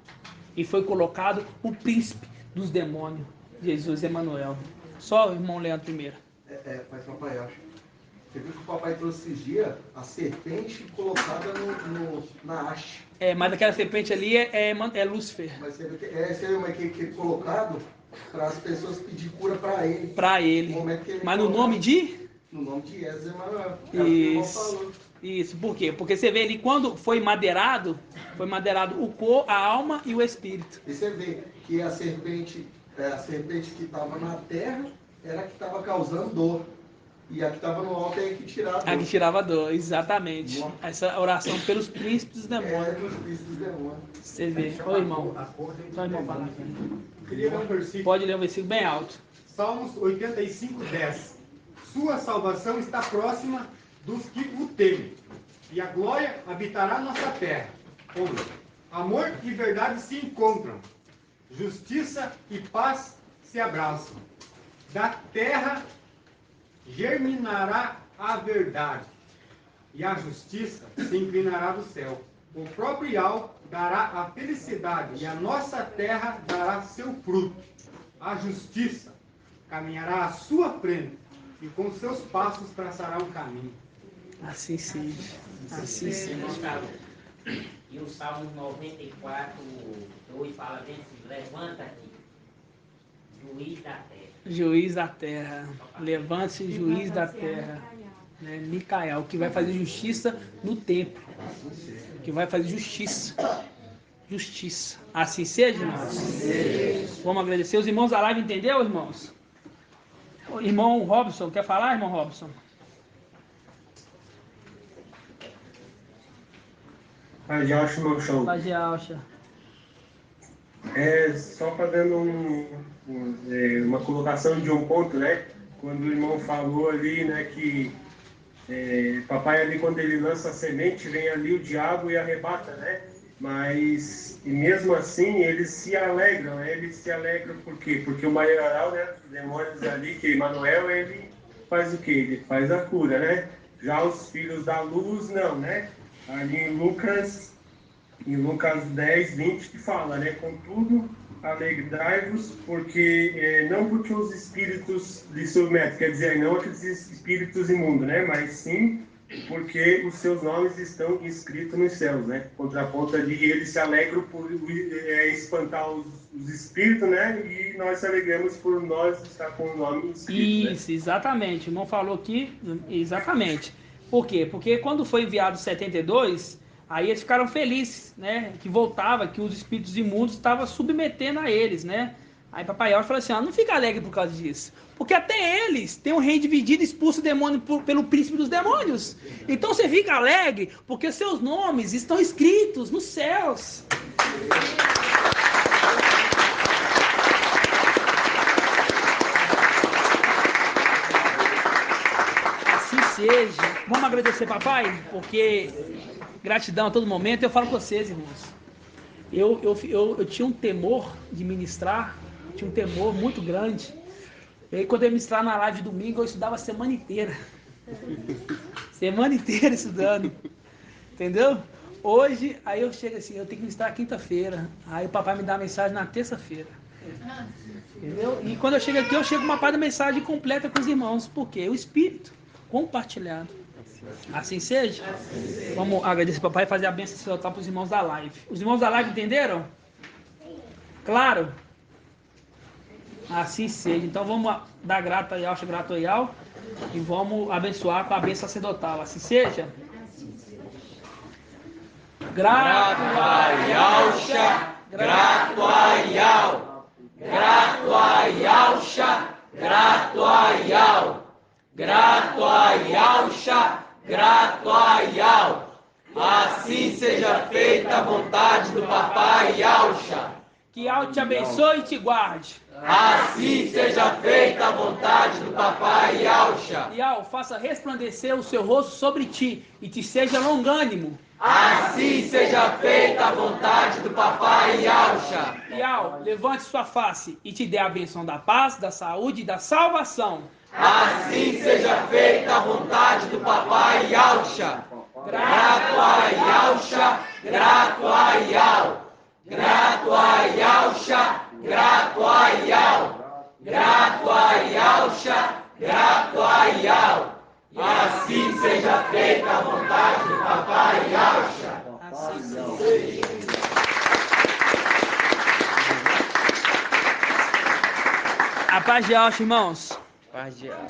E foi colocado o príncipe dos demônios, Jesus Emanuel. Só o irmão Leandro primeiro. Mas papai, acho. Você viu que o papai trouxe esses dias a serpente colocada na haste. Mas aquela serpente ali é Lúcifer. Mas você vê que é colocado para as pessoas pedir cura para ele. Para ele. Mas no nome de? No nome de Jesus Emanuel. Isso, por quê? Porque você vê ali, quando foi madeirado o corpo, a alma e o espírito. E você vê que a serpente que estava na terra era a que estava causando dor. E a que estava no alto é a que tirava dor. A que tirava dor, exatamente. Essa oração pelos príncipes dos demônios. Pelos príncipes dos demônios. Você vê. Ô irmão. Só irmão fala. Queria ler um versículo. Pode ler um versículo bem alto. Salmos 85:10. Sua salvação está próxima dos que o temem, e a glória habitará nossa terra, onde amor e verdade se encontram, justiça e paz se abraçam. Da terra germinará a verdade, e a justiça se inclinará do céu. O próprio Ial dará a felicidade, e a nossa terra dará seu fruto. A justiça caminhará à sua frente, e com seus passos traçará um caminho. Assim seja. Assim seja. E o Salmo 94:2 fala bem assim: levanta-te, juiz da terra. Juiz da terra. Levante-se, juiz da terra. Micael, que vai fazer justiça no templo. Que vai fazer justiça. Justiça. Assim seja, irmãos? Vamos agradecer. Os irmãos da live entendeu, irmãos? O irmão Robson, quer falar, irmão Robson? Pai de Alcha, meu show. Pai de Alcha. Só fazendo uma colocação de um ponto, né? Quando o irmão falou ali, né, que papai ali, quando ele lança a semente, vem ali o diabo e arrebata, né? Mas, e mesmo assim, eles se alegram, né? Eles se alegram por quê? Porque o maioral, né, dos demônios ali, que Emanuel, ele faz o quê? Ele faz a cura, né? Já os filhos da luz, não, né? Ali em Lucas 10:20 que fala, né? Contudo, alegrai-vos, não porque os espíritos lhe submetem, quer dizer, não aqueles espíritos imundos, né? Mas sim porque os seus nomes estão escritos nos céus, né? Contraponto ali, eles se alegram por espantar os espíritos, né? E nós se alegramos por nós estar com o nome escrito. Isso, né? Exatamente. O irmão falou aqui, exatamente. Por quê? Porque quando foi enviado 72, aí eles ficaram felizes, né? Que voltava, que os espíritos imundos estavam submetendo a eles, né? Aí Papai Yaucha falou assim, ó, não fica alegre por causa disso. Porque até eles têm um reino dividido e expulso o demônio pelo príncipe dos demônios. Então você fica alegre porque seus nomes estão escritos nos céus. Assim seja. Vamos agradecer, papai, porque gratidão a todo momento. Eu falo com vocês, irmãos. Eu tinha um temor de ministrar, tinha um temor muito grande. E aí, quando eu ia ministrar na live de domingo, eu estudava a semana inteira. Semana inteira estudando. Entendeu? Hoje, aí eu chego assim, eu tenho que ministrar quinta-feira. Aí o papai me dá a mensagem na terça-feira. Entendeu? E quando eu chego aqui, eu chego com uma parte da mensagem completa com os irmãos. Por quê? O Espírito compartilhado. Assim seja? Vamos agradecer ao papai e fazer a bênção sacerdotal para os irmãos da live. Os irmãos da live entenderam? Claro? Assim seja. Então vamos dar grato a Yaucha, grato a Yau, e vamos abençoar com a bênção sacerdotal. Assim seja? Grato a Yaucha, grato a Yau, grato a Yaucha, grato a Yau, grato a Yaucha, grato a Yau. Assim seja feita a vontade do papai Yaucha. Que Yau te abençoe e te guarde. Assim seja feita a vontade do papai Yaucha. Yau, faça resplandecer o seu rosto sobre ti e te seja longânimo. Assim seja feita a vontade do papai Yaucha. Yau, levante sua face e te dê a bênção da paz, da saúde e da salvação. Assim seja feita a vontade do papai Yaucha. Grato a Yaucha, grato a Yau. Grato a Yaucha, grato a Yau. Grato a Yaucha, grato a Yau. Assim seja feita a vontade do papai Yaucha. Assim seja. A paz de Yaucha, irmãos. Paz de Yaucha.